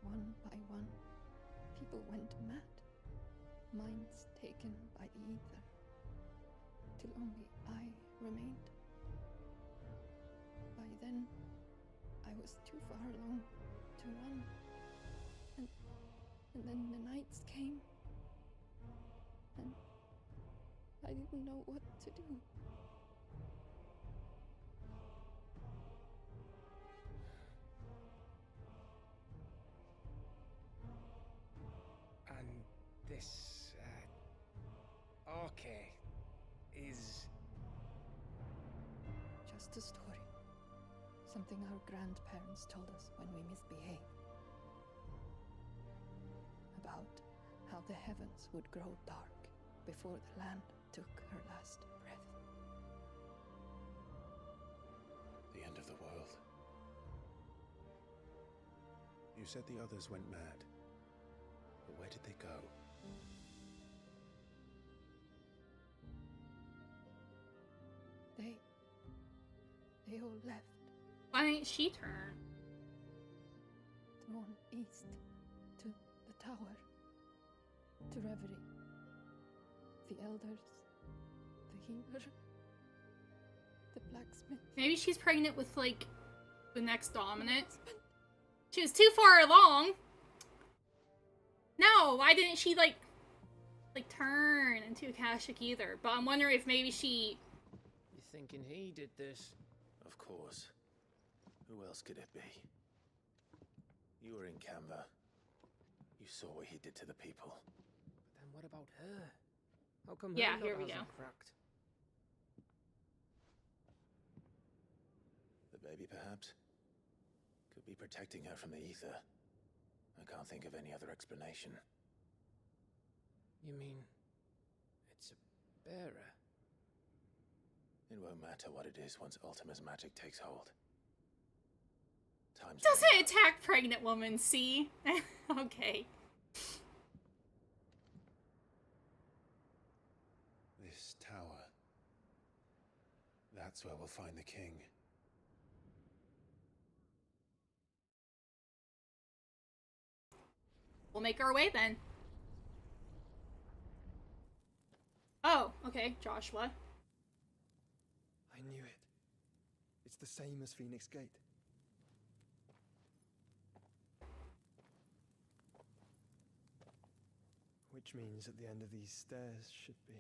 One by one, people went mad. Minds taken by the ether. Till only I remained. By then, I was too far along to run. And then the nights came. And I didn't know what to do. And this, Arche is... Just a story. Something our grandparents told us when we misbehaved. About how the heavens would grow dark before the land took her last breath. The end of the world. You said the others went mad. But where did they go? They all left. Why didn't she turn? Drawn east to the tower. To Reverie. The elders. The healer. The blacksmith. Maybe she's pregnant with, like, the next dominant. She was too far along. No, why didn't she, like turn into Akashic either? But I'm wondering if maybe she... You thinking he did this? Of course. Who else could it be? You were in Canva. You saw what he did to the people. But then what about her? How come Yeah, her here nut we hasn't go. cracked? The baby, perhaps? Could be protecting her from the ether. I can't think of any other explanation. You mean it's a bearer? It won't matter what it is once Ultima's magic takes hold. Time's Doesn't attack pregnant woman, see? Okay. This tower. That's where we'll find the king. We'll make our way then. Oh, okay, Joshua. I knew it. It's the same as Phoenix Gate. Which means at the end of these stairs should be...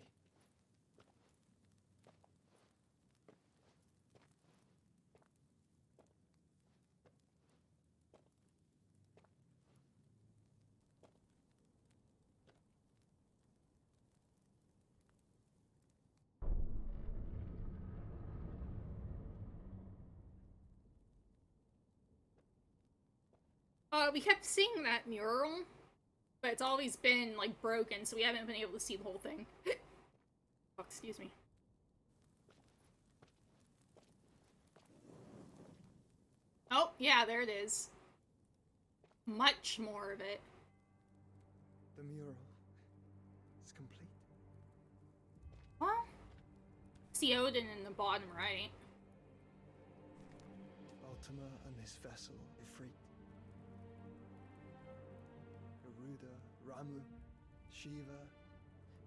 We kept seeing that mural, but it's always been, like, broken, so we haven't been able to see the whole thing. Oh, excuse me. Oh, yeah, there it is. Much more of it. The mural is complete. Well, see Odin in the bottom right. Ultima and his vessel, Ifrit. Garuda, Ramu, Shiva,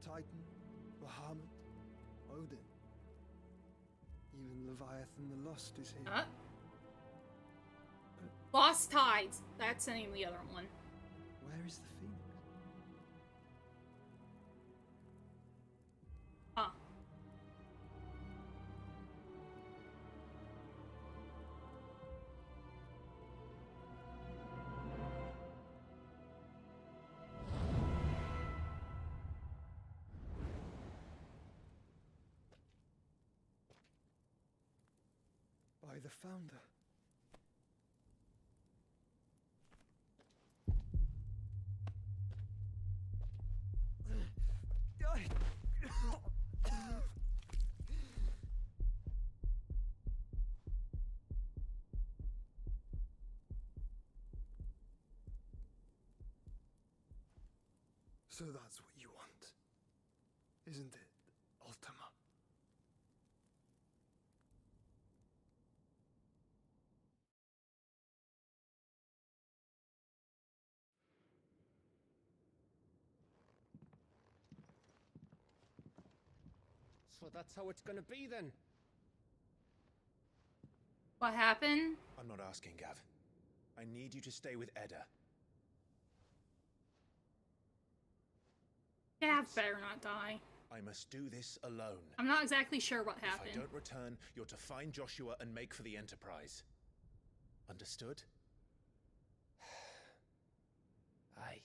Titan, Bahamut, Odin. Even Leviathan the Lost is here. Lost Tides. That's the name of the other one. Where is the phoenix? Huh. by the founder. So that's what you want, isn't it, Ultima? So that's how it's gonna be then? What happened? I'm not asking, Gav. I need you to stay with Edda. Gav better not die. I must do this alone. I'm not exactly sure what happened. If I don't return, you're to find Joshua and make for the Enterprise. Understood? Aye.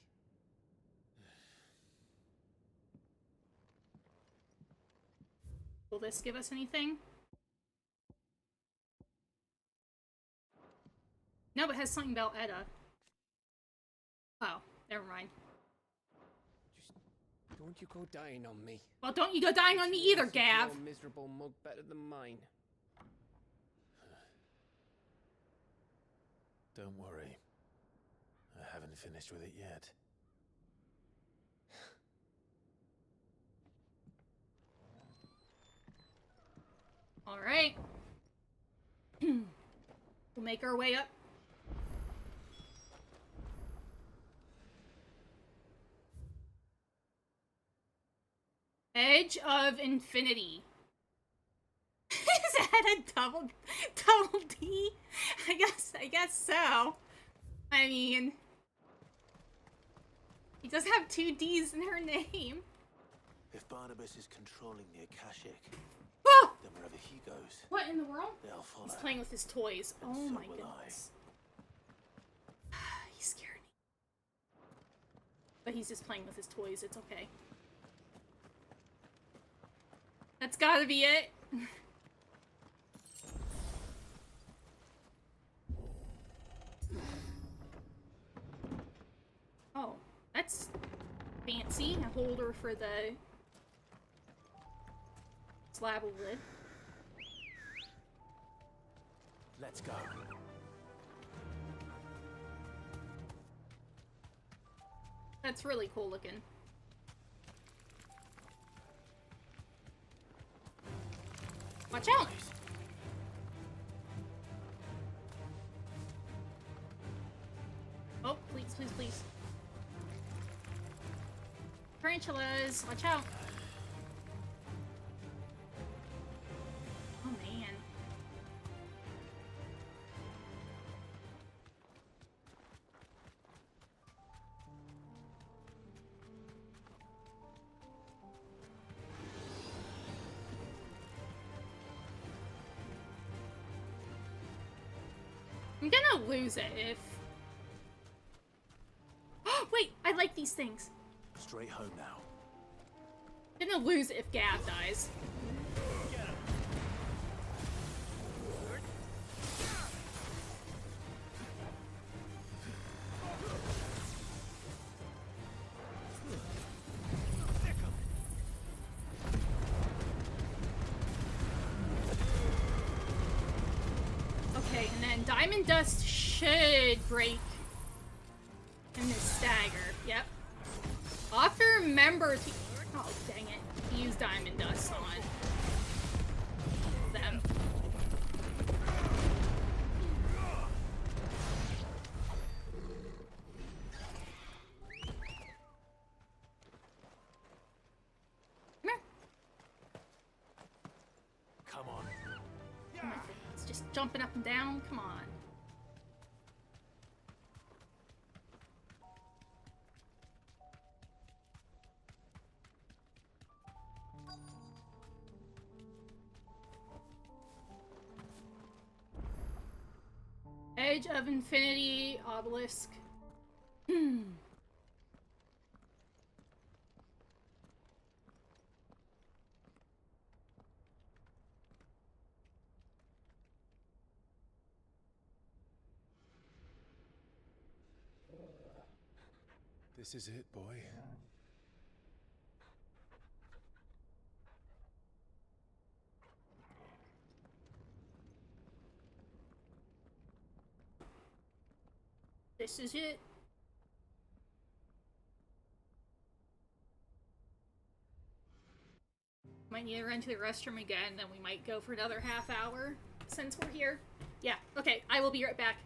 Will this give us anything? No, it has something about Edda. Oh, never mind. Don't you go dying on me. Well, don't you go dying on me either, Gav! Your miserable mug better than mine. Don't worry. I haven't finished with it yet. Alright. We'll make our way up. Edge of Infinity. Is that a double D? I guess so. I mean, he does have 2 D's in her name. If Barnabas is controlling the Akashic, Ah! then wherever he goes, What in the world? they'll follow. He's playing with his toys. And Oh so my will goodness. He's scared me. But he's just playing with his toys. It's okay. That's gotta be it. Oh, that's fancy. A holder for the slab of wood. Let's go. That's really cool looking. Watch out! Oh, please, please, please. Tarantulas, watch out. Oh, man. I'm gonna lose it if... Wait, I like these things. Straight home now. I'm gonna lose it if Gav dies. Okay, and then Diamond Dust should break in this stagger. Yep. I'll have to remember to... Oh, dang it. To use Diamond Dust on them. Come here. Come on. Oh my goodness, just jumping up and down. Come on. Edge of Infinity Obelisk. This is it, boy. This is it. Might need to run to the restroom again, then we might go for another half hour since we're here. Yeah, okay, I will be right back.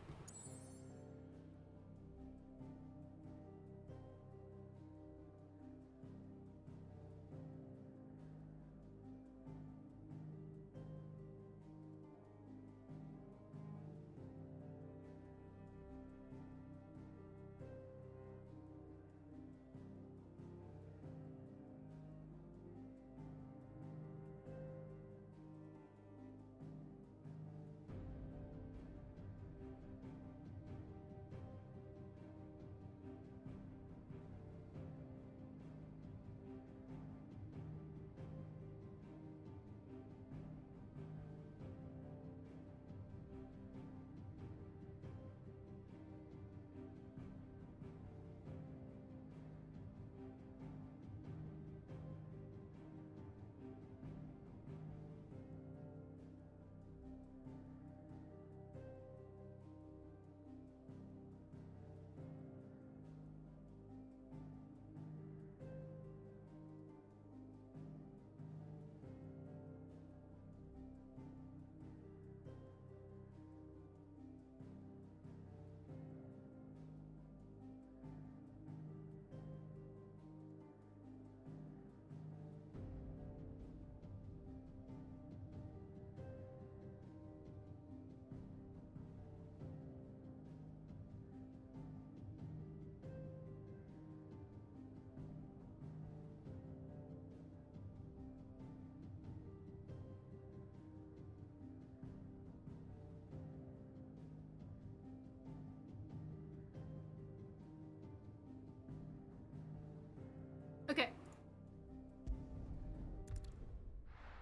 Okay.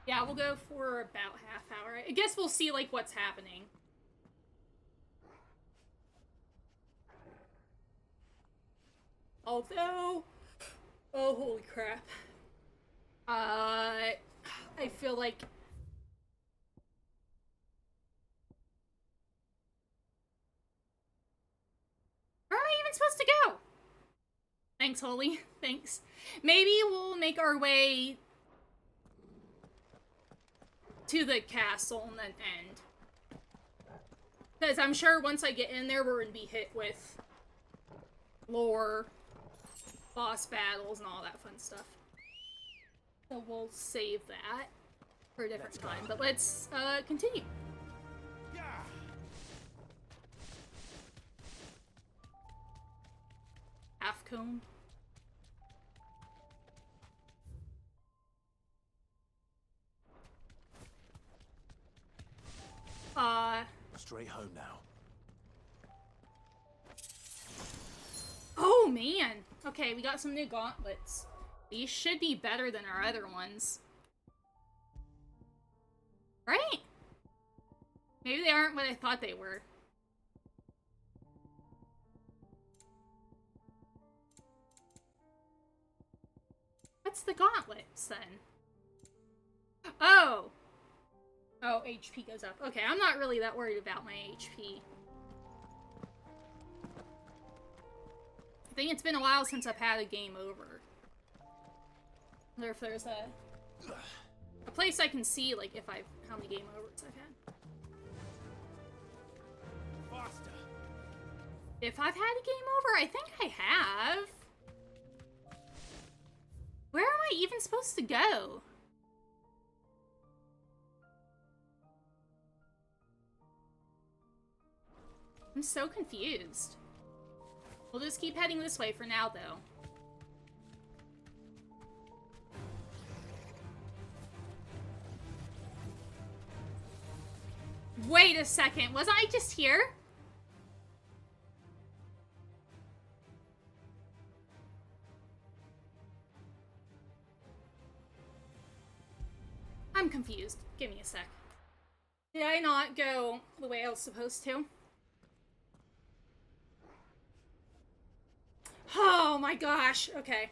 Yeah, we'll go for about half hour. I guess we'll see, like, what's happening. Although... Oh, holy crap. I feel like... Where am I even supposed to go? Thanks, Holy. Thanks. Maybe we'll make our way to the castle and then end. Because I'm sure once I get in there, we're going to be hit with lore, boss battles, and all that fun stuff. So we'll save that for a different time. But let's continue. Half cone. Straight home now. Oh, man. Okay, we got some new gauntlets. These should be better than our other ones. Right? Maybe they aren't what I thought they were. What's the gauntlets, then? Oh! Oh, HP goes up. Okay, I'm not really that worried about my HP. I think it's been a while since I've had a game over. I wonder if there's a place I can see, like, if I've... how many game overs I've had. Faster. If I've had a game over, I think I have. Where am I even supposed to go? I'm so confused. We'll just keep heading this way for now, though. Wait a second, wasn't I just here? I'm confused. Give me a sec. Did I not go the way I was supposed to? Oh my gosh, okay.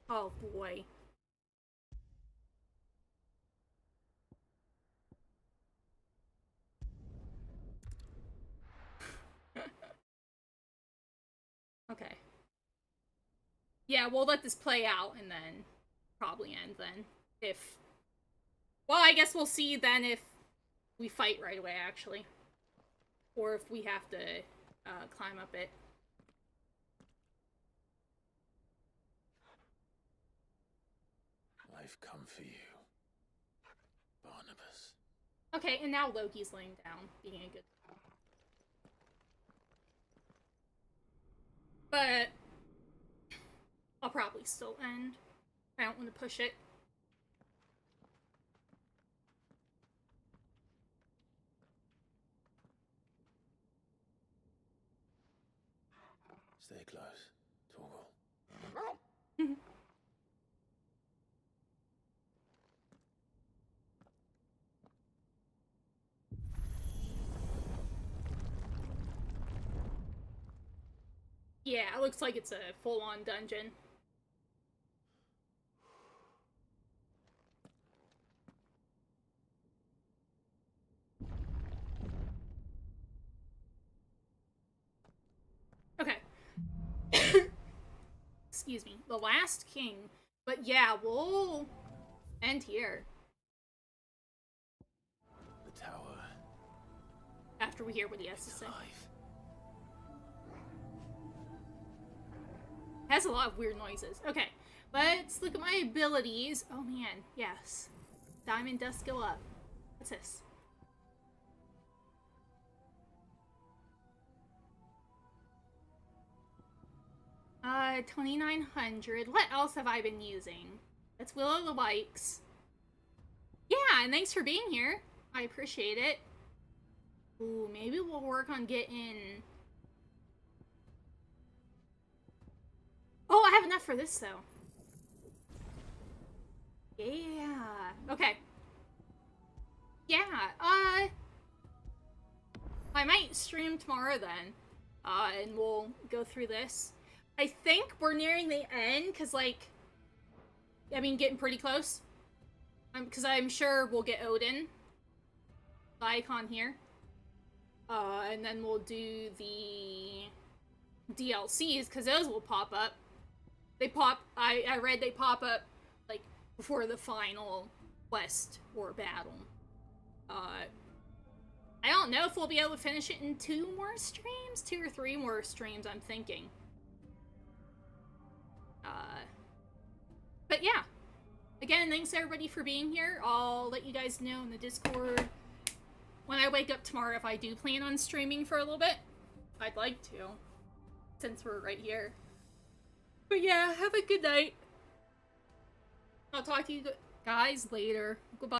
Oh boy. Okay. Yeah, we'll let this play out and then probably end then. If... Well, I guess we'll see then if we fight right away, actually. Or if we have to climb up it. I've come for you, Barnabas. Okay, and now Loki's laying down, being a good... But... I'll probably still end. I don't want to push it. Stay close, Torgal. Yeah, it looks like it's a full-on dungeon. Okay. Excuse me. The last king. But yeah, we'll end here. The tower. After we hear what he has to say. Has a lot of weird noises. Okay, let's look at my abilities. Oh man, yes. Diamond dust go up. What's this? Uh, 2,900. What else have I been using? That's Will o' the Bikes. Yeah, and thanks for being here. I appreciate it. Ooh, maybe we'll work on getting... Oh, I have enough for this, though. Yeah. Okay. Yeah, I might stream tomorrow then. And we'll go through this. I think we're nearing the end, because, like... I mean, getting pretty close. Because I'm sure we'll get Odin. The icon here. And then we'll do the DLCs, because those will pop up. They pop, I read they pop up, like, before the final quest or battle. I don't know if we'll be able to finish it in 2 more streams? 2 or 3 more streams, I'm thinking. But yeah. Again, thanks everybody for being here. I'll let you guys know in the Discord when I wake up tomorrow if I do plan on streaming for a little bit. I'd like to, since we're right here. But yeah, have a good night. I'll talk to you guys later. Goodbye.